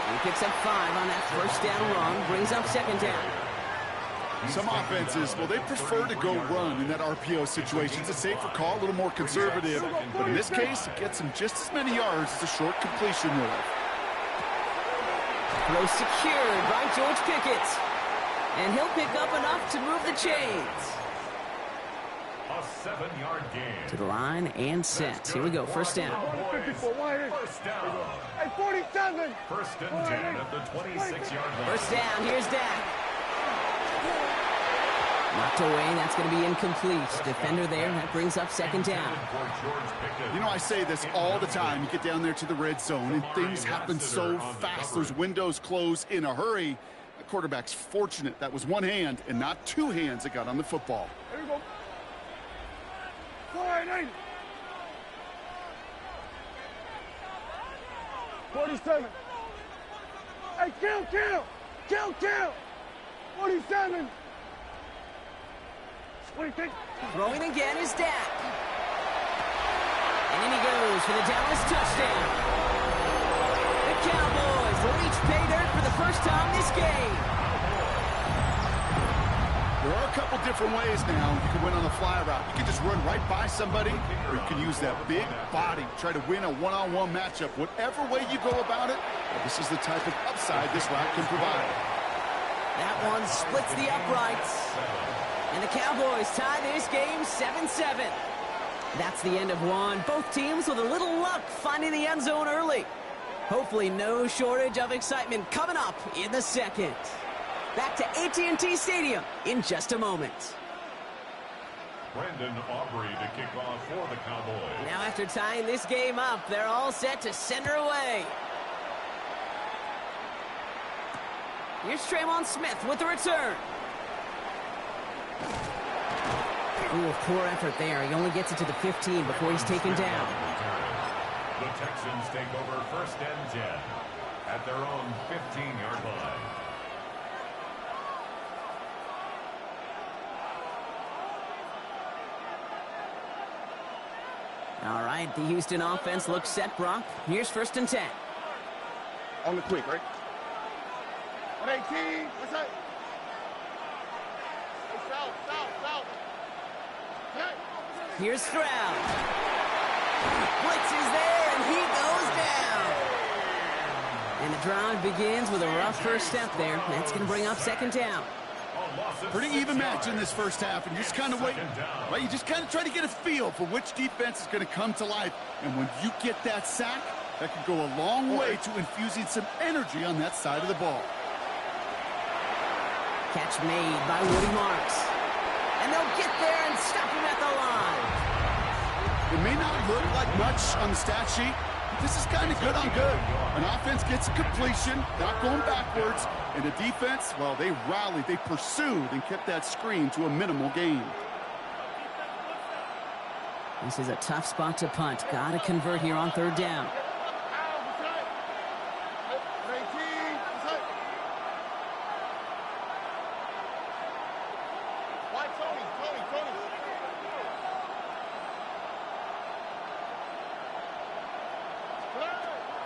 He picks up 5 on that first down run, brings up 2nd down. Some offenses, well, they prefer to go run in that RPO situation. It's a safer call, a little more conservative. But in this case, it gets him just as many yards as a short completion will. Throw secured by George Pickett. And he'll pick up enough to move the chains. A 7-yard gain. To the line and set. Here we go, first down. 54, wide eight. First down. Hey, 47. 1st and 10 at the 26-yard line. First down, here's Dak. Knocked away, that's going to be incomplete. Defender there, that brings up 2nd down. You know, I say this all the time. You get down there to the red zone, and things happen so fast. Those windows close in a hurry. The quarterback's fortunate that was one hand and not 2 hands that got on the football. Here we go. Wide eight. 47. Hey, kill. 47. 26. Throwing again is Dak. And in he goes for the Dallas touchdown. The Cowboys reach pay dirt for the first time this game. There are a couple different ways now you can win on the fly route. You can just run right by somebody, or you can use that big body, try to win a one-on-one matchup. Whatever way you go about it, well, this is the type of upside this route can provide. That one splits the uprights. And the Cowboys tie this game 7-7. That's the end of one. Both teams with a little luck finding the end zone early. Hopefully no shortage of excitement coming up in the second. Back to AT&T Stadium in just a moment. Brandon Aubrey to kick off for the Cowboys. Now after tying this game up, they're all set to send her away. Here's Traymon Smith with the return. Ooh, poor effort there. He only gets it to the 15 before he's taken down. The Texans take over 1st and 10 at their own 15-yard line. All right, the Houston offense looks set, Brock. Here's 1st and 10. On the quick, right? On 18. What's that? South. Here's Stroud. Blitz is there, and he goes down. And the drive begins with a rough first step there. That's going to bring up 2nd down. Pretty even match in this first half, and you just kind of wait. Right? You just kind of try to get a feel for which defense is going to come to life. And when you get that sack, that can go a long way to infusing some energy on that side of the ball. Catch made by Woody Marks. And they'll get there and stop him at the line. It may not look like much on the stat sheet, but this is kind of good on good. An offense gets a completion, not going backwards, and the defense, well, they rallied, they pursued, and kept that screen to a minimal gain. This is a tough spot to punt. Got to convert here on 3rd down.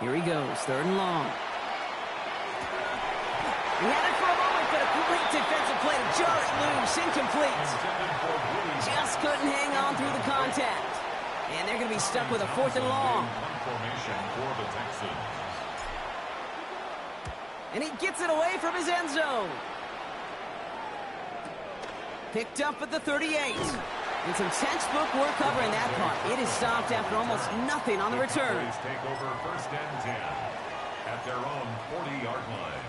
Here he goes, 3rd and long. He had it for a moment, but a great defensive play to jar it loose, incomplete. Just couldn't hang on through the contact. And they're going to be stuck with a 4th and long. And he gets it away from his end zone. Picked up at the 38. And some textbook work covering that punt. It is stopped after almost nothing on the return. Take over 1st and 10 at their own 40-yard line.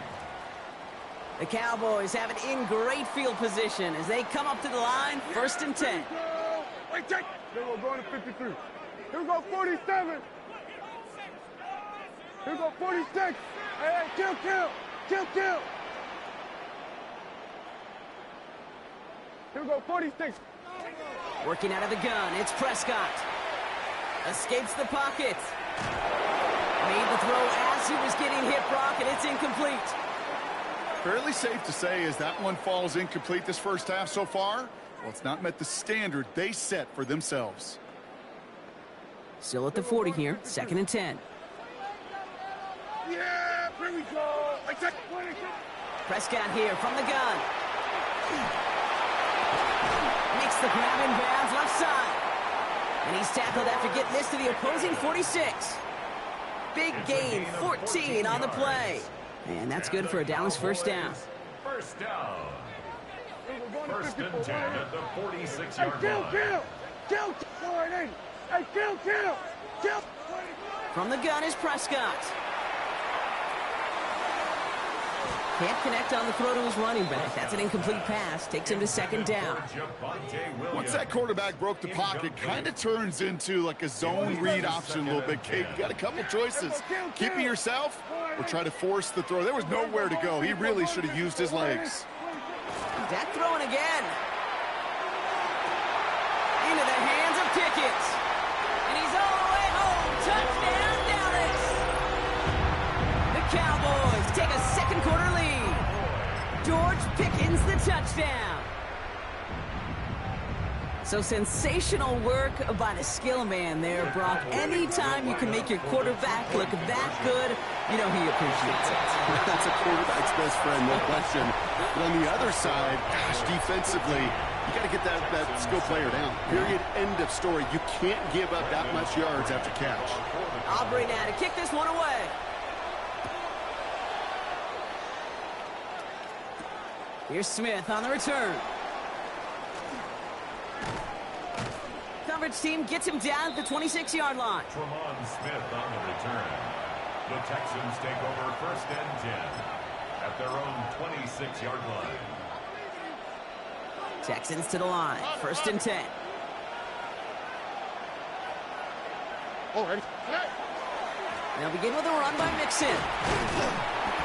The Cowboys have it in great field position as they come up to the line, 1st and 10. Wait, check. Here we go, going to 53. Here we go, 47. Here we go, 46. Hey, kill. Here we go, 46. Working out of the gun, it's Prescott. Escapes the pocket. Made the throw as he was getting hit, Brock, and it's incomplete. Fairly safe to say as that one falls incomplete this first half so far. Well, it's not met the standard they set for themselves. Still at the 40 here, 2nd and 10. Yeah, here we go. Prescott here from the gun. Makes the grab in bounds left side. And he's tackled after getting this to the opposing 46. Big gain, 14 on the play. And that's good for a Dallas 1st down. 1st down. 1st and 10 at the 46-yard line. Kill. Hey, kill. From the gun is Prescott. Can't connect on the throw to his running back. That's an incomplete pass. Takes him to 2nd down. Once that quarterback broke the pocket, kind of turns into like a zone read option a little bit. Kate, you got a couple choices. Keep it yourself or try to force the throw. There was nowhere to go. He really should have used his legs. Dak throwing again. Into the hands of Pickett. And he's all the way home. Touchdown, Dallas. The Cowboys take a 2nd quarter lead. George Pickens the touchdown. So sensational work by the skill man there, Brock. Anytime you can make your quarterback look that good, you know he appreciates it. That's a quarterback's best friend, no question. But on the other side, gosh, defensively, you got to get that skill player down. Period. End of story. You can't give up that much yards after catch. Aubrey now to kick this one away. Here's Smith on the return. Coverage team gets him down at the 26-yard line. Tremont Smith on the return. The Texans take over 1st and 10 at their own 26-yard line. Texans to the line. 1st and 10. They'll begin with a run by Mixon.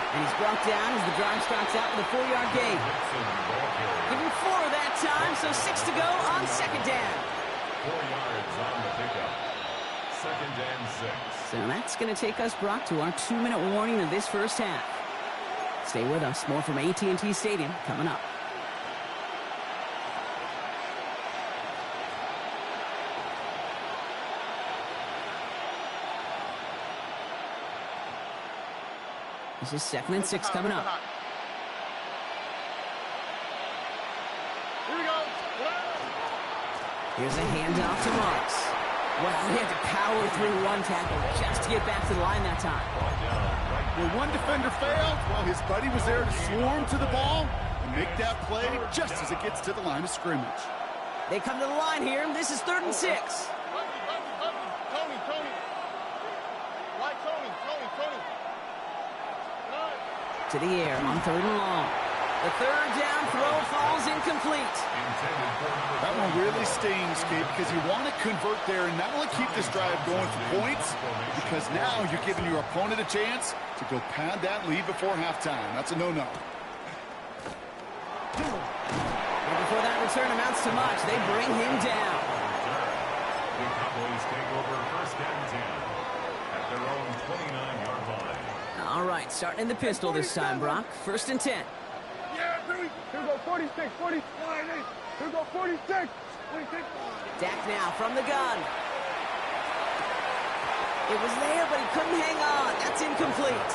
And he's brought down as the drive starts out with a 4-yard gain. Give him 4 that time, so 6 to go on 2nd down. 4 yards on the pickup. 2nd and 6. So that's going to take us, Brock, to our 2-minute warning of this first half. Stay with us. More from AT&T Stadium coming up. This is 2nd and 6 coming up. Here we go. Here's a handoff to Marks. Well, he had to power through one tackle just to get back to the line that time. When one defender failed, well, his buddy was there to swarm to the ball and make that play just as it gets to the line of scrimmage. They come to the line here. This is 3rd and 6. Tony. Right, Tony. To the air on 3rd and long. The 3rd down throw falls incomplete. That one really stings, Kate, because you want to convert there and not only keep this drive going for points, because now you're giving your opponent a chance to go pad that lead before halftime. That's a no-no. And before that return amounts to much, they bring him down. The Cowboys take over 1st and 10 at their own 29-yard line. All right, starting in the pistol this time, Brock. 1st and 10. Yeah, here we go, 46. Here we go, 46. Dak now from the gun. It was there, but he couldn't hang on. That's incomplete.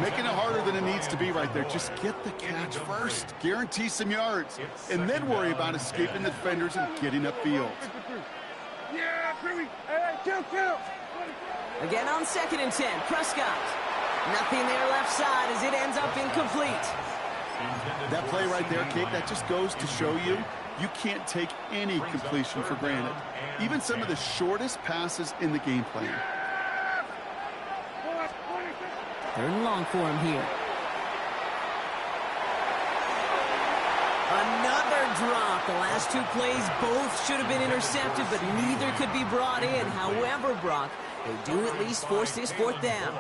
Making it harder than it needs to be right there. Just get the catch first. Guarantee some yards. And then worry about escaping the defenders and getting upfield. Yeah, here we go. Hey, kill. Again on 2nd and 10. Prescott. Nothing there left side as it ends up incomplete. That play right there, Kate, that just goes to show you can't take any completion for granted. Even some of the shortest passes in the game plan. 3rd and long for him here. Another drop. The last 2 plays both should have been intercepted, but neither could be brought in. However, Brock, they do at least force this 4th down.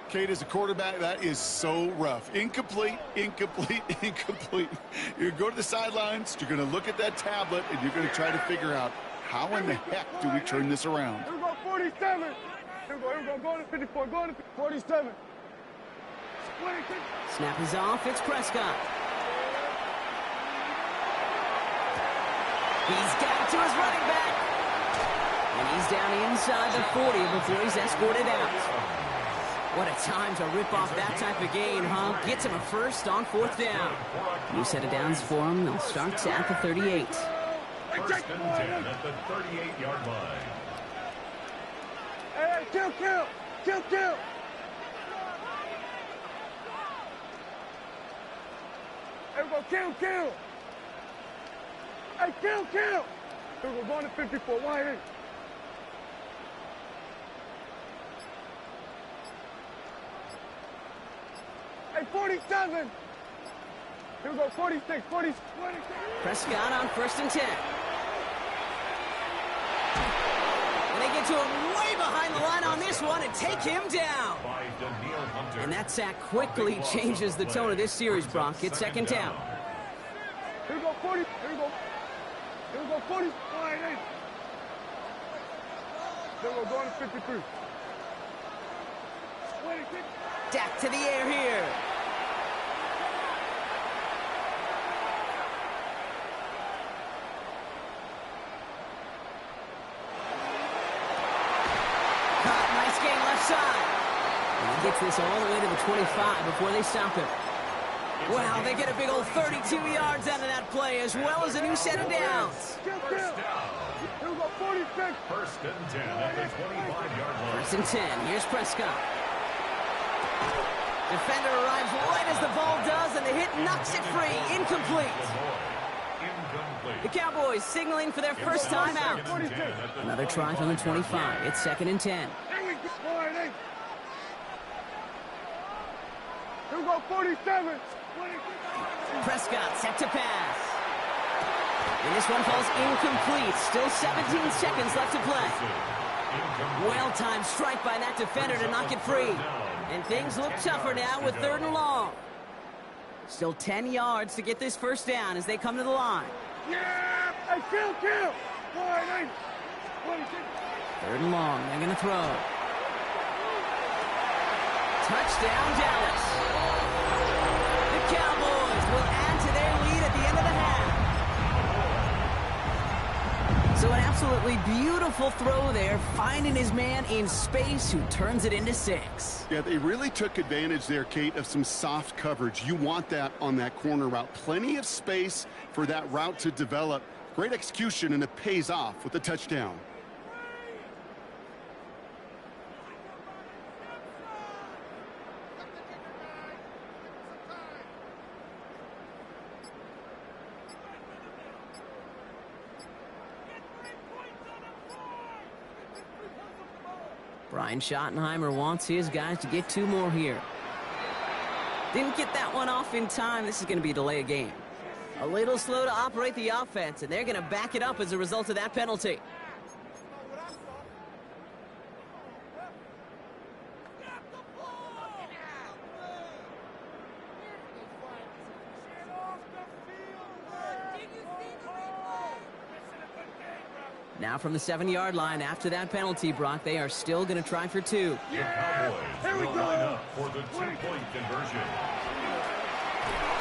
Kate, as a quarterback, that is so rough. Incomplete. You're going to go to the sidelines, you're going to look at that tablet, and you're going to try to figure out how in the heck do we turn this around. Here we go, 47. Here we go, going to 54, going to 47. Snap is off, it's Prescott. He's got it to his running back. And he's down inside the 40 before he's escorted out. What a time to rip off that type of gain, huh? Gets him a first on 4th down. New set of downs for him. They'll start at the 38. 1st and 10 at the 38-yard line. Hey, kill. Here we go, kill. Hey, kill. Here we go, going to 54, wide in. Hey, 47. Here we go, 46, 46. Prescott on 1st and 10. And they get to him way behind the line on this one and take him down. And that sack quickly changes the tone of this series, Brock. It's 2nd down. Here we go, 40. Here we go, 40. Wide in. Then we're going to 53. Dak to the air here. Caught, nice gain left side. And he gets this all the way to the 25 before they stop him. Wow, they get a big old 32 yards out of that play, as well as a new set of downs. First down. Here we go, 46. First and 10 at the 25-yard line. First and 10. Here's Prescott. Defender arrives right as the ball does, and the hit knocks it free. Incomplete. The Cowboys signaling for their first time out. Another try from the 25. It's second and 10. Here we go, boy. Here we go, 47. Prescott set to pass. And this one falls incomplete. Still 17 seconds left to play. Well-timed strike by that defender to knock it free. And things look tougher now with 3rd and long. Still 10 yards to get this first down as they come to the line. Yeah! Hey, kill! Boy, 3rd and long. They're going to throw. Touchdown, Dallas. The Cowboys will add to their lead at the end of the half. So an absolutely beautiful throw there, finding his man in space who turns it into 6. Yeah, they really took advantage there, Kate, of some soft coverage. You want that on that corner route. Plenty of space for that route to develop. Great execution, and it pays off with the touchdown. Brian Schottenheimer wants his guys to get 2 more here. Didn't get that one off in time. This is going to be a delay of game. A little slow to operate the offense, and they're going to back it up as a result of that penalty. Now from the 7-yard line after that penalty, Brock, they are still going to try for 2. The Cowboys will line up for the 2-point conversion.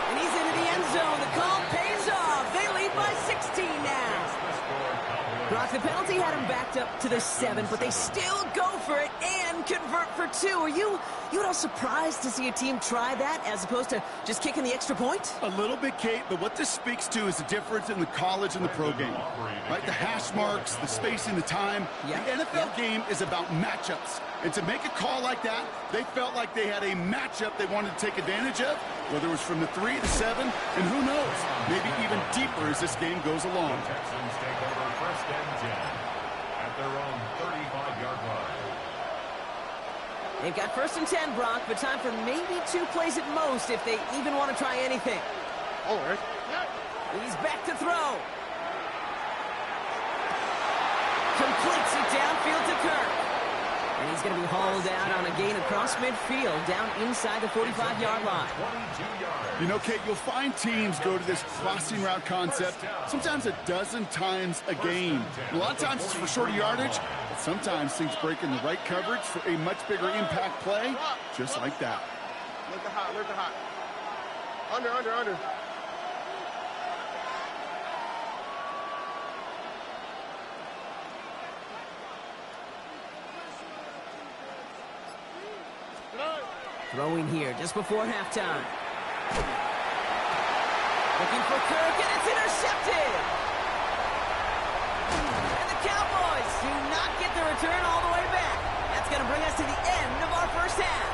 And he's into the end zone. The call pays off. They lead by 16 now. Brock, the penalty had him backed up to the 7, but they still go for it and convert for 2. Are you at all surprised to see a team try that as opposed to just kicking the extra point? A little bit, Kate, but what this speaks to is the difference in the college and the pro game. Right? The hash marks, the spacing, the time. Yeah. The NFL game is about matchups. And to make a call like that, they felt like they had a matchup they wanted to take advantage of, whether it was from the 3 to 7, and who knows, maybe even deeper as this game goes along. The Texans take over first and 10 at their own 35-yard line. They've got first and 10, Brock, but time for maybe 2 plays at most if they even want to try anything. All right. He's back to throw. Completes it downfield to Kirk. And he's going to be hauled out on a gain across midfield down inside the 45-yard line. 22 yards. You know, Kate, you'll find teams go to this crossing route concept sometimes a dozen times a game. A lot of times it's for shorter yardage, but sometimes things break in the right coverage for a much bigger impact play, just like that. Look at hot. Under. Throwing here just before halftime. Looking for Kirk, and it's intercepted! And the Cowboys do not get the return all the way back. That's going to bring us to the end of our first half.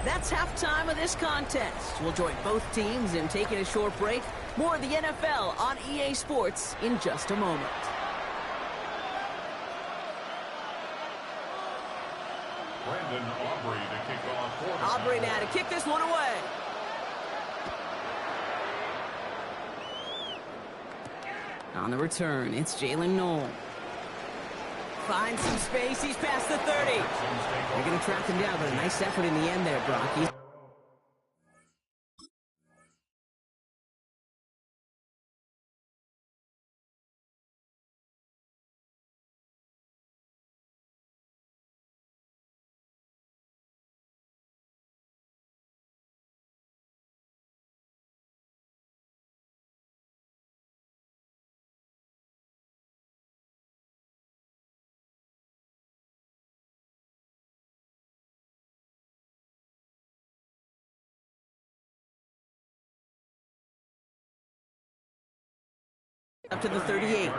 That's halftime of this contest. We'll join both teams in taking a short break. More of the NFL on EA Sports in just a moment. Brandon Aubrey to kick off for the Aubrey now to kick this one away. On the return, it's Jalen Noel. Finds some space. He's past the 30. They're going to track him down, but a nice effort in the end there, Brock. He's Up to the 38.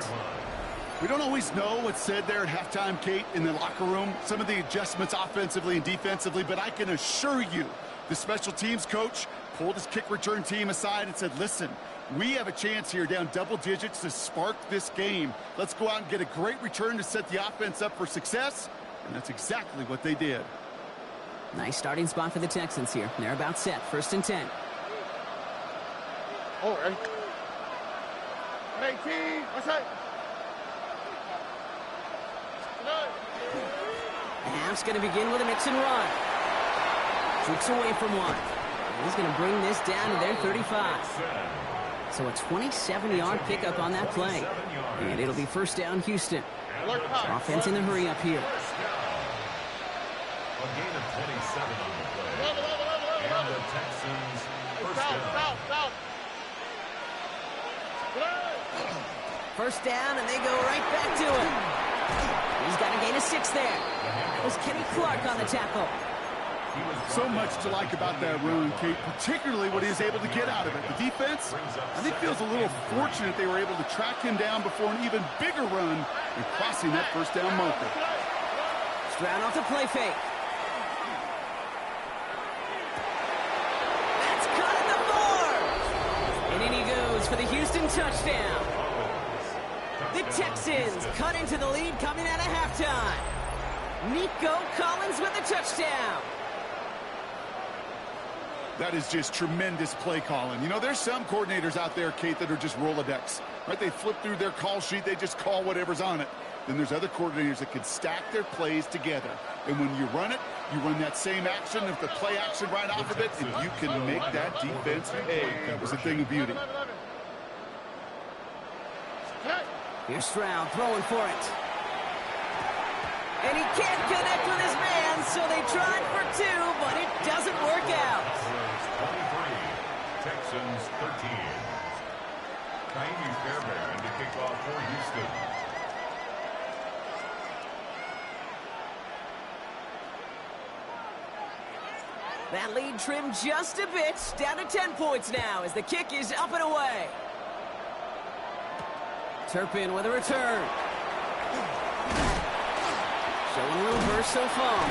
We don't always know what's said there at halftime, Kate, in the locker room. Some of the adjustments offensively and defensively, but I can assure you the special teams coach pulled his kick return team aside and said, listen, we have a chance here down double digits to spark this game. Let's go out and get a great return to set the offense up for success, and that's exactly what they did. Nice starting spot for the Texans here. They're about set. 1st and 10. All right. 18. What's that? The half's going to begin with a mix and run. Tricks away from one. He's going to bring this down to their 35. So a 27-yard pickup on that play. And it'll be 1st down, Houston. Offense in the hurry up here. A gain of 27 on the play. And the Texans first down. First down, and they go right back to him. He's got a gain of 6 there. It was Kenny Clark on the tackle. So much to like about that run, Kate, particularly what he was able to get out of it. The defense, I think, feels a little fortunate they were able to track him down before an even bigger run and crossing that first down marker. Stroud off the play fake. That's cut at the 4. And in he goes for the Houston touchdown. The Texans cut into the lead coming out of halftime. Nico Collins with the touchdown. That is just tremendous play calling. You know, there's some coordinators out there, Kate, that are just Rolodex. Right? They flip through their call sheet. They just call whatever's on it. Then there's other coordinators that can stack their plays together. And when you run it, you run that same action with the play action right off of it, and you can make that defense pay. That was a thing of beauty. Here's Stroud throwing for it. And he can't connect with his man, so they tried for 2, but it doesn't work out. 23, Texans 13. Kaimi Fairbairn to kick off for Houston. That lead trimmed just a bit, down to 10 points now as the kick is up and away. Turpin with a return. Showing a little burst so far.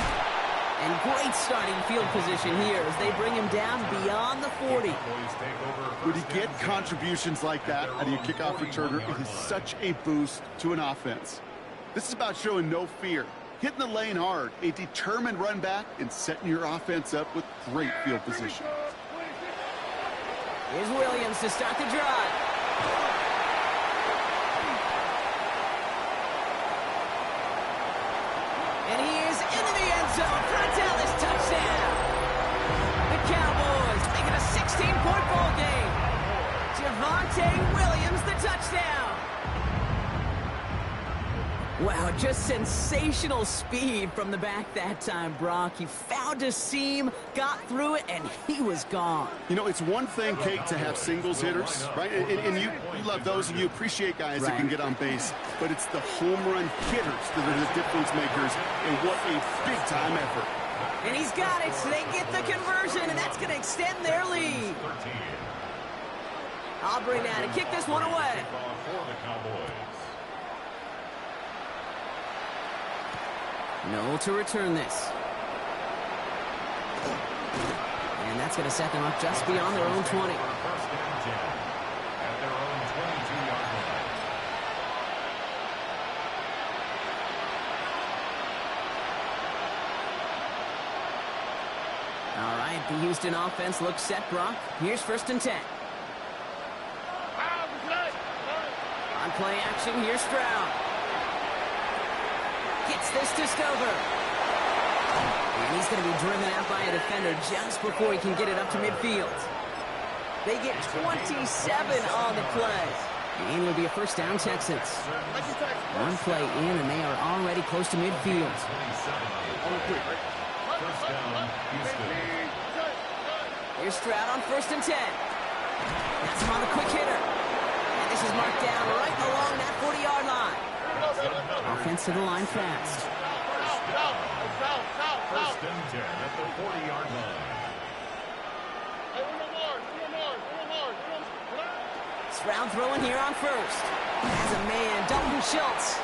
And great starting field position here as they bring him down beyond the 40. When you get contributions like that out of your kickoff returner, it is such a boost to an offense. This is about showing no fear, hitting the lane hard, a determined run back, and setting your offense up with great field position. Here's Williams to start the drive. And he is into the end zone. Frontalis touchdown. The Cowboys make it a 16-point ball game. Javonte Williams the touchdown. Wow, just sensational speed from the back that time, Brock. He found a seam, got through it, and he was gone. You know, it's one thing, Kate, to have singles hitters, right? And you love those, and you appreciate guys that can get on base. But it's the home run hitters that are the difference makers, and what a big-time effort. And he's got it, so they get the conversion, and that's going to extend their lead. Aubrey now to kick this one away. Noel to return this. And that's going to set them up just beyond their own 20. All right, the Houston offense looks set, Brock. Here's 1st and 10. On play action, here's Stroud. Gets this to Stover. And he's going to be driven out by a defender just before he can get it up to midfield. They get 27 on the play. And it'll be a 1st down, Texans. One play in, and they are already close to midfield. Here's Stroud on 1st and 10. That's him on the quick hitter. And this is marked down right along that 40-yard line. Offense to the line fast. 1st and 10 at the 40-yard line. Stroud throwing here on first. Has a man, Dalton Schultz.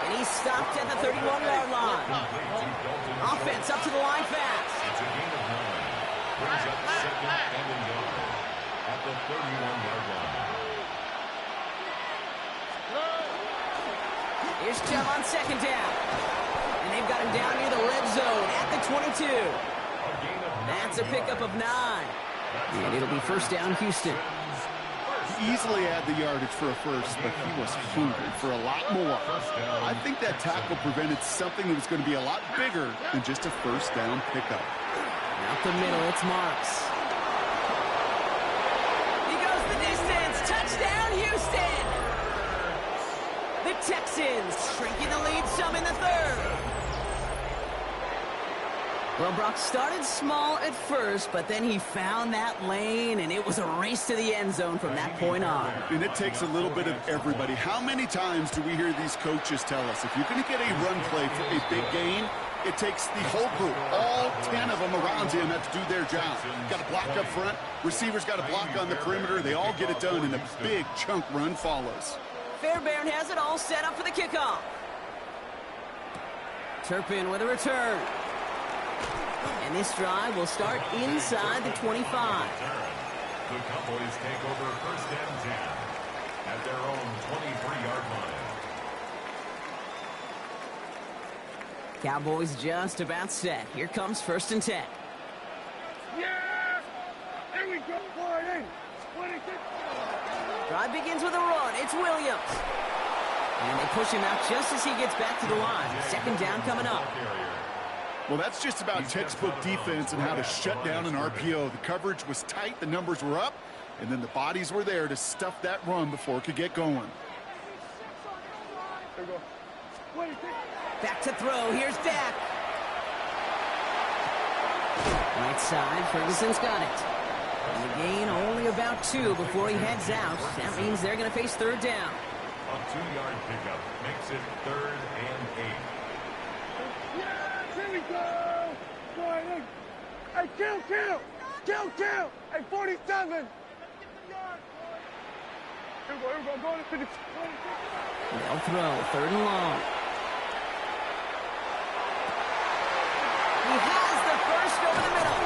And he's stopped at the 31-yard line. Offense up to the line fast. It's a gain of 9. Brings up second and a yard at the 31-yard line. Here's Chubb on second down. And they've got him down near the red zone at the 22. That's a pickup of 9. And it'll be first down, Houston. He easily had the yardage for a first, but he was hungry for a lot more. I think that tackle prevented something that was going to be a lot bigger than just a first down pickup. Out the middle, it's Marks. He goes the distance. Touchdown, Houston! The Texans shrinking the lead some in the third. Well, Brock started small at first, but then he found that lane, and it was a race to the end zone from that point on. And it takes a little bit of everybody. How many times do we hear these coaches tell us, if you're going to get a run play for a big gain, it takes the whole group, all 10 of them around him have to do their job. Got to block up front. Receivers got to block on the perimeter. They all get it done, and a big chunk run follows. Fairbairn has it all set up for the kickoff. Turpin with a return. And this drive will start inside the 25. The Cowboys take over first and 10 at their own 23-yard line. Cowboys just about set. Here comes first and 10. Yeah! Here we go, 40, 26. Drive begins with a run. It's Williams. And they push him out just as he gets back to the line. Second down coming up. Well, that's just about textbook defense and how to shut down an RPO. The coverage was tight, the numbers were up, and then the bodies were there to stuff that run before it could get going. There we go. 26. Back to throw. Here's Dak. Right side, Ferguson's got it. And the gain only about 2 before he heads out. That means they're going to face third down. A 2-yard pickup makes it 3rd and 8. Here we go! 40. Hey, kill! Hey, 47! Here we go, go to 50. They'll throw, third and long. He has the first over the middle.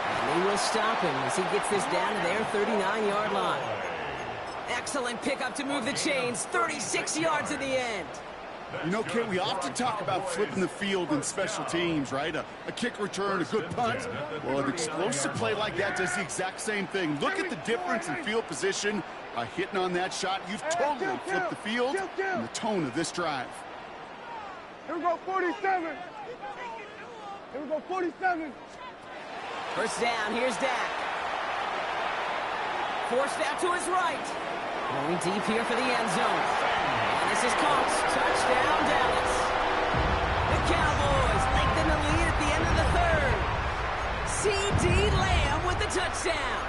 And they will stop him as he gets this down to their 39-yard line. Excellent pickup to move the chains, 36 yards in the end. You know, Kent, we often talk about flipping the field in special teams, right? A kick return, a good punt. Well, an explosive play like that does the exact same thing. Look at the difference in field position. By hitting on that shot, you've totally flipped the field and the tone of this drive. Here we go, 47. Here we go, 47. First down, here's Dak. Forced out to his right. Going deep here for the end zone. And this is caught. Touchdown, Dallas. The Cowboys lengthen the lead at the end of the third. C.D. Lamb with the touchdown.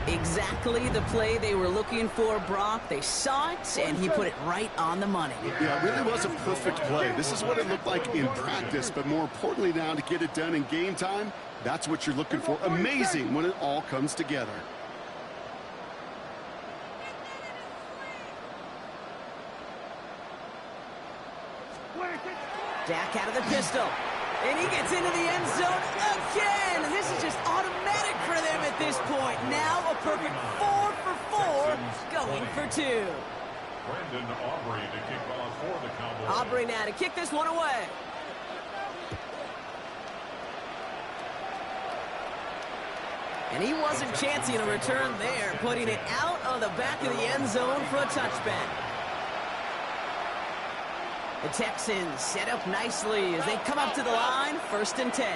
Exactly the play they were looking for, Brock. They saw it, and he put it right on the money. Yeah, it really was a perfect play. This is what it looked like in practice, but more importantly now to get it done in game time, that's what you're looking for. Amazing when it all comes together. Dak out of the pistol. And he gets into the end zone again. This is just automatic for them at this point. Now a perfect 4 for 4, going for 2. Brandon Aubrey to kick off for the Cowboys. Aubrey now to kick this one away. And he wasn't chancing a return there, putting it out of the back of the end zone for a touchback. The Texans set up nicely as they come up to the line, first and 10.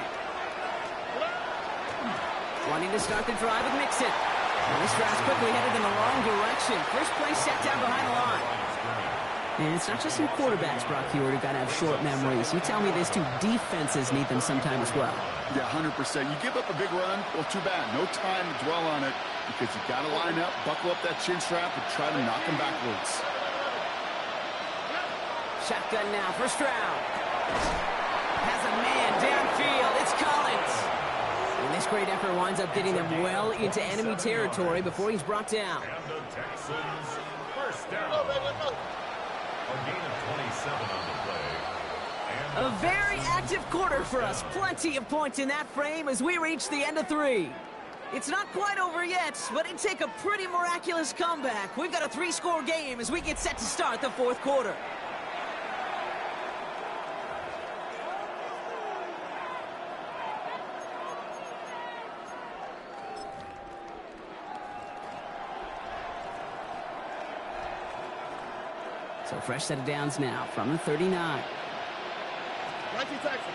Wanting to start the drive with Mixon. And this drive's quickly headed in the wrong direction. First play set down behind the line. And it's not just some quarterbacks, Brock Hewitt, who got to have short memories. You tell me these two defenses need them sometime as well. Yeah, 100%. You give up a big run, well, too bad. No time to dwell on it because you got to line up, buckle up that chin strap, and try to knock them backwards. Shotgun now for Stroud. Has a man downfield. It's Collins. And This great effort winds up getting them well into enemy territory before he's brought down. And the Texans first down. A gain of 27 on the play. And A very active quarter for us. Plenty of points in that frame as we reach the end of 3. It's not quite over yet, but it'd take a pretty miraculous comeback. We've got a 3-score game as we get set to start the 4th quarter. So fresh set of downs now from the 39. Right to Texas.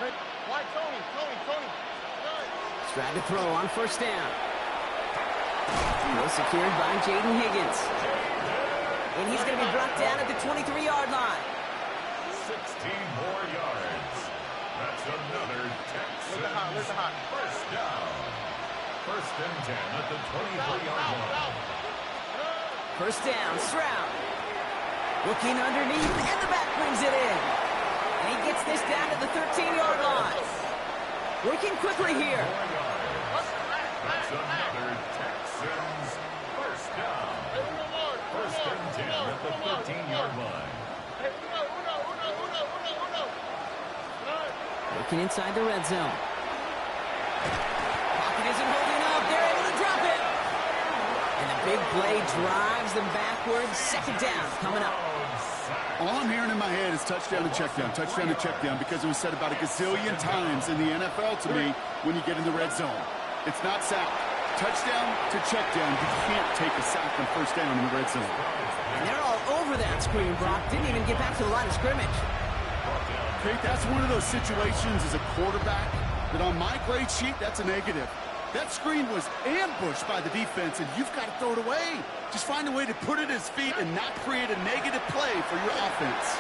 Right. Why Tony? Stride to throw on first down. Well secured by Jaden Higgins. And he's going to be brought down at the 23-yard line. 16 more yards. That's another Texans first down. First and 10 at the 23-yard line. First down, Stroud. Looking underneath, and the back brings it in. And he gets this down to the 13-yard line. Working quickly here. That's another Texans first down. First and 10 at the 13-yard line. Working inside the red zone. Pocket isn't holding up. They're able to drop it. And the big play drives them backwards. Second down coming up. All I'm hearing in my head is touchdown to check down, because it was said about a gazillion times in the NFL to me when you get in the red zone. It's not sack. Touchdown to check down. You can't take a sack on first down in the red zone. And they're all over that screen, Brock. Didn't even get back to the line of scrimmage. Kate, that's one of those situations as a quarterback that on my grade sheet, that's a negative. That screen was ambushed by the defense, and you've got to throw it away. Just find a way to put it at his feet and not create a negative play for your offense.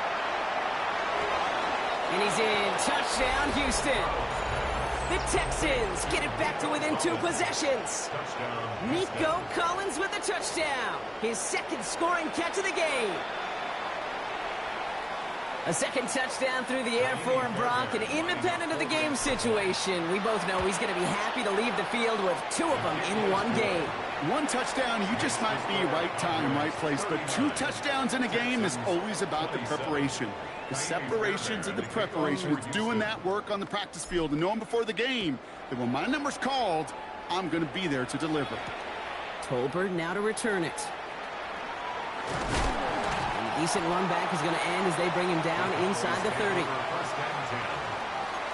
And he's in. Touchdown, Houston. The Texans get it back to within 2 possessions. Nico Collins with a touchdown. His second scoring catch of the game. A second touchdown through the air for him, Brock, and independent of the game situation, we both know he's going to be happy to leave the field with 2 of them in one game. One touchdown, you just might be right time, right place, but 2 touchdowns in a game is always about the preparation. The separations and the preparation. It's doing that work on the practice field and knowing before the game that when my number's called, I'm going to be there to deliver. Tolbert now to return it. Decent run back is going to end as they bring him down inside the 30. First and 10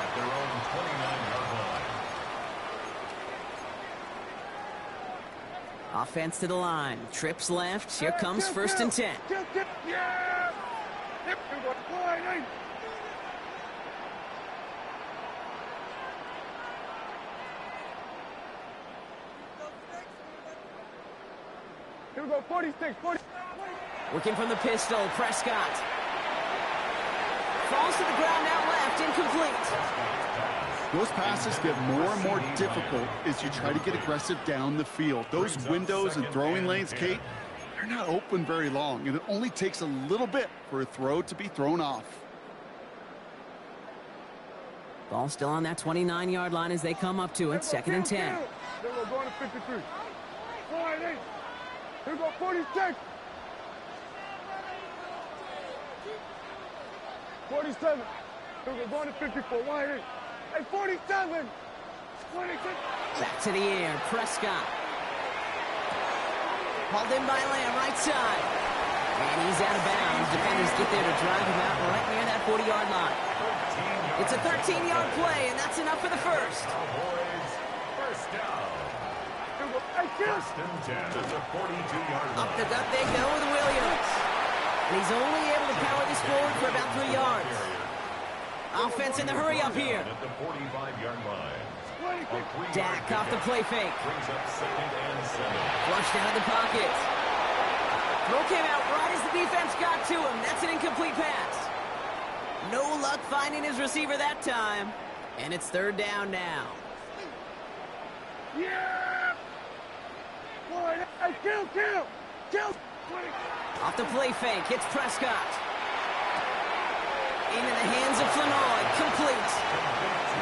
at their own 29-yard line. Offense to the line. Trips left. Here comes first and 10. Yeah! Here we go, 46, 40. Working from the pistol, Prescott. Falls to the ground now left, incomplete. Those passes get more and more difficult as you try to get aggressive down the field. Those windows and throwing lanes, Kate, they're not open very long, and it only takes a little bit for a throw to be thrown off. Ball still on that 29-yard line as they come up to it, second and 10. Then we're going to 53. 48. Here we go, 46. 47. We're going to 54. 188. Hey, 47. 26. Back to the air, Prescott. Hauled in by Lamb, right side. And he's out of bounds. Defenders get there to drive him out right near that 40-yard line. It's a 13-yard play, and that's enough for the first. Cowboys first down. First and 10 at the 42-yard line. Up the gut they go with Williams. And he's only able to power this forward for about 3 yards. Offense in the hurry up here. At the 45-yard line. Dak off the play fake. Brings up second and 7. Flushed out of the pocket. Throw came out right as the defense got to him. That's an incomplete pass. No luck finding his receiver that time. And it's third down now. Yeah! Boy, hey, kill! Off the play fake, hits Prescott. Into the hands of Flanoy. Complete.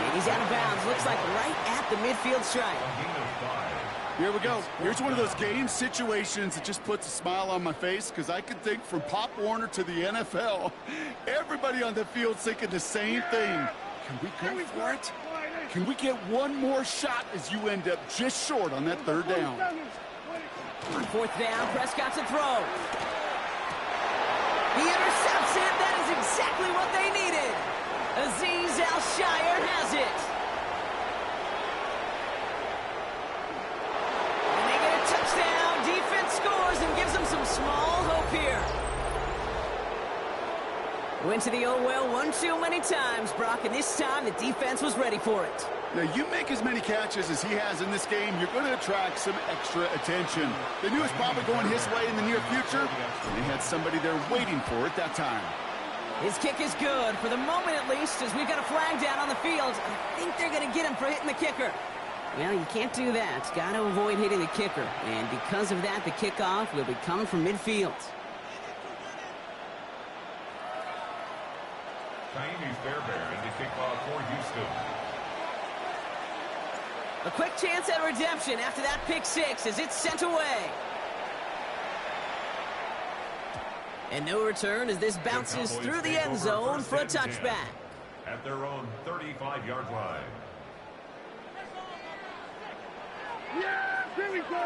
And he's out of bounds. Looks like right at the midfield stripe. Here we go. Here's one of those game situations that just puts a smile on my face because I can think from Pop Warner to the NFL. Everybody on the field's thinking the same thing. Can we go for it? Can we get one more shot as you end up just short on that third down? On fourth down, Prescott to throw. He intercepts it. That is exactly what they needed. Azeez Al-Shire has it. And they get a touchdown. Defense scores and gives them some small hope here. Went to the old well one too many times, Brock, and this time the defense was ready for it. Now, you make as many catches as he has in this game, you're going to attract some extra attention. They knew it was probably going his way in the near future, and they had somebody there waiting for it that time. His kick is good, for the moment at least, as we've got a flag down on the field. I think they're going to get him for hitting the kicker. Well, you can't do that. Got to avoid hitting the kicker. And because of that, the kickoff will be coming from midfield. Chinese Fairbairn to kick off for Houston. A quick chance at redemption after that pick six as it's sent away. And no return as this bounces through the end zone for a touchback. At their own 35-yard line. Yeah, here we go.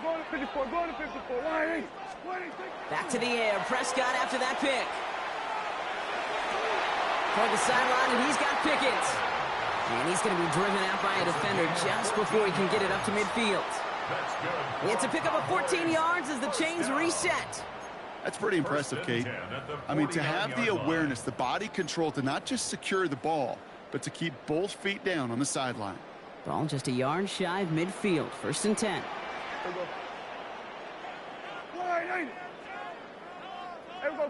Go to 54, go to 54. Back to the air, Prescott after that pick. Toward the sideline, and he's got Pickens. And he's going to be driven out by a defender just before he can get it up to midfield. It's a pickup of 14 yards as the chains reset. That's pretty impressive, Kate. I mean, to have the awareness, the body control to not just secure the ball, but to keep both feet down on the sideline. Ball just a yard shy of midfield. 1st and 10. There we go.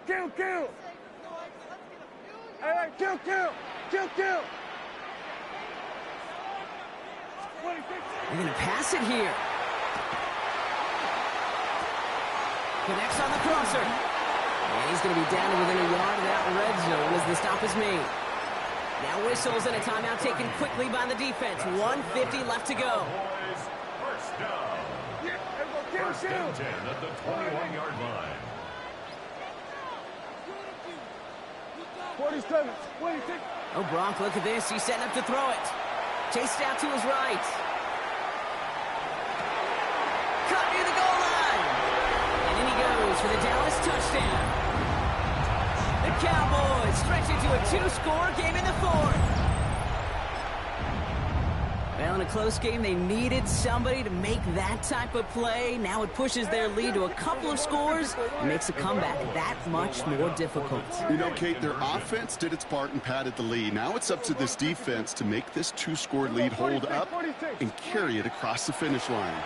Kill. Hey, kill. They're going to pass it here. Connects on the crosser. And he's going to be down to within a yard of that red zone as the stop is made. Now whistles and a timeout taken quickly by the defense. 1:50 left to go. First down. First and 10 at the 21-yard line. 47, 26. Oh, Brock, look at this. He's setting up to throw it. Chased out to his right. Cut near the goal line. And in he goes for the Dallas touchdown. The Cowboys stretch into a 2-score game in the 4th. Well, in a close game, they needed somebody to make that type of play. Now it pushes their lead to a couple of scores and makes a comeback that much more difficult. You know, Kate, their offense did its part and padded the lead. Now it's up to this defense to make this 2-score lead hold up and carry it across the finish line.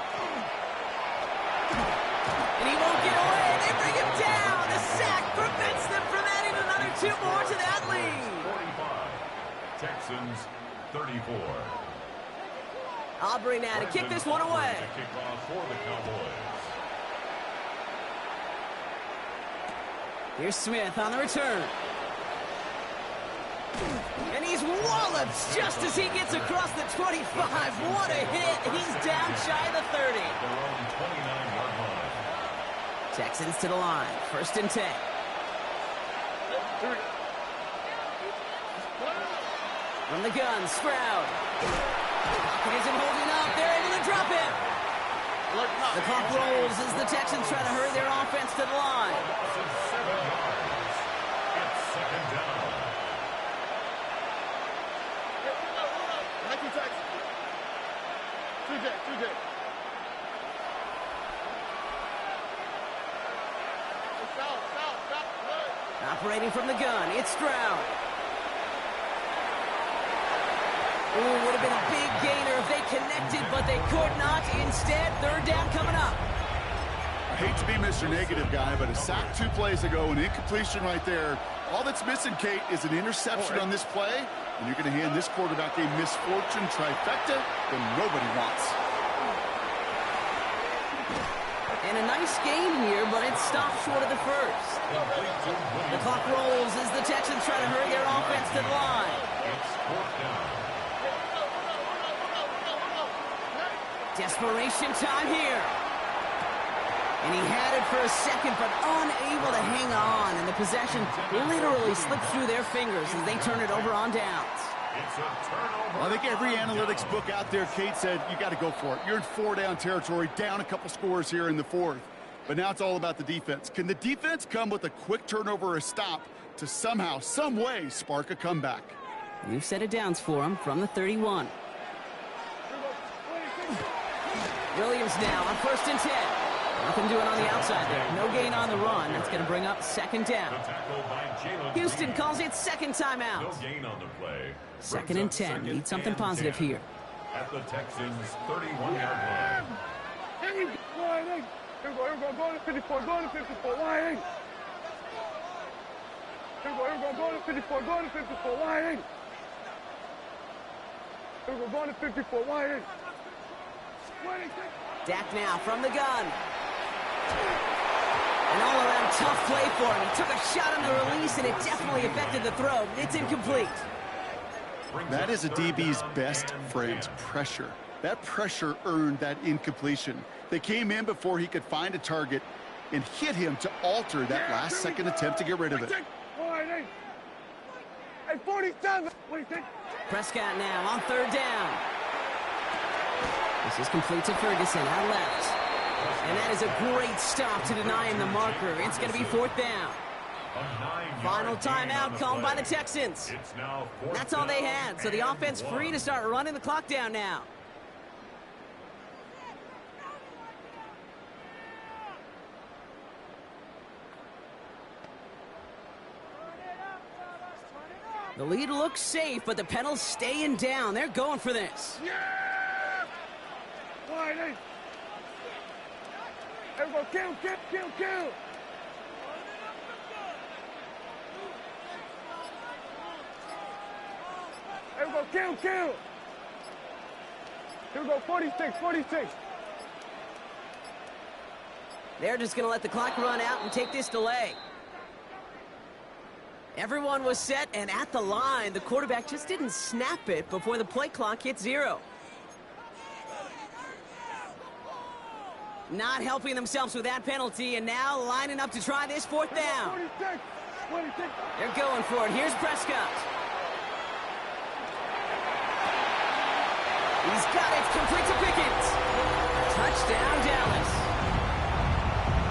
And he won't get away. They bring him down. The sack prevents them from adding another 2 more to that lead. 45. Texans 34. Aubrey now to kick this one away. Kickoff for the Cowboys. Here's Smith on the return. And he's walloped just as he gets across the 25. What a hit. He's down shy of the 30. Their own 29-yard line. Texans to the line. 1st and 10. From the gun, Stroud. He isn't holding up. They're able to drop him. The clock rolls as the Texans try to hurry their offense to the line. Loss of 7 yards. It's 2nd down. Thank you, Texas. 2J. Stop. Operating from the gun, it's Stroud. Ooh, would have been a big gainer if they connected, but they could not. Instead, 3rd down coming up. I hate to be Mr. Negative guy, but a sack 2 plays ago, an incompletion right there. All that's missing, Kate, is an interception on this play, and you're going to hand this quarterback a misfortune trifecta that nobody wants. And a nice gain here, but it stopped short of the first. The clock rolls as the Texans try to hurry their offense to the line. It's fourth down. Desperation time here. And he had it for a second, but unable to hang on. And the possession literally slipped through their fingers as they turn it over on downs. It's a turnover. Well, I think every analytics book out there, Kate, said you got to go for it. You're in 4-down territory, down a couple scores here in the fourth. But now it's all about the defense. Can the defense come with a quick turnover or a stop to somehow, some way, spark a comeback? We've set it downs for him from the 31. Williams now on 1st and 10. Nothing doing on the outside there. No gain on the run. That's going to bring up 2nd down. Houston calls it second timeout. No gain on the play. 2nd and 10. Need something positive here. At the Texans' 31-yard line. Here we go, go to 54, go to 54, wide in. Here we go, go to 54, go to 54, wide in. Here we go to 54, wide in. Dak now from the gun. An all-around tough play for him. He took a shot on the release, and it definitely affected the throw. It's incomplete. That is a DB's best friend, pressure. That pressure earned that incompletion. They came in before he could find a target and hit him to alter that last-second attempt to get rid of it. Hey, 47. Prescott now on 3rd down. This is complete to Ferguson out left. And that is a great stop to deny him the marker. It's going to be 4th down. Final timeout called by the Texans. That's all they had, so the offense free to start running the clock down now. The lead looks safe, but the pedals staying down. They're going for this. Yeah! Wide in. Here we go, kill. Here we go, kill. Here we go, 46. They're just going to let the clock run out and take this delay. Everyone was set and at the line. The quarterback just didn't snap it before the play clock hit 0. Not helping themselves with that penalty, and now lining up to try this 4th down. 26. They're going for it. Here's Prescott. He's got it. Complete to Pickens. Touchdown, Dallas.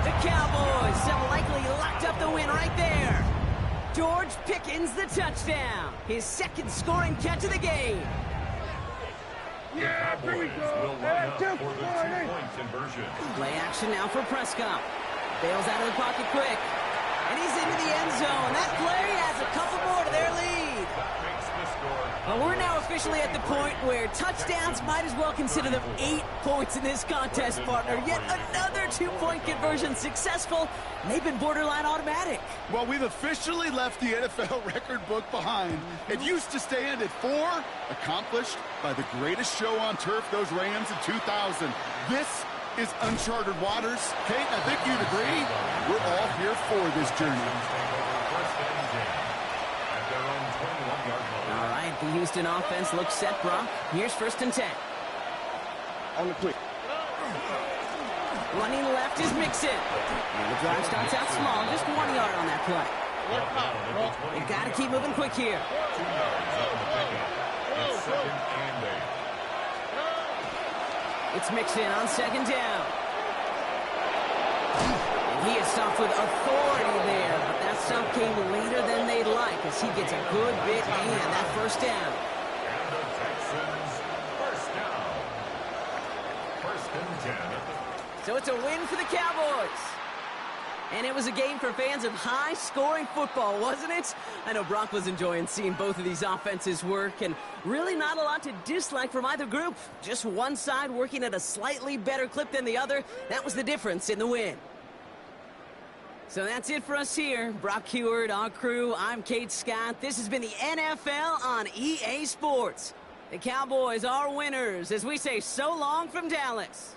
The Cowboys have likely locked up the win right there. George Pickens, the touchdown. His 2nd scoring catch of the game. Yeah, here we go. Play action now for Prescott. Bails out of the pocket quick. And he's into the end zone. That play adds a couple more to their lead. Well, we're now officially at the point where touchdowns might as well consider them 8 points in this contest, partner. Yet another 2-point conversion successful. And they've been borderline automatic. Well, we've officially left the NFL record book behind. It used to stand at 4, accomplished by the greatest show on turf, those Rams in 2000. This is uncharted waters. Kate, I think you'd agree. We're all here for this journey. All right, the Houston offense looks set, Brock. Here's 1st and 10. On the quick. Running left is Mixon. And the drive starts out small, just 1 yard on that play. They've got to keep moving quick here. 2 yards on the pickup. It's 2nd and 8. It's Mixon on 2nd down. And he is stopped with authority there, but that stop came later than they'd like as he gets a good bit in that 1st down. And the Texans, 1st down. 1st and 10. So it's a win for the Cowboys. And it was a game for fans of high-scoring football, wasn't it? I know Brock was enjoying seeing both of these offenses work, and really not a lot to dislike from either group. Just one side working at a slightly better clip than the other. That was the difference in the win. So that's it for us here. Brock Heward, our crew, I'm Kate Scott. This has been the NFL on EA Sports. The Cowboys are winners as we say so long from Dallas.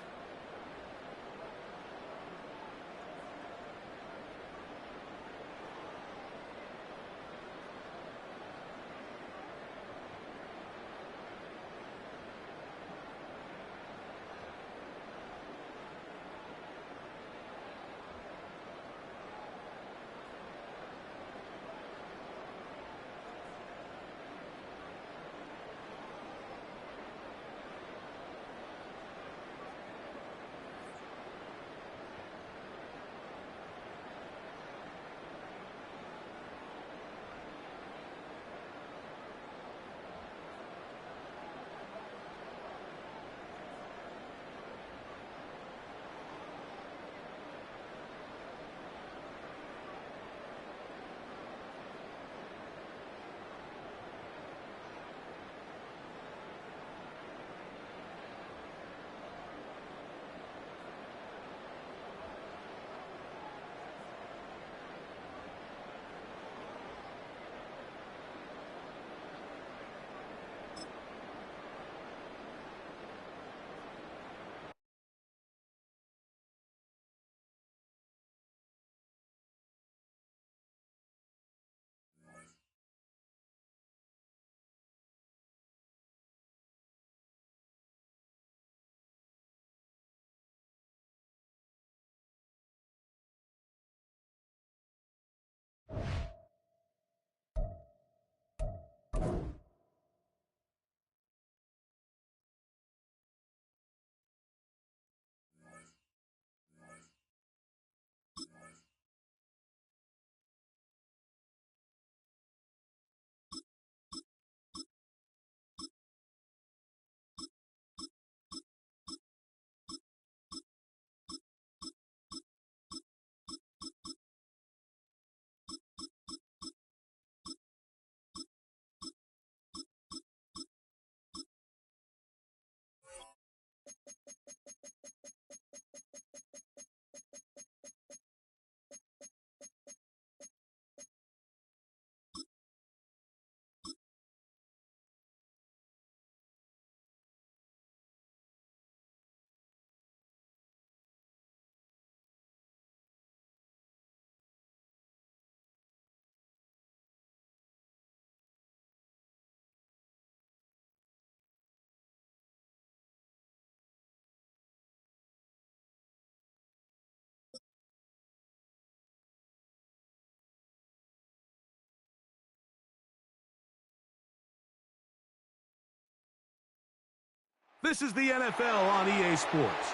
This is the NFL on EA Sports,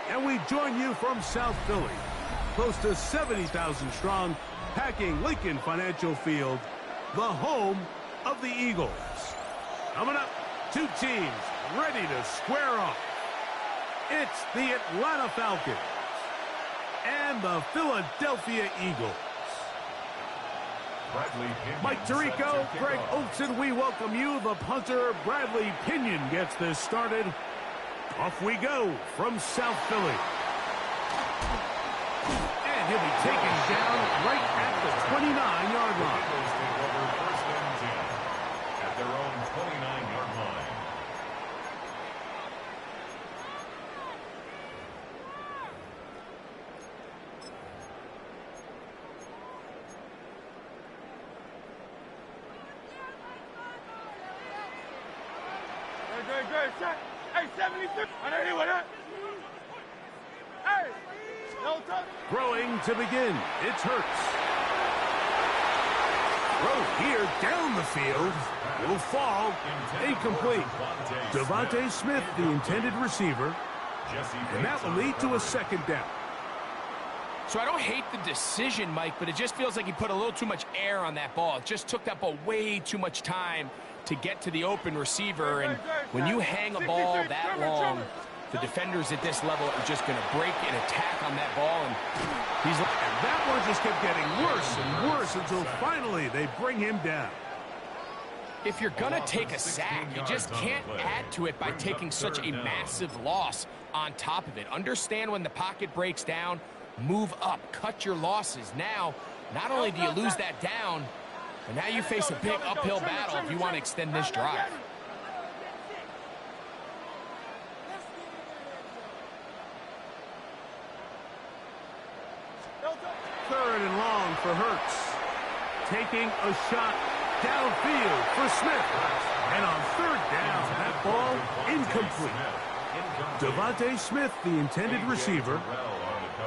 and we join you from South Philly, close to 70,000 strong, packing Lincoln Financial Field, the home of the Eagles. Coming up, two teams ready to square off. It's the Atlanta Falcons and the Philadelphia Eagles. Mike Tirico, Greg Olson, we welcome you. The punter, Bradley Pinion, gets this started. Off we go from South Philly. And he'll be taken down right at the 29-yard line. First and 10 at their own 29-yard line. Good shot. Hey, 73. I don't hear what that. Hey, no touch. Throwing to begin. It's Hurts. Throw here down the field. Will fall. Incomplete. Devontae Smith, the intended receiver. And that will lead to a second down. So I don't hate the decision, Mike, but it just feels like he put a little too much air on that ball. It just took that ball way too much time to get to the open receiver. And when you hang a ball that long, the defenders at this level are just going to break and attack on that ball. And that one just kept getting worse and worse until finally they bring him down. If you're going to take a sack, you just can't add to it by taking such a massive loss on top of it. Understand when the pocket breaks down, move up, cut your losses. Now, not only do you lose that down, but now you face a big uphill battle if you want to extend this drive. Third and long for Hurts. Taking a shot downfield for Smith. And on third down, that ball incomplete. Devontae Smith, the intended receiver.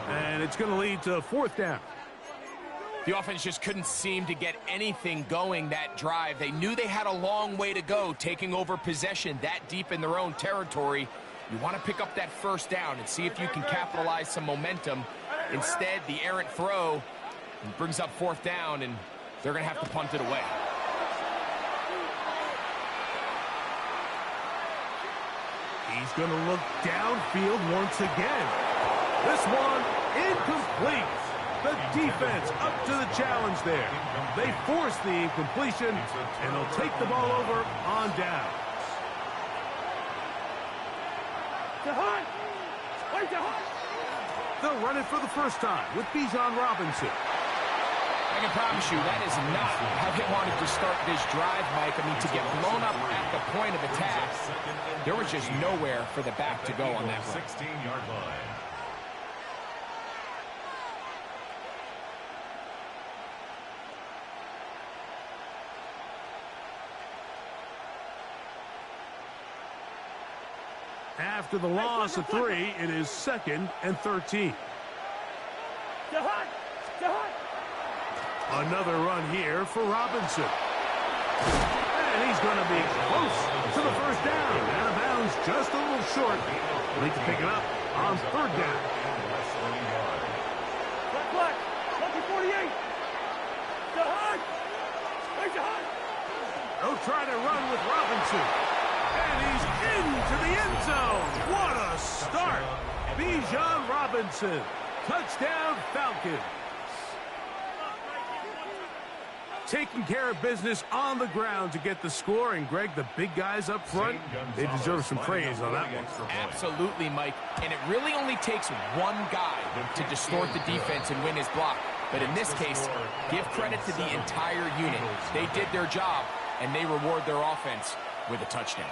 And it's going to lead to fourth down. The offense just couldn't seem to get anything going that drive. They knew they had a long way to go, taking over possession that deep in their own territory. You want to pick up that first down and see if you can capitalize some momentum. Instead, the errant throw brings up fourth down, and they're going to have to punt it away. He's going to look downfield once again. This one incomplete. The defense up to the challenge there. They force the incompletion, and they'll take the ball over on down. They'll run it for the first time with Bijan Robinson. I can promise you that is not how they wanted to start this drive, Mike. I mean, to get blown up at the point of attack, there was just nowhere for the back to go on that run. 16-yard line. After the loss of 3, it is 2nd and 13. Another run here for Robinson. And he's going to be close to the first down. Out of bounds, just a little short. They can pick it up on third down. They'll try to run with Robinson. And he's into the end zone. What a start. Bijan Robinson. Touchdown Falcons. Taking care of business on the ground to get the score. And, Greg, the big guys up front, they deserve some praise on that one. Absolutely, Mike. And it really only takes one guy to distort the defense and win his block. But in this case, give credit to the entire unit. They did their job, and they reward their offense with a touchdown.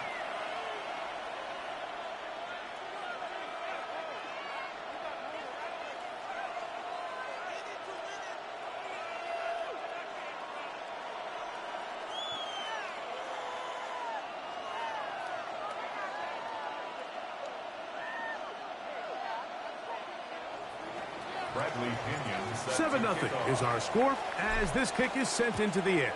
Bradley Pinion 7-0 is our score as this kick is sent into the air.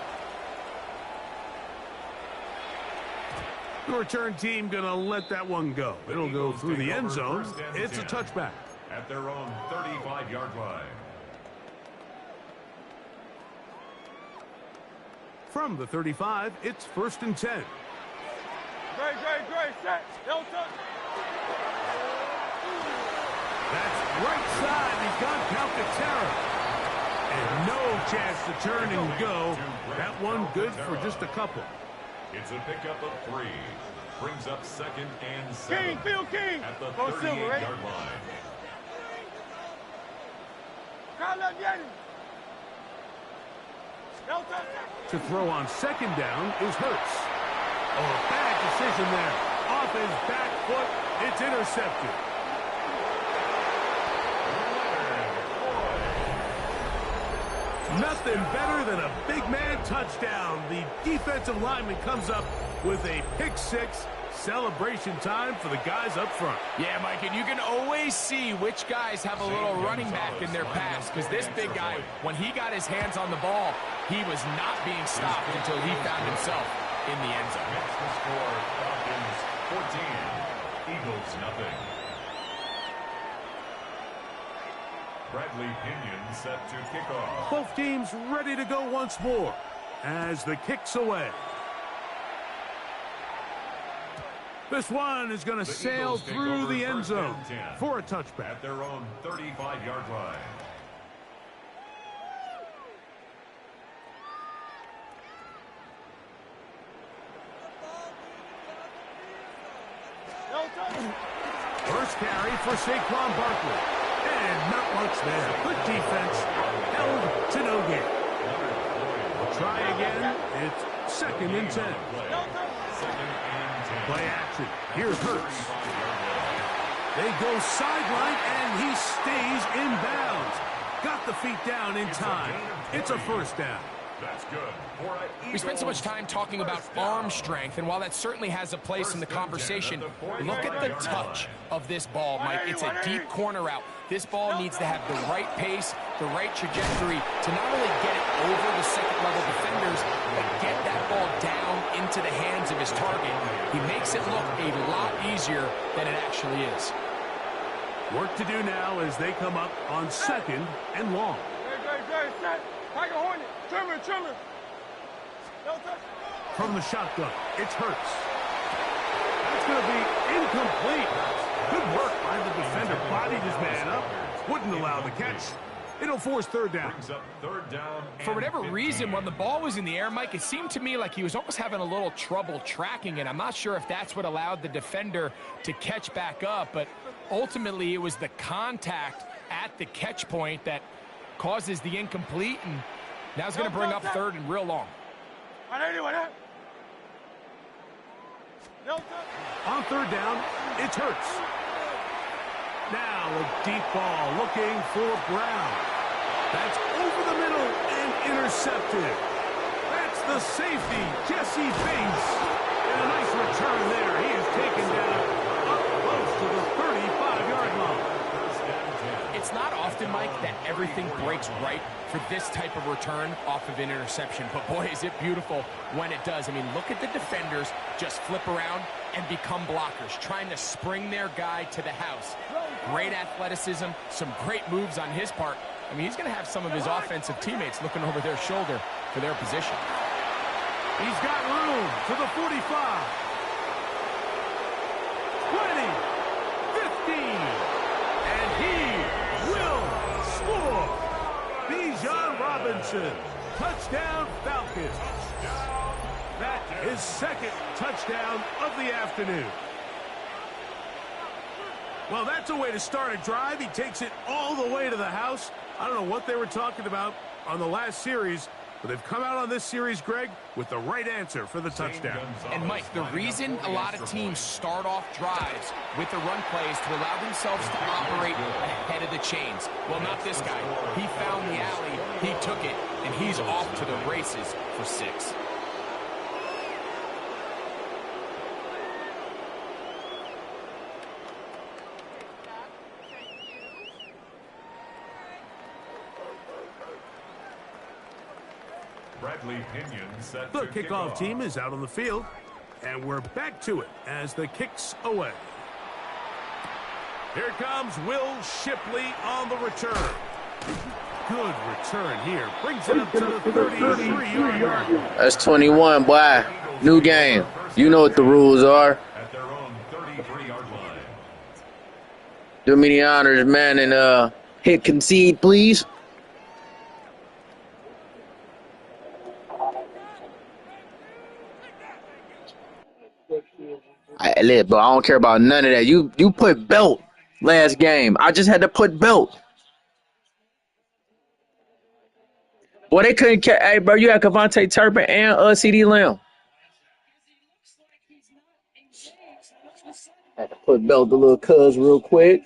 The return team going to let that one go. It'll go through the end zone. It's a touchback. At their own 35-yard line. From the 35, it's 1st and 10. Great, set. They'll touch. That's right side. He's got count to terror. And no chance to turn and go. That one good for just a couple. It's a pickup of 3. Brings up 2nd and 7. King, Phil King. At the Go Silver, ready? 38-yard line. To throw on 2nd down is Hurts. Oh, bad decision there. Off his back foot. It's intercepted. Nothing better than a big man touchdown. The defensive lineman comes up with a pick 6. Celebration time for the guys up front. Yeah, Mike, and you can always see which guys have a little running back in their pass, because this big guy, when he got his hands on the ball, he was not being stopped until he found himself in the end zone. That's the score. Falcons 14, Eagles nothing. Bradley Pinion set to kick off. Both teams ready to go once more as the kick's away. This one is going to sail through the end zone for a touchback. At their own 35-yard line. First carry for Saquon Barkley. And not much there. Good defense. Held to no gain. Try again. It's 2nd and 10. Play action. Here's Hurts. They go sideline, and he stays in bounds. Got the feet down in time. It's a 1st down. That's good. We spent so much time talking about arm strength, and while that certainly has a place in the conversation, look at the touch of this ball, Mike. It's a deep corner route. This ball needs to have the right pace, the right trajectory to not only get it over the second-level defenders, but get that ball down into the hands of his target. He makes it look a lot easier than it actually is. Work to do now as they come up on 2nd and long. Great, set. Tiger Hornet. Trimmer. From the shotgun, it's Hurts. That's going to be incomplete. Good work by the defender. Bodied his man up. Wouldn't allow the catch. It'll force 3rd down. Brings up 3rd down. For whatever reason, when the ball was in the air, Mike, it seemed to me like he was almost having a little trouble tracking it. I'm not sure if that's what allowed the defender to catch back up, but ultimately it was the contact at the catch point that causes the incomplete, and now it's going to bring up 3rd and real long. On 3rd down, it's Hurts. Now a deep ball looking for Brown. That's over the middle and intercepted. That's the safety, Jesse Bates. And a nice return there. He is taken down up close to the 35-yard line. It's not often, Mike, that everything breaks right for this type of return off of an interception. But, boy, is it beautiful when it does. I mean, look at the defenders just flip around and become blockers, trying to spring their guy to the house. Great athleticism, some great moves on his part. I mean, he's going to have some of his offensive teammates looking over their shoulder for their position. He's got room to the 45. 20. 15. And he will score. Bijan Robinson. Touchdown Falcons. That is 2nd touchdown of the afternoon. Well, that's a way to start a drive. He takes it all the way to the house. I don't know what they were talking about on the last series, but they've come out on this series, Greg, with the right answer for the touchdown. And, Mike, the reason a lot of teams start off drives with the run plays to allow themselves to operate ahead of the chains. Well, not this guy. He found the alley, he took it, and he's off to the races for 6. Bradley Pinion set The to kickoff team is out on the field. And we're back to it as the kick's away. Here comes Will Shipley on the return. Good return here. Brings it up to the 33-yard line. That's 21, boy. New game. You know what the rules are. At their own 33-yard line. Do me the honors, man, and hit concede, please. Bro, I don't care about none of that. You put belt last game. I just had to put belt. Boy, they couldn't catch. Hey, bro, you had Kevontae Turpin and CD Lamb. Had to put belt the little cuz real quick.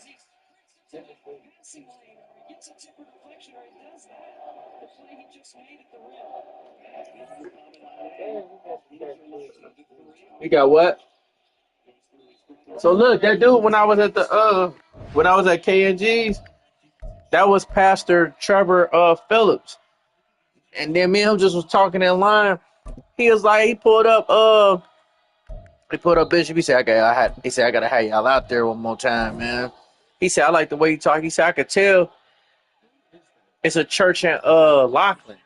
You got what? So look, that dude when I was at KNG's, that was Pastor Trevor Phillips. And then me and him just was talking in line. He was like, he pulled up Bishop. He said, I gotta have y'all out there one more time, man. He said, I like the way you talk. He said, I could tell it's a church in Laughlin.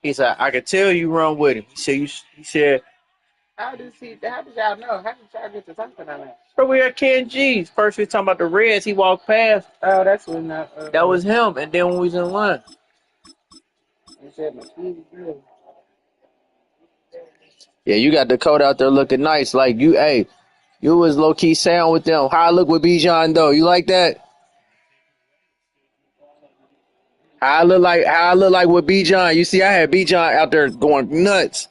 He said, I could tell you run with him. He said, how did y'all know? How did y'all get to talking about that? Bro, we at KNG's. First we was talking about the Reds. He walked past. Oh, that's when that was him. And then when we was in line. Yeah, you got the coat out there looking nice. Like you was low key sound with them. How I look with Bijan though? You like that? How I look like with Bijan. You see, I had Bijan out there going nuts.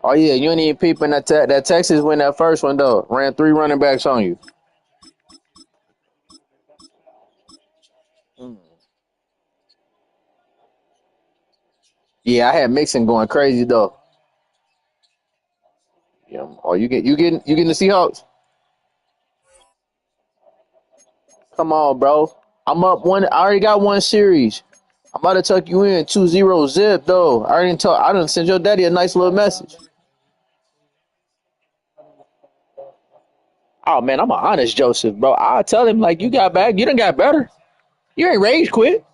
Oh yeah, you ain't even peeping that Texas win that first one though. Ran 3 running backs on you. Yeah, I had Mixon going crazy though. Yeah. Oh, you getting the Seahawks? Come on, bro. I'm up one. I already got one series. I'm about to tuck you in 2-0 zip though. I didn't send your daddy a nice little message. Oh man, I'm an honest Joseph, bro. I tell him like you got back, you done got better. You ain't rage quit.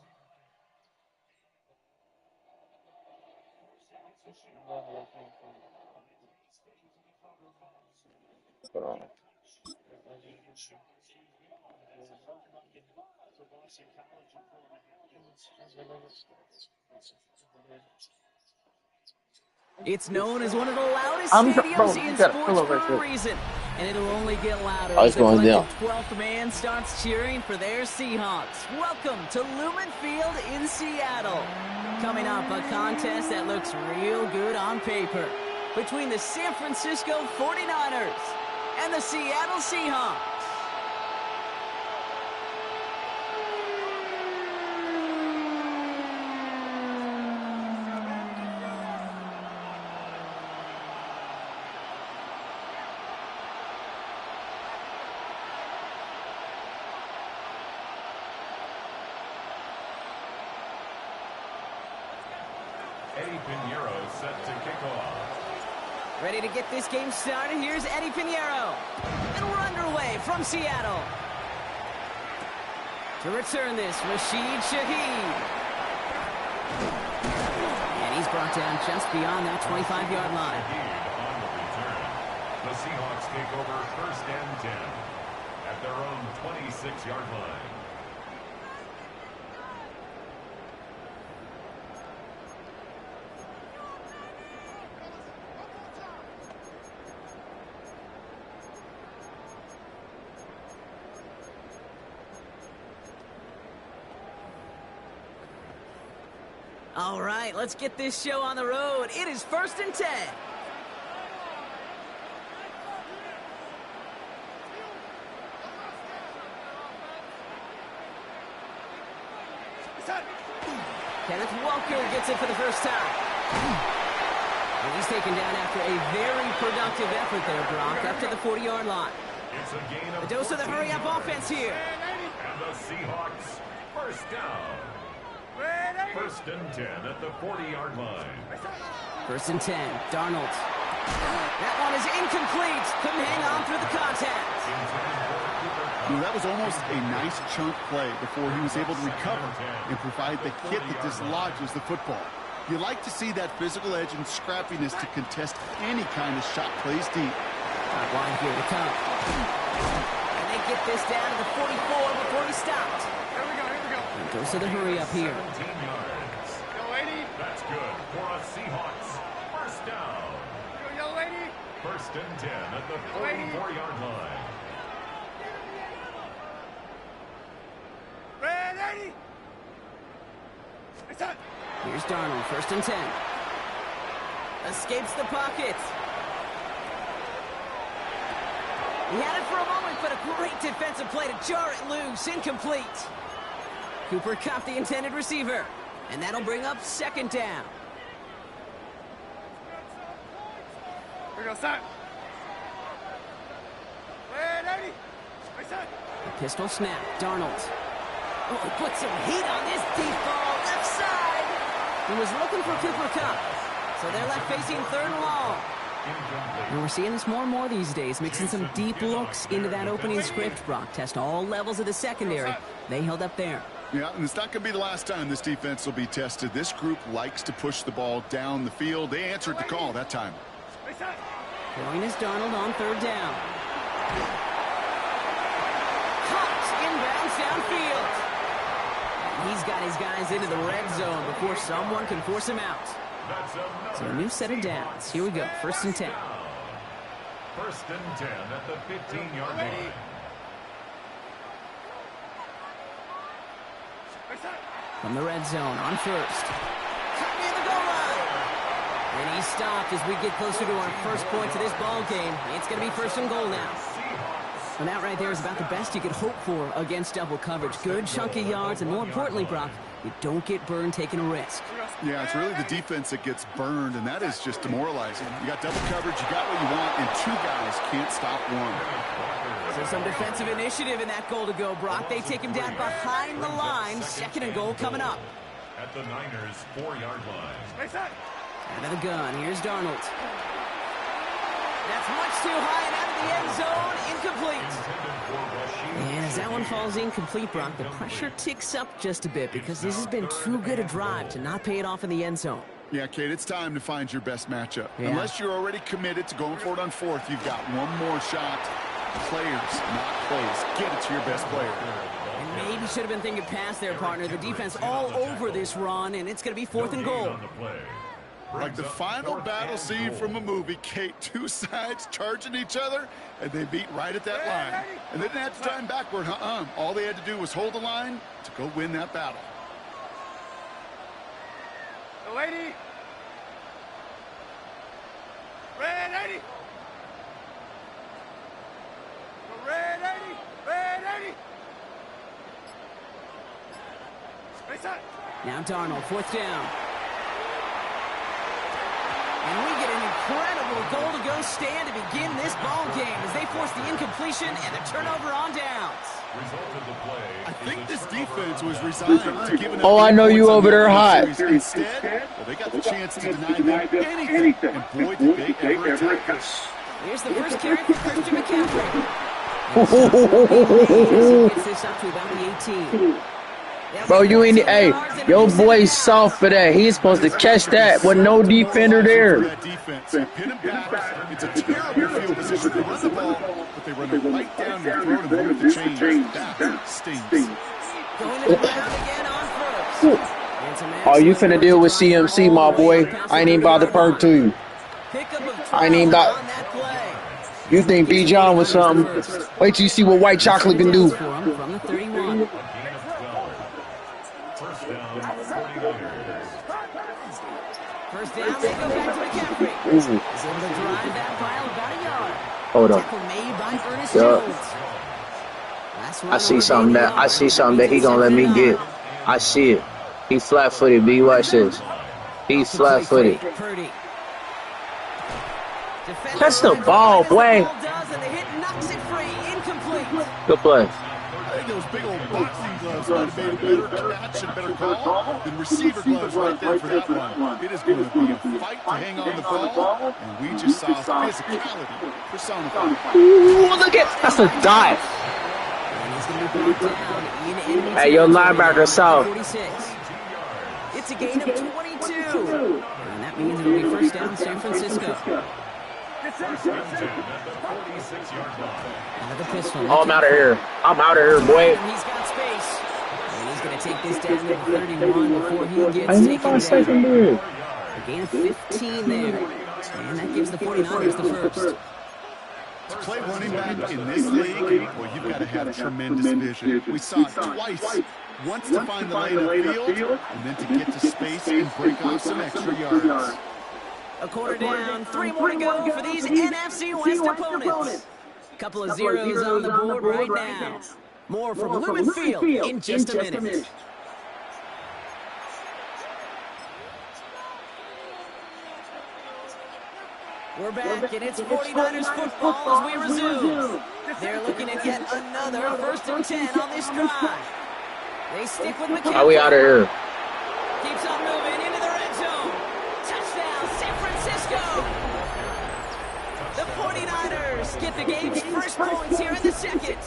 It's known as one of the loudest stadiums in sports for a reason, and it'll only get louder as the collective 12th man starts cheering for their Seahawks. Welcome to Lumen Field in Seattle. Coming up, a contest that looks real good on paper between the San Francisco 49ers and the Seattle Seahawks. Eddie Pinheiro set to kick off. Ready to get this game started. Here's Eddie Pinheiro. And we're underway from Seattle. To return this, Rashid Shaheed. And he's brought down just beyond that 25-yard line. On the return, the Seahawks take over 1st and 10 at their own 26-yard line. All right, let's get this show on the road. It is 1st and 10. Kenneth Walker gets it for the first time. And he's taken down after a very productive effort there, Brock, up to the 40-yard line. It's a gain of a dose of the hurry-up offense here. And the Seahawks 1st down. Ready? First and 10 at the 40-yard line. First and 10, Darnold. That one is incomplete. Couldn't hang on through the contact. That was almost a nice chunk play before he was able to recover and provide the hit that dislodges the football. You like to see that physical edge and scrappiness to contest any kind of shot plays deep. Top line here to come. And they get this down to the 44 before he stopped. Here we go, here we go. And goes to the hurry up here. 17 yards. Yo, lady. That's good for a Seahawks first down. Yo, lady. First and 10 at the 44-yard line. Red 80. It's up. Here's Darnold, first and 10. Escapes the pocket. He had it for a moment, but a great defensive play to jar it loose. Incomplete. Cooper caught the intended receiver, and that'll bring up second down. Here we go, stop. Red 80. It's up. The pistol snap, Darnold. Oh, he put some heat on this deep ball, left side. He was looking for Cooper Kupp, so they're left facing third and long. And we're seeing this more and more these days, mixing some deep looks into that opening script. Brock test all levels of the secondary. They held up there. Yeah, and it's not going to be the last time this defense will be tested. This group likes to push the ball down the field. They answered the call that time. Throwing is Darnold on third down. Caught inbounds downfield. And he's got his guys into the red zone before someone can force him out. So a new set of downs. Here we go, first and 10. First and 10 at the 15-yard line. From the red zone on first. Cut near the goal line. And he stopped as we get closer to our first point to this ball game. It's going to be first and goal now. And that right there is about the best you could hope for against double coverage. Good chunky yards, and more importantly, Brock, you don't get burned taking a risk. Yeah, it's really the defense that gets burned, and that is just demoralizing. You got double coverage, you got what you want, and two guys can't stop one. So some defensive initiative in that goal to go, Brock. They take him down behind the line. Second and goal coming up. At the Niners' 4-yard line. Out of the gun, here's Darnold. That's much too high and out of the end zone. Incomplete. And as that one falls incomplete, Brock, the pressure ticks up just a bit because this has been too good a drive to not pay it off in the end zone. Yeah, Kate, it's time to find your best matchup. Yeah. Unless you're already committed to going for it on fourth, you've got one more shot. Players, not plays. Get it to your best player. And maybe should have been thinking pass there, partner. The defense all over this run, and it's going to be fourth and goal. Like the final battle scene from a movie, Kate, two sides charging each other, and they beat right at that line. And they didn't have to time backward, All they had to do was hold the line to go win that battle. The lady. Red 80. The red 80. Red 80. Face up. Now Darnold, fourth down. And we get an incredible goal-to-go stand to begin this ball game as they force the incompletion and the turnover on downs. I think this defense was resigned to giving up. Oh, I know you over there hot. Instead, well, they got the chance to deny them anything. And boy, did they ever attack. Here's the first carry for Christian McCaffrey. Gets this up to about the 18. Bro, you ain't. Hey, your boy's soft for that. He's supposed to catch that with no defender there. It's a terrible field position to run the ball, but they run it right down your throat and move the chains. That stings. Going to the ground again on first. Oh, you finna deal with CMC, my boy. I ain't even about to perk to you. I ain't even about. You think B. John was something? Wait till you see what white chocolate can do. From the 31. First down, they go back to McCaffrey. He's able to drive that pile about a yard. Hold on. Tackle made by Ernest Jones. I see something that he gonna let me get. I see it. He flat-footed, B. Watch this. He flat-footed. Catch the ball, boy. Good play. I think those big old boxing gloves gloves might have made a better catch and better call than receiver gloves right there for that one. It is going to be a fight to hang on the ball, and we just saw physicality personified. Ooh, look at that's a dive. Hey, your linebacker soft. It's a gain of 22. And that means it'll be first down San Francisco. Oh, I'm out of here. I'm out of here, boy. He's got space. And he's going to take this down to 31 before he gets taken down. A gain of 15 there. And that gives the 49ers the first. To play running back in this league, well, you've got to have tremendous vision. We saw it twice. Once to find the lane of field, and then to get to space and break off some extra yards. A quarter down, 3 more to go for these NFC West opponents. Couple of zeros on the board right now. More from Lumen Field in just a minute. We're back, and it's 49ers football as we resume. They're looking at yet another 1st and 10 on this drive. They stick with McCaffrey. Are we out of here? Keeps on moving into the red zone. Touchdown, San Francisco. The 49ers get the game's first points here in the second.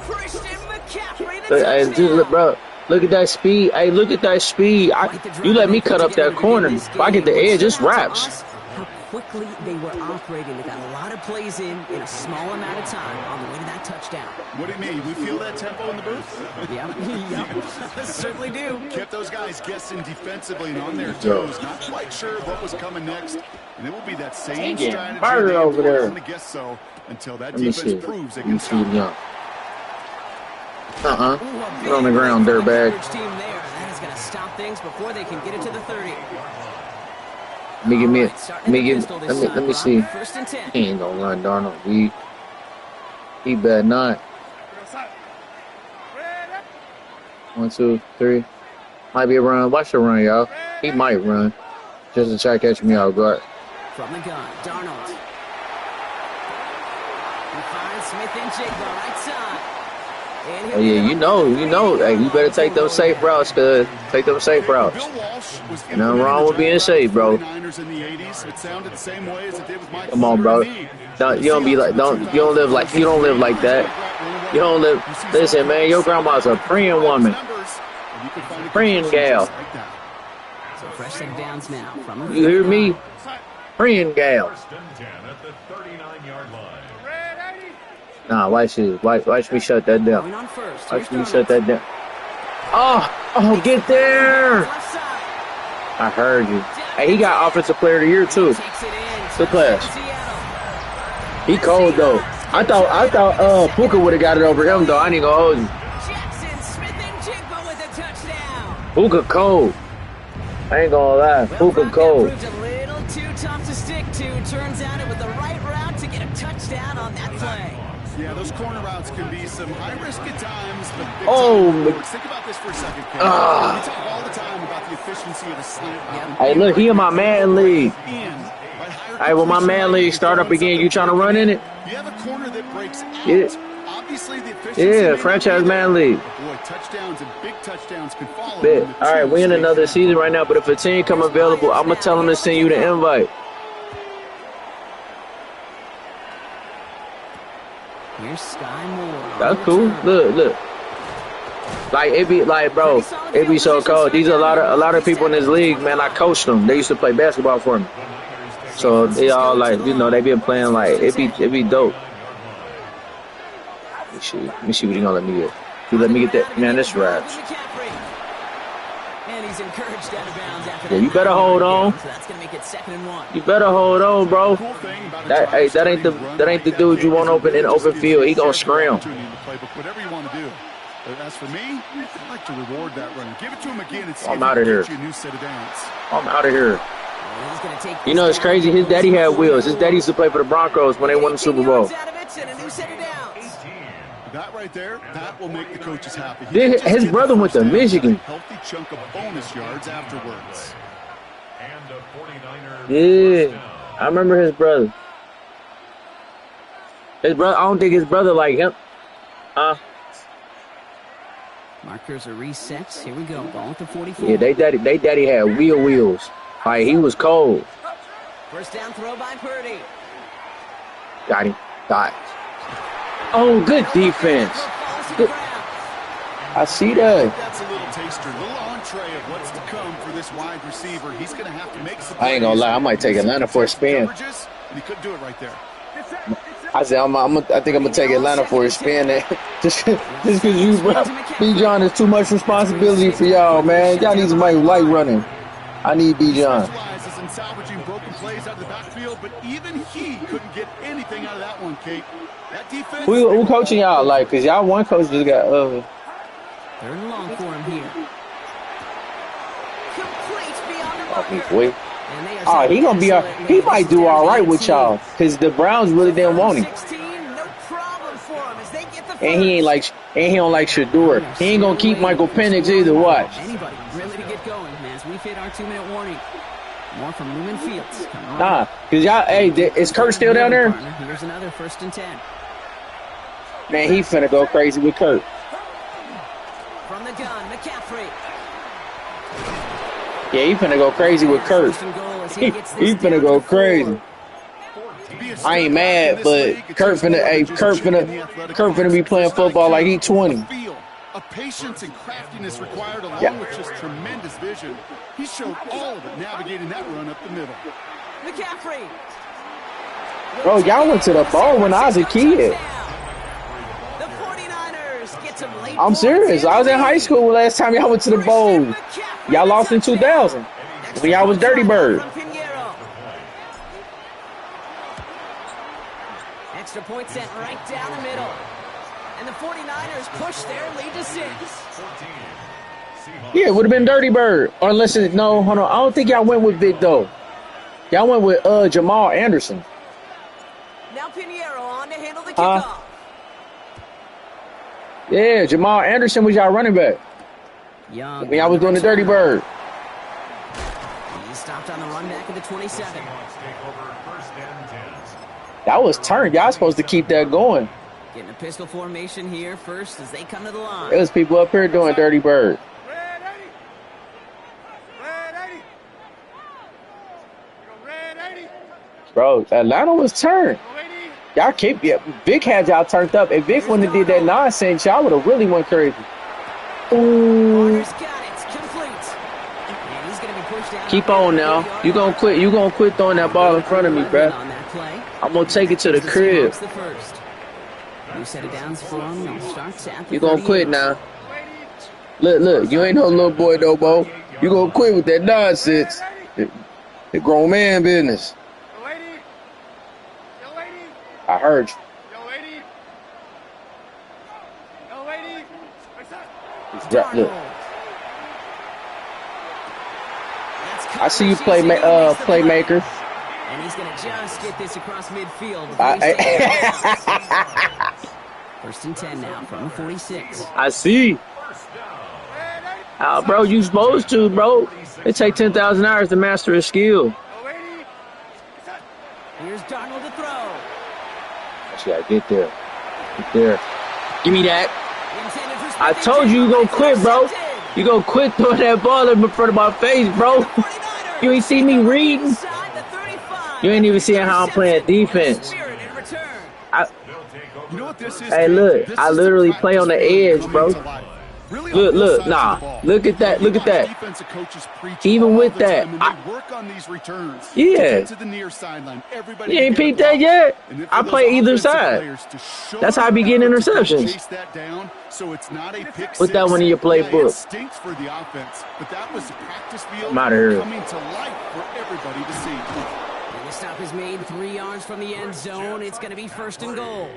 Christian McCaffrey, the touchdown. Bro, look at that speed. Hey, look at that speed. You let me cut up that corner. If I get the edge, it's wraps. How quickly they were operating. They got a lot of plays in a small amount of time on the way to that touchdown. What do you mean? We feel that tempo in the booth? Yeah, certainly do. Kept those guys guessing defensively and on their toes. Not quite sure what was coming next. And it will be that same strategy. Fire over there. I'm going to guess so until that defense proves they can stop. Get on the ground, dirtbag. Team there. That is going to stop things before they can get it to the 30. Let me see. He ain't gonna run, Darnold. He better not. 1, 2, 3. Might be a run. Watch the run, y'all. He might run. Just to try to catch me off guard. From the gun, Darnold. He finds Smith and Jigba right side. Oh, yeah, you know. Hey, you better take those safe routes, cuz. Take them safe routes. Nothing wrong with being safe, bro. Come on, bro. You don't live like that. You don't live. Listen, man, your grandma's a praying woman. Praying gal. So fresh set of downs now from you hear me? Praying gal. Nah, watch me shut that down. Watch me shut that down. Oh, get there! I heard you. Hey, he got Offensive Player of the Year too. Good class. He cold though. I thought Puka would have got it over him though. I ain't gonna hold you. Puka cold. I ain't gonna lie. Puka cold. A little too tough to stick to. Turns out it was the right route to get a touchdown on that play. Yeah, those corner routes can be some high risk at times, but think about this for a second, Ken. We talk all the time about the efficiency of the slant. Hey, look, he in my man league. Hey, when my man league start up again, you trying to run in it? You have a corner that breaks out. Yeah. Obviously, the efficiency. Yeah, franchise man league. Boy, touchdowns and big touchdowns can follow. All right, we in another season right now, but if a team come available, I'm gonna tell them to send you the invite. Here's Sky Moore. That's cool. Look. Like it be like, bro, it be so cold. These are a lot of people in this league, man. I coached them. They used to play basketball for me. So they all like, they been playing like it be dope. Let me see what he gonna let me get. He let me get that, man. This raps. And he's encouraged out of bounds after Yeah, you better hold on. So that's gonna make it 2nd and 1. You better hold on, bro. That ain't the dude you want open in open field. He gonna scram. Whatever you want to do. As for me, I'd like to reward that run. Give it to him again and see I'm out of here. a new set of downs. I'm out of here. You know, it's crazy. His daddy had wheels. His daddy used to play for the Broncos when they won the Super Bowl. That right there, that will make the coaches happy. His brother went to Michigan. Healthy chunk of bonus yards afterwards. Yeah, I remember his brother. I don't think his brother like him. Markers are reset. Here we go. Ball at the 44. Yeah, they daddy had wheels. Like, he was cold. First down throw by Purdy. Got him. Got it. Oh, good defense. Good. I see that. That's a little taster, a little entree of what's to come for this wide receiver. He's going to have to make some. I ain't gonna lie, I might take Atlanta for a spin. And he couldn't do it right there. I said, I think I'm gonna take Atlanta for a spin. just because you, bro. B-John is too much responsibility for y'all, man. Y'all need somebody light running. I need B-John. Specializes in salvaging broken plays out of the backfield, but even he couldn't get anything out of that one, Kate. That defense. Who coaching y'all like? Cause y'all one coach just got Third and long for him here. Complete beyond the marker. Oh, he gonna be he might do all right with y'all, cause the Browns really didn't want him. And he don't like Shador. He ain't gonna keep Michael Penix either. Watch. Anybody really to get going as we've hit our 2-minute warning. More from Newman Fields. Nah, cause y'all. Hey, is Kurt still down there? Here's another 1st and 10. Man, he finna go crazy with Kurt. From the gun, McCaffrey. Yeah, he finna go crazy with Kurt. He finna go crazy. I ain't mad, but Kurt finna be playing football like he 20. A patience and craftiness required along with just tremendous vision. He showed all of it navigating that run up the middle. McCaffrey. Bro, y'all went to the ball when I was a kid. The 49ers get some late. I'm serious. I was in high school last time y'all went to the bowl. Y'all lost in 2000 when y'all was Dirty Bird. Extra point sent right down the middle. And the 49ers push their lead to 6. Yeah, it would have been Dirty Bird. Or unless it, no, hold on. I don't think y'all went with Vic, though. Y'all went with Jamal Anderson. Now Pinheiro on to handle the kickoff. Yeah, Jamal Anderson was y'all running back. Young. When y'all was doing the Dirty Bird. He stopped on the run back at the 27. That was turned. Y'all supposed to keep that going. Getting a pistol formation here first as they come to the line. There was people up here doing Dirty Bird. Bro, Atlanta was turned. Y'all keep Vic had y'all turned up. If Vic wouldn't have did that nonsense, y'all would have really went crazy. Ooh. Keep on now. You gonna quit throwing that ball in front of me, bro. I'm gonna take it to the crib. You gonna quit now. Look, you ain't no little boy no more. You gonna quit with that nonsense. The grown man business. I heard you. Look. I see you playmaker. And he's going to just get this across midfield. 1st and 10 now from the 46. I see. Bro, you supposed to, bro. It take 10,000 hours to master a skill. Here's Darnold to throw. Actually, I get there. Get there. Give me that. I told you gonna quit, bro. You gonna quit throwing that ball in front of my face, bro. You ain't see me reading. You ain't even seeing how I'm playing defense. You know what this is? Hey, look. I literally play on the edge, bro. Look, nah. Look at that. Look at that. Even with that, work on these returns. Yeah. You ain't peeped that yet? I play either side. That's how I be getting interceptions. Put that one in your playbook. I'm out of here. The stop is made 3 yards from the end zone. It's going to be 1st and goal.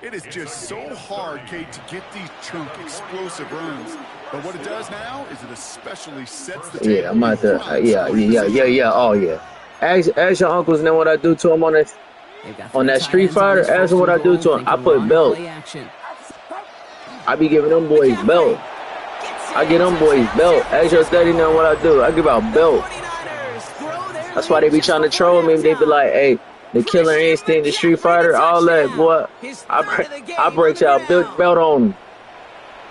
It is just so hard, Kate, to get these chunk explosive runs. But what it does now is it especially sets the table. Yeah, I'm out there. Yeah. Oh, yeah. Ask your uncles and then what I do to them on that Street Fighter. Ask them what I do to them. I put belt. I be giving them boys belt. I get them boys belt. Ask your daddy now what I do. I give out belt. That's why they be trying to troll me. They be like, hey, the Killer Instinct, the Street Fighter, all that, boy. I break y'all belt on them.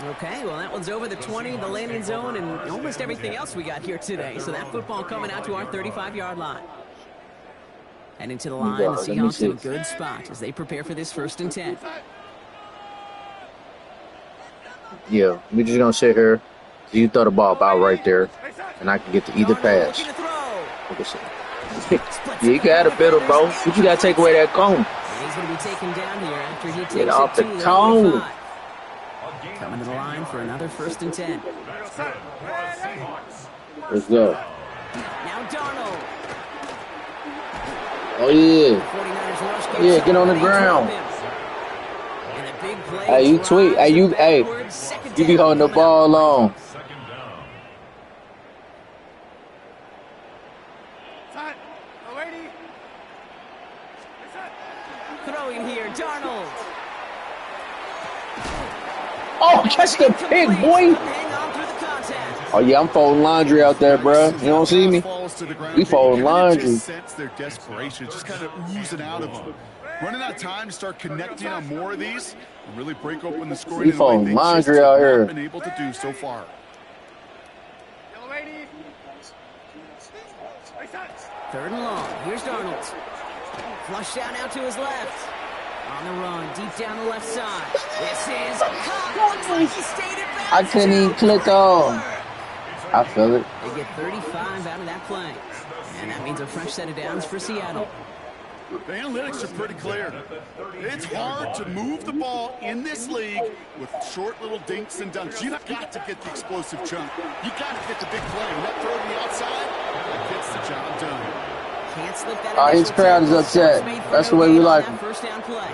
Okay, well, that one's over the 20, the landing zone, and almost everything else we got here today. So that football coming out to our 35-yard line. And into the line, the Seahawks in a good spot as they prepare for this 1st and 10. Yeah, we're just going to sit here. You throw the ball about right there, and I can get to either pass. Yeah, you got a better, bro. But you got to take away that cone. And he's going to be taken down here after he takes Get off the it to cone. Coming to the line for another 1st and 10. Let's go. Now Darnold. Oh, yeah. Yeah, get on the ground. Hey, you tweet. Hey, you be holding the ball on. Throwing here, Darnold. Oh, catch the pig, boy. Oh, yeah, I'm folding laundry out there, bro. You don't see me? We folding laundry. Just sense their desperation, just kind of oozing out of them. Running out of time to start connecting on more of these and really break open the scoring. We folding laundry out here. Been able to do so far. 3rd and long. Here's Darnold. Flush down out to his left. On the run, deep down the left side. This is caught. Looks like he stayed it back. I couldn't even click on. I feel it. They get 35 out of that play. And that means a fresh set of downs for Seattle. The analytics are pretty clear. It's hard to move the ball in this league with short little dinks and dunks. You've got to get the explosive chunk. You've got to get the big play. And that throw to the outside, that gets the job done. Can't slip that. His crowd is upset. That's the way we like him. First down play.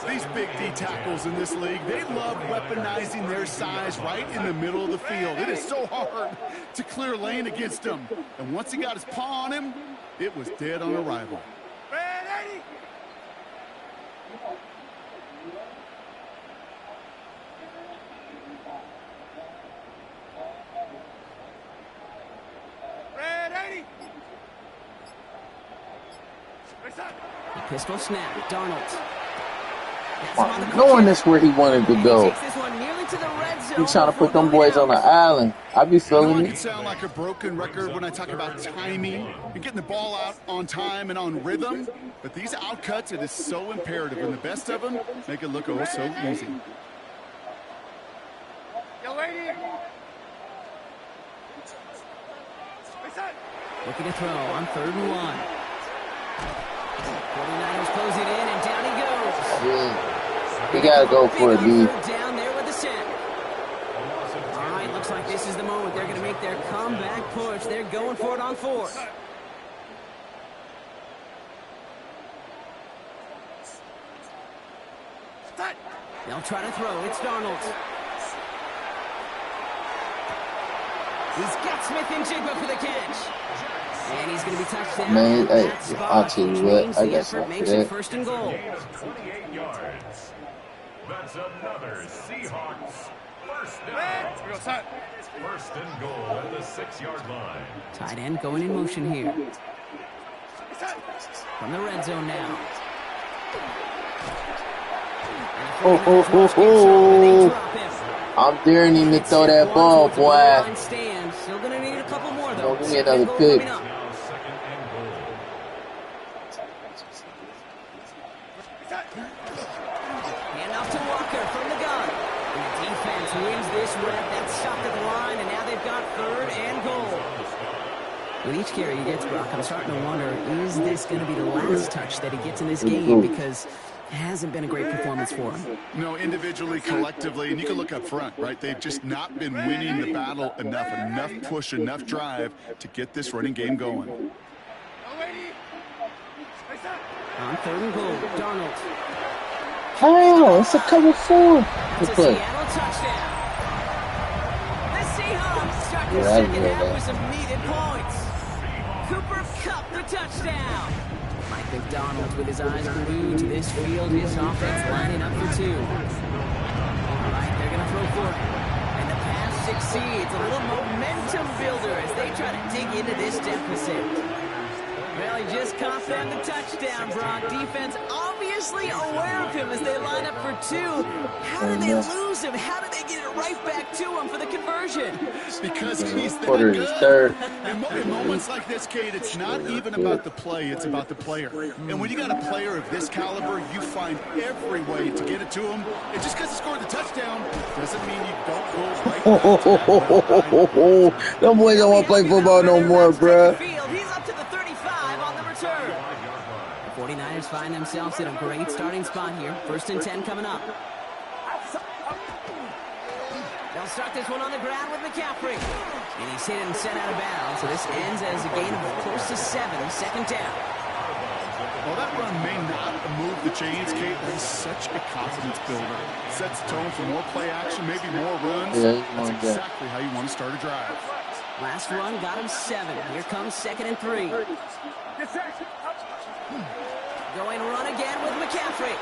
These big D tackles in this league, they love weaponizing their size right in the middle of the field. It is so hard to clear lane against him. And once he got his paw on him, it was dead on arrival. Pistol snap, Darnold. Knowing this where he wanted to go. He's trying to put them boys on the island. I be feeling it. it. It sound like a broken record when I talk about timing and getting the ball out on time and on rhythm. But these outcuts, it is so imperative. And the best of them make it look oh so easy. Looking to throw on 3rd and 1. 49ers close it in, and down he goes. Yeah. You got to go for it, dude. Down there with the sack. All right, looks like this is the moment. They're going to make their comeback push. They're going for it on 4th. They'll try to throw. It's Darnold. He's got Smith and Jigba for the catch. And he's going to be touched down. Man, hey, I'll tell you what. I got something for that. 1st and goal. 28 yards. That's another Seahawks 1st down. 1st and goal at the 6-yard line. Tight end going in motion here. From the red zone now. I'm daring him to throw that ball, boy. Still going to need a couple more, though. Give me another pick. Hand off to Walker from the gun. And the defense wins this rep. That's stopped at the line, and now they've got 3rd and goal. With each carry he gets, Brock, I'm starting to wonder, is this going to be the last touch that he gets in this game? Because it hasn't been a great performance for him. No, individually, collectively, and you can look up front, right? They've just not been winning the battle enough push, enough drive to get this running game going. On 3rd and goal, Darnold. Oh, it's a cover 4. That's a Seattle touchdown. The Seahawks start the second half with some needed points. Cooper Kupp the touchdown. Mike McDonald with his eyes glued to this field. His offense lining up for 2. All right, they're going to throw for it. And the pass succeeds. A little momentum builder as they try to dig into this deficit. Well, he just cost them the touchdown, Brock. Defense obviously consciously aware of him as they line up for two. How did they lose him? How did they get it right back to him for the conversion? Because he's that Quarter good. is third. In moments like this, Kate, it's not even about the play, it's about the player. And when you got a player of this caliber, you find every way to get it to him. And just because he scored the touchdown doesn't mean you don't go right back to that. Them boys don't want to play football no more, bruh. He's up to the 35 on the return. The 49ers find themselves in a great starting spot here. 1st and 10 coming up. They'll start this one on the ground with McCaffrey. And he's hit and sent out of bounds. So this ends as a gain of close to 7. 2nd down. Well, that run may not move the chains, Kate. That is such a confidence builder. Sets the tone for more play action, maybe more runs. Yeah, that's exactly how you want to start a drive. Last run got him 7. Here comes 2nd and 3. Going run again with McCaffrey.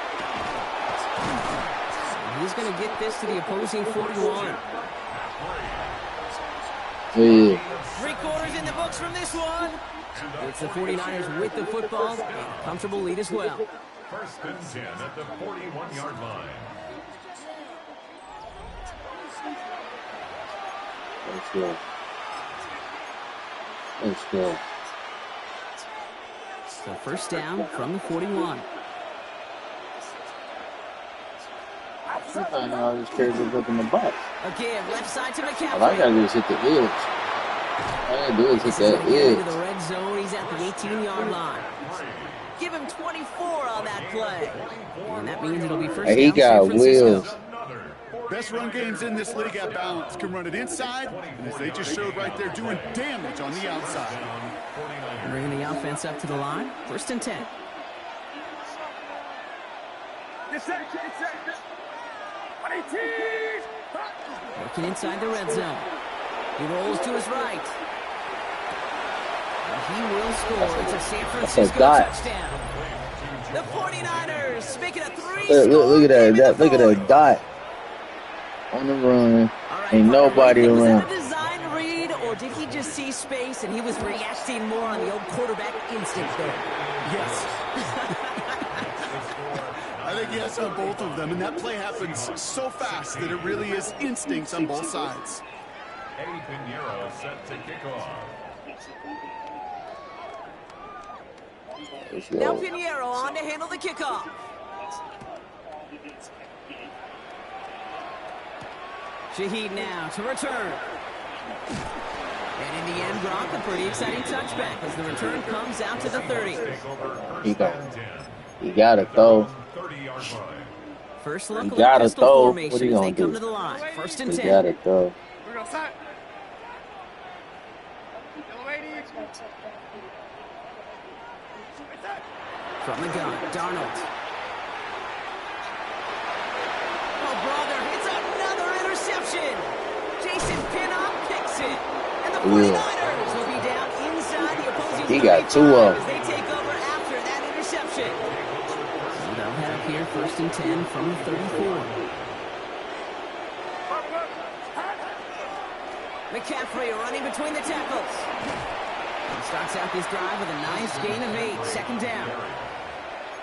And he's going to get this to the opposing 41. Yeah. 3 quarters in the books from this one. It's the 49ers with the football. And a comfortable lead as well. 1st and 10 at the 41-yard line. Let's go. Let's go. So 1st down from the 41. I know all these characters up in the box. Again, left side to McCaffrey. All I gotta do is hit the edge. All I gotta do is hit that Into edge. the red zone. He's at the 18-yard line. Give him 24 on that play. And that means it'll be 1st down. He got wheels. Best run games in this league at balance. Can run it inside, and as they just showed right there, doing damage on the outside. Bringing the offense up to the line. 1st and 10. Working inside the red zone. He rolls to his right. And he will score. It's a San Francisco touchdown. The 49ers making a 3-score. Look at that. Look at that dot on the run. Ain't nobody around. Was that a design read, or did he just see space and he was reacting more on the old quarterback instinct there? Yes. I think yes on both of them, and that play happens so fast that it really is instincts on both sides. Eddie Pinheiro set to kick off. Now Pinheiro on to handle the kickoff. Shaheed now to return. And in the end, Gronk, a pretty exciting touchback as the return comes out to the 30. He got it, though. First look, he got it, though. What are you going to do? Come to the line. 1st and 10. He got it, though. From the gun, Darnold. Oh, brother, it's another interception. Jason Pinnock picks it. And the 49ers will be down inside the opposing 35 he got 2 of them. as they take over after that interception. So they'll head up here 1st and 10 from the 34. McCaffrey running between the tackles. He starts out this drive with a nice gain of 8. 2nd down.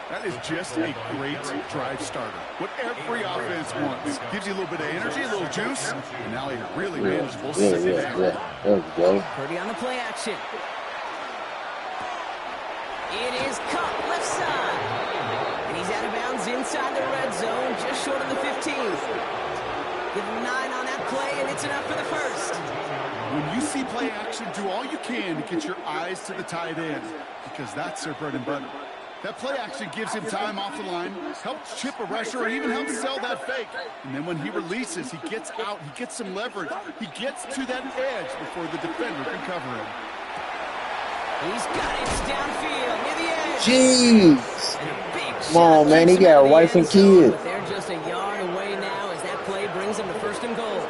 That is just a great drive starter. What every offense wants. Gives you a little bit of energy, a little juice, and now a really manageable second down. There we go. Purdy on the play action. It is Cup, left side. And he's out of bounds inside the red zone, just short of the 15. Give him 9 on that play, and it's enough for the 1st. When you see play action, do all you can to get your eyes to the tight end, because that's their bread and butter. That play action gives him time off the line, helps chip a rusher, or even helps sell that fake. And then when he releases, he gets out, he gets some leverage. He gets to that edge before the defender can cover him. He's got it downfield near the edge. Jeez. Come on, man. He got a wife and kids. But they're just a yard away now as that play brings him to 1st and goal.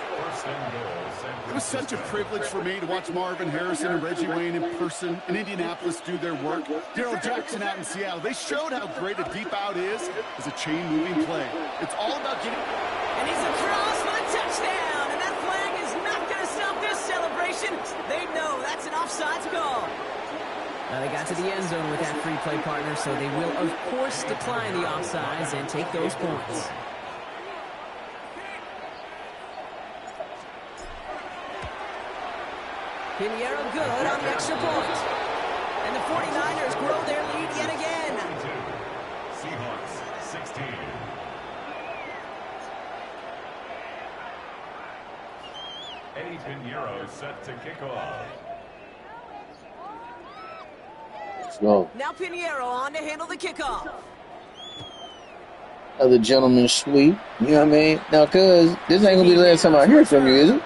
It was such a privilege for me to watch Marvin Harrison and Reggie Wayne in person in Indianapolis do their work. Darryl Jackson out in Seattle. They showed how great a deep out is as a chain-moving play. It's all about getting... And he's across for the touchdown. And that flag is not going to stop this celebration. They know that's an offsides call. They got to the end zone with that free play, partner, so they will, of course, decline the offsides and take those points. Pinheiro good on the extra point. And the 49ers grow their lead yet again. Seahawks 16. Eddie Pinheiro set to kick off. Let's go. Now Pinheiro on to handle the kickoff. Other gentleman sweep. You know what I mean? Now, cuz, this ain't gonna be the last time I hear from you, is it?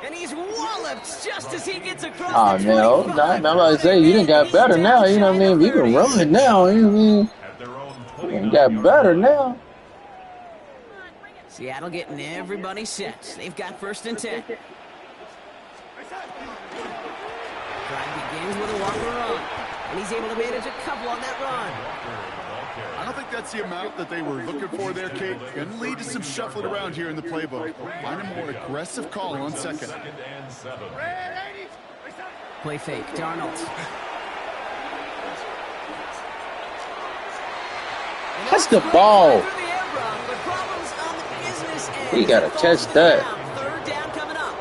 And he's walloped just as he gets across. Oh, no. I'm about to say, you done got better now. You know what I mean? You can run it now. You know what I mean? You got better now. Seattle getting everybody set. They've got 1st and 10. Drive begins with a walker run. And he's able to manage a couple on that run. I don't think that's the amount that they were looking for there, Kate. Going to lead to some shuffling around here in the playbook. Find a more aggressive call on 2nd. Play fake, Darnold. Catch the ball. He got to catch that. 3rd down coming up.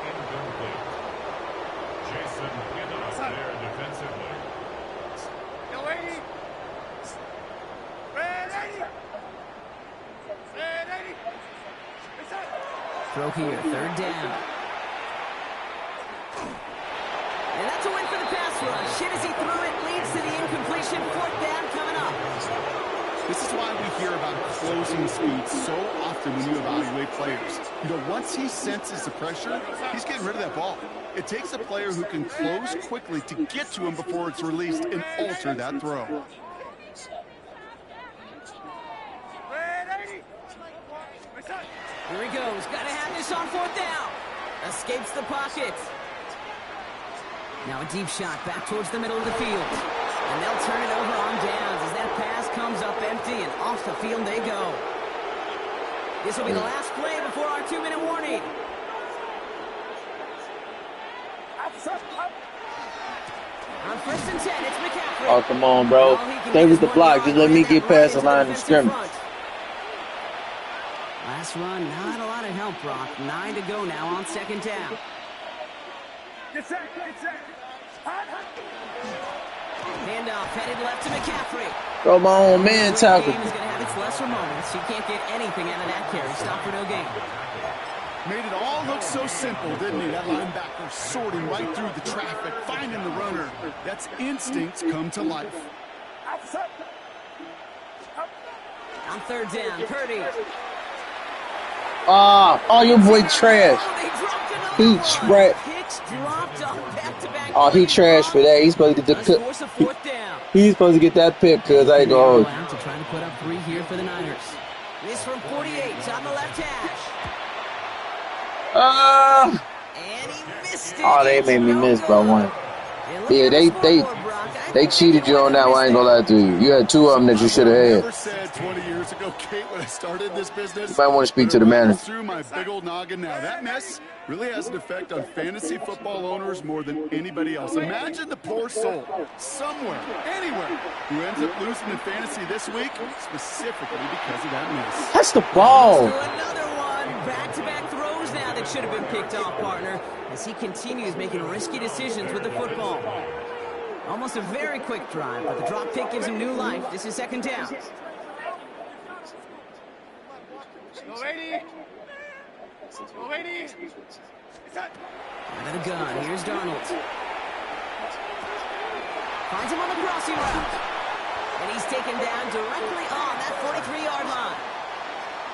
Throw here, 3rd down. And that's a win for the pass rush. Hit as he threw it, leads to the incompletion. 4th down coming up. This is why we hear about closing speed so often when you evaluate players. You know, once he senses the pressure, he's getting rid of that ball. It takes a player who can close quickly to get to him before it's released and alter that throw. Here he goes. Got to have this on 4th down. Escapes the pocket. Now a deep shot back towards the middle of the field. And they'll turn it over on downs as that pass comes up empty and off the field they go. This will be the last play before our 2-minute warning. On 1st and 10, it's McCaffrey. Oh, come on, bro. Stay with the block. Just let me get past the line of scrimmage. Last run, not a lot of help, Brock. 9 to go now on 2nd down. Get set. Handoff headed left to McCaffrey. Bro, my own man tackle. Game is going to have its lesser moments. You can't get anything out of that carry. Stop for no gain. Made it all look so simple, didn't he? That linebacker sorting right through the traffic, finding the runner. That's instincts come to life. On 3rd down, Purdy. Oh, your boy trash. He trash. Oh, he trash for that. He's supposed to get the he's supposed to get that pick because I ain't going to try to put up 3 here for the Niners. This from 48 on the left hash. And he missed it. Oh, they made me miss by 1. Yeah, they cheated you on that one. I ain't gonna lie to you. You had 2 of them that you should have had. I never said 20 years ago, Kate, when I started this business. You might want to speak to the manager. Through my big old noggin now. That mess really has an effect on fantasy football owners more than anybody else. Imagine the poor soul somewhere, anywhere, who ends up losing in fantasy this week, specifically because of that miss. That's the ball. Another one. Back-to-back throws now that should have been picked off, partner, as he continues making risky decisions with the football. Almost a very quick drive, but the drop pick gives him new life. This is 2nd down. Out of the gun. Here's Darnold. Finds him on the crossing route. And he's taken down directly on that 43-yard line.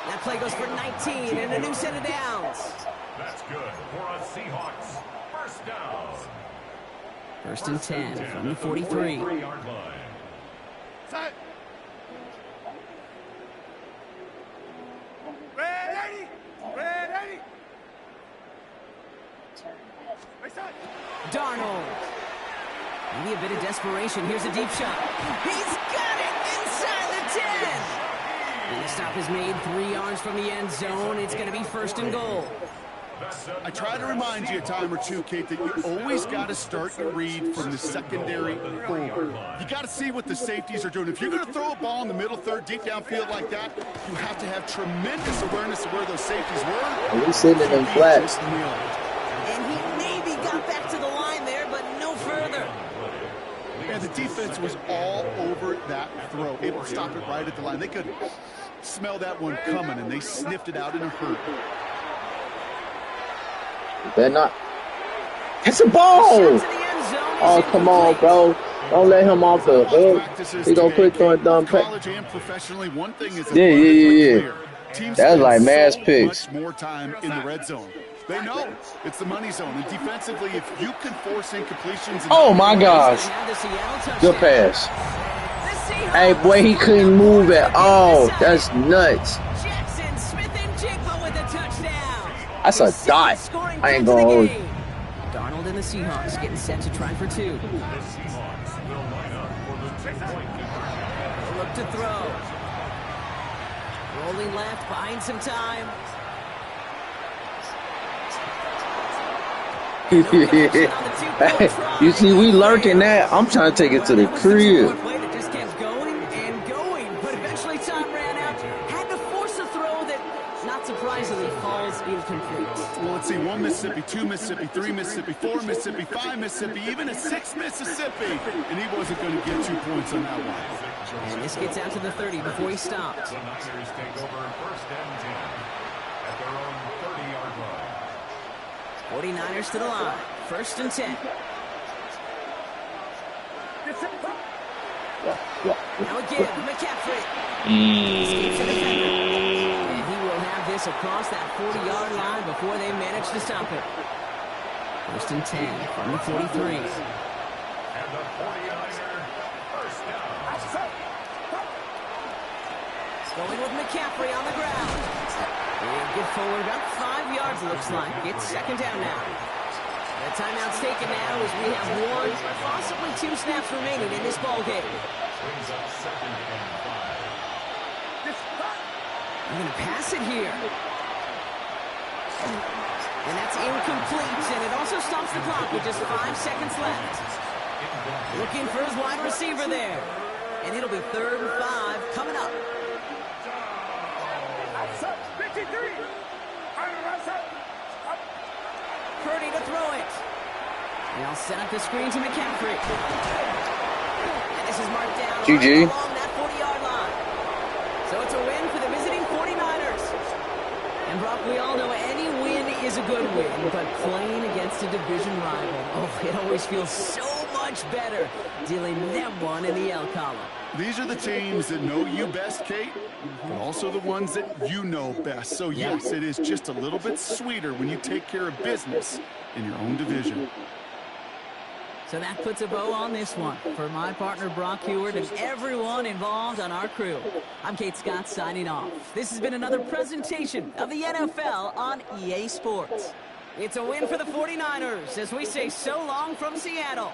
That play goes for 19 and a new set of downs. That's good for a Seahawks 1st down. 1st and 10 from the 43. 43-yard line. Set. Ready. Darnold. Maybe a bit of desperation. Here's a deep shot. He's got it inside the 10. And the stop is made 3 yards from the end zone. It's going to be 1st and goal. I try to remind you a time or two, Kate, that you always got to start your read from the secondary forward. You got to see what the safeties are doing. If you're going to throw a ball in the middle third, deep downfield like that, you have to have tremendous awareness of where those safeties were. We sitting in them flats. And he maybe got back to the line there, but no further. And the defense was all over that throw, able to stop it right at the line. They could smell that one coming, and they sniffed it out in a hurry. Better not. It's a ball! Oh, come on, bro. Don't let him off the hook. He gonna quit throwing dumb college and professionally, one thing is yeah. That's like mass picks. Much more time in the red zone. They know it's the money zone, and defensively, if you can force incompletions. Oh my gosh! Good pass. Hey, boy, he couldn't move at all. That's nuts. That's a dot. I ain't gonna hold you. Darnold and the Seahawks getting set to try for two. The Seahawks will line up for the 2-point conversion. Look to throw. Rolling left, buying some time. You see, we lurking that. I'm trying to take it to the crib. Play that just kept going and going, but eventually time ran out. Had to force a throw that, not surprisingly, falls incomplete. Well, let's see, 1 Mississippi, 2 Mississippi, 3 Mississippi, 4 Mississippi, 5 Mississippi, even a 6 Mississippi. And he wasn't going to get 2 points on that one. And this gets out to the 30 before he stops. The Niners take over 1st and 10 at their own 30-yard line. 49ers to the line. 1st and 10. Now again, McCaffrey. Escapes the defender. And he will have this across that 40-yard line before they manage to stop it. 1st and 10 from the 43. And the 49er first down. Going with McCaffrey on the ground. And get forward about 5 yards, it looks like. It's 2nd down now. The timeout's taken now as we have 1, possibly 2 snaps remaining in this ball game. Brings up 2nd and 5. I'm going to pass it here. And that's incomplete, and it also stops the clock with just 5 seconds left. Looking for his wide receiver there. And it'll be 3rd and 5 coming up. Purdy to throw it. And I'll set up the screen to McCaffrey. And this is marked down GG. right along that 40-yard line. So it's a win for the visiting 49ers. And Brock, we all know any win is a good win, but playing against a division rival, oh, it always feels so much better dealing them one in the L column. These are the teams that know you best, Kate, but also the ones that you know best. So, yes, it is just a little bit sweeter when you take care of business in your own division. So that puts a bow on this one. For my partner, Brock Heward, and everyone involved on our crew, I'm Kate Scott signing off. This has been another presentation of the NFL on EA Sports. It's a win for the 49ers as we say so long from Seattle.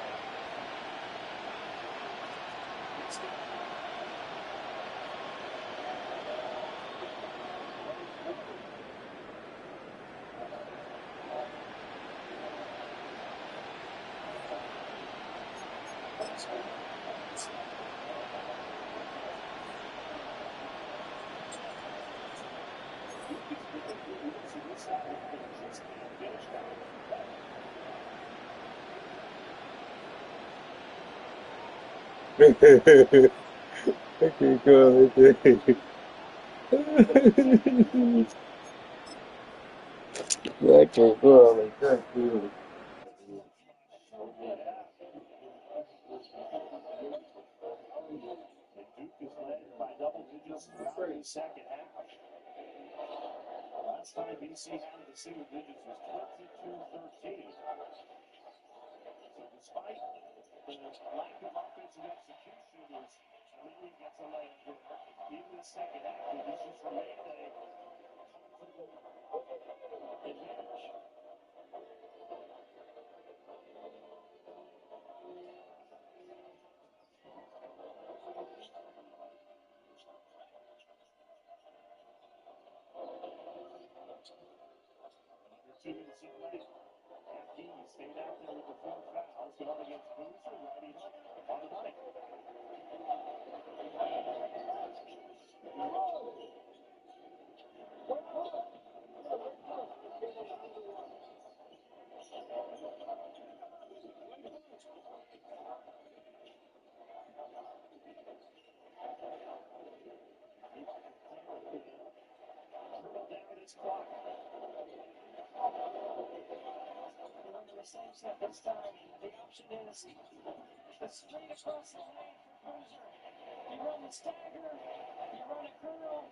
Okay, go ahead. I can't go like that, dude. Last time BC had the single digits was 22-13. So despite the lack of offensive execution, as really gets a leg in the second half, conditions remain a comfortable advantage. Stayed out there with the 4 fouls, going against Boozer, righty hook, on the money. Clock. This time, the option is the straight across the lane for Boozer. You run the stagger, you run a curl,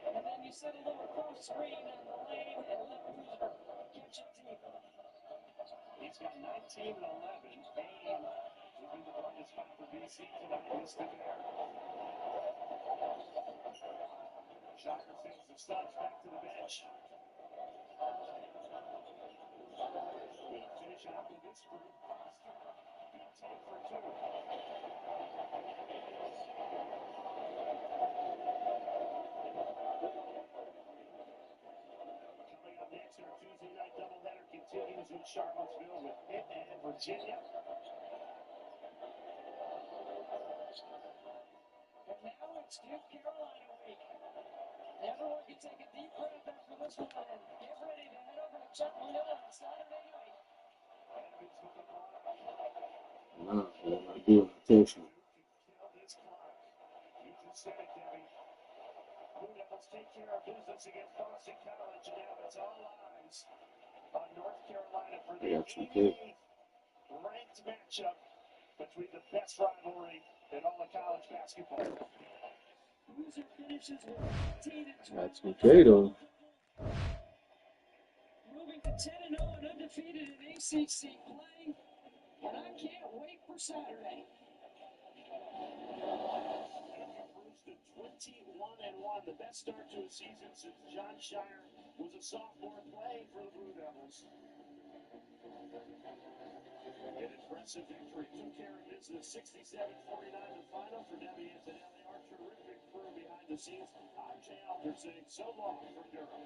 and then you set a little cross screen on the lane and let Boozer catch it deep. He's got 19 and 11. Aim will be the brightest spot for BC tonight. Missed it there. Shocker sends the Studs back to the bench. Finish out with this group. Foster. Good take for 2. Coming up next, our Tuesday night doubleheader continues with Charlottesville with Pitt and Virginia. And now it's Duke Carolina week. Everyone can take a deep breath after this one and get ready to head over to Chapel Hill on Saturday night. No, I'm not doing attention. Kill this clock. You just said it, Debbie. Blue Devils take care of business against Boston College, and now it's all eyes on North Carolina for the 88th ranked matchup between the best rivalry in all of college basketball. Loser finishes with 18 and 12. That's okay, though. Moving to 10 and 0 and undefeated in ACC play, and I can't wait for Saturday. Improves to 21 and 1, the best start to a season since John Shire was a sophomore playing for the Blue Devils. An impressive victory, took care of business, 67-49 the final for Debbie Antonelli. Our terrific crew behind the scenes. I'm Jay Alter saying so long from Durham.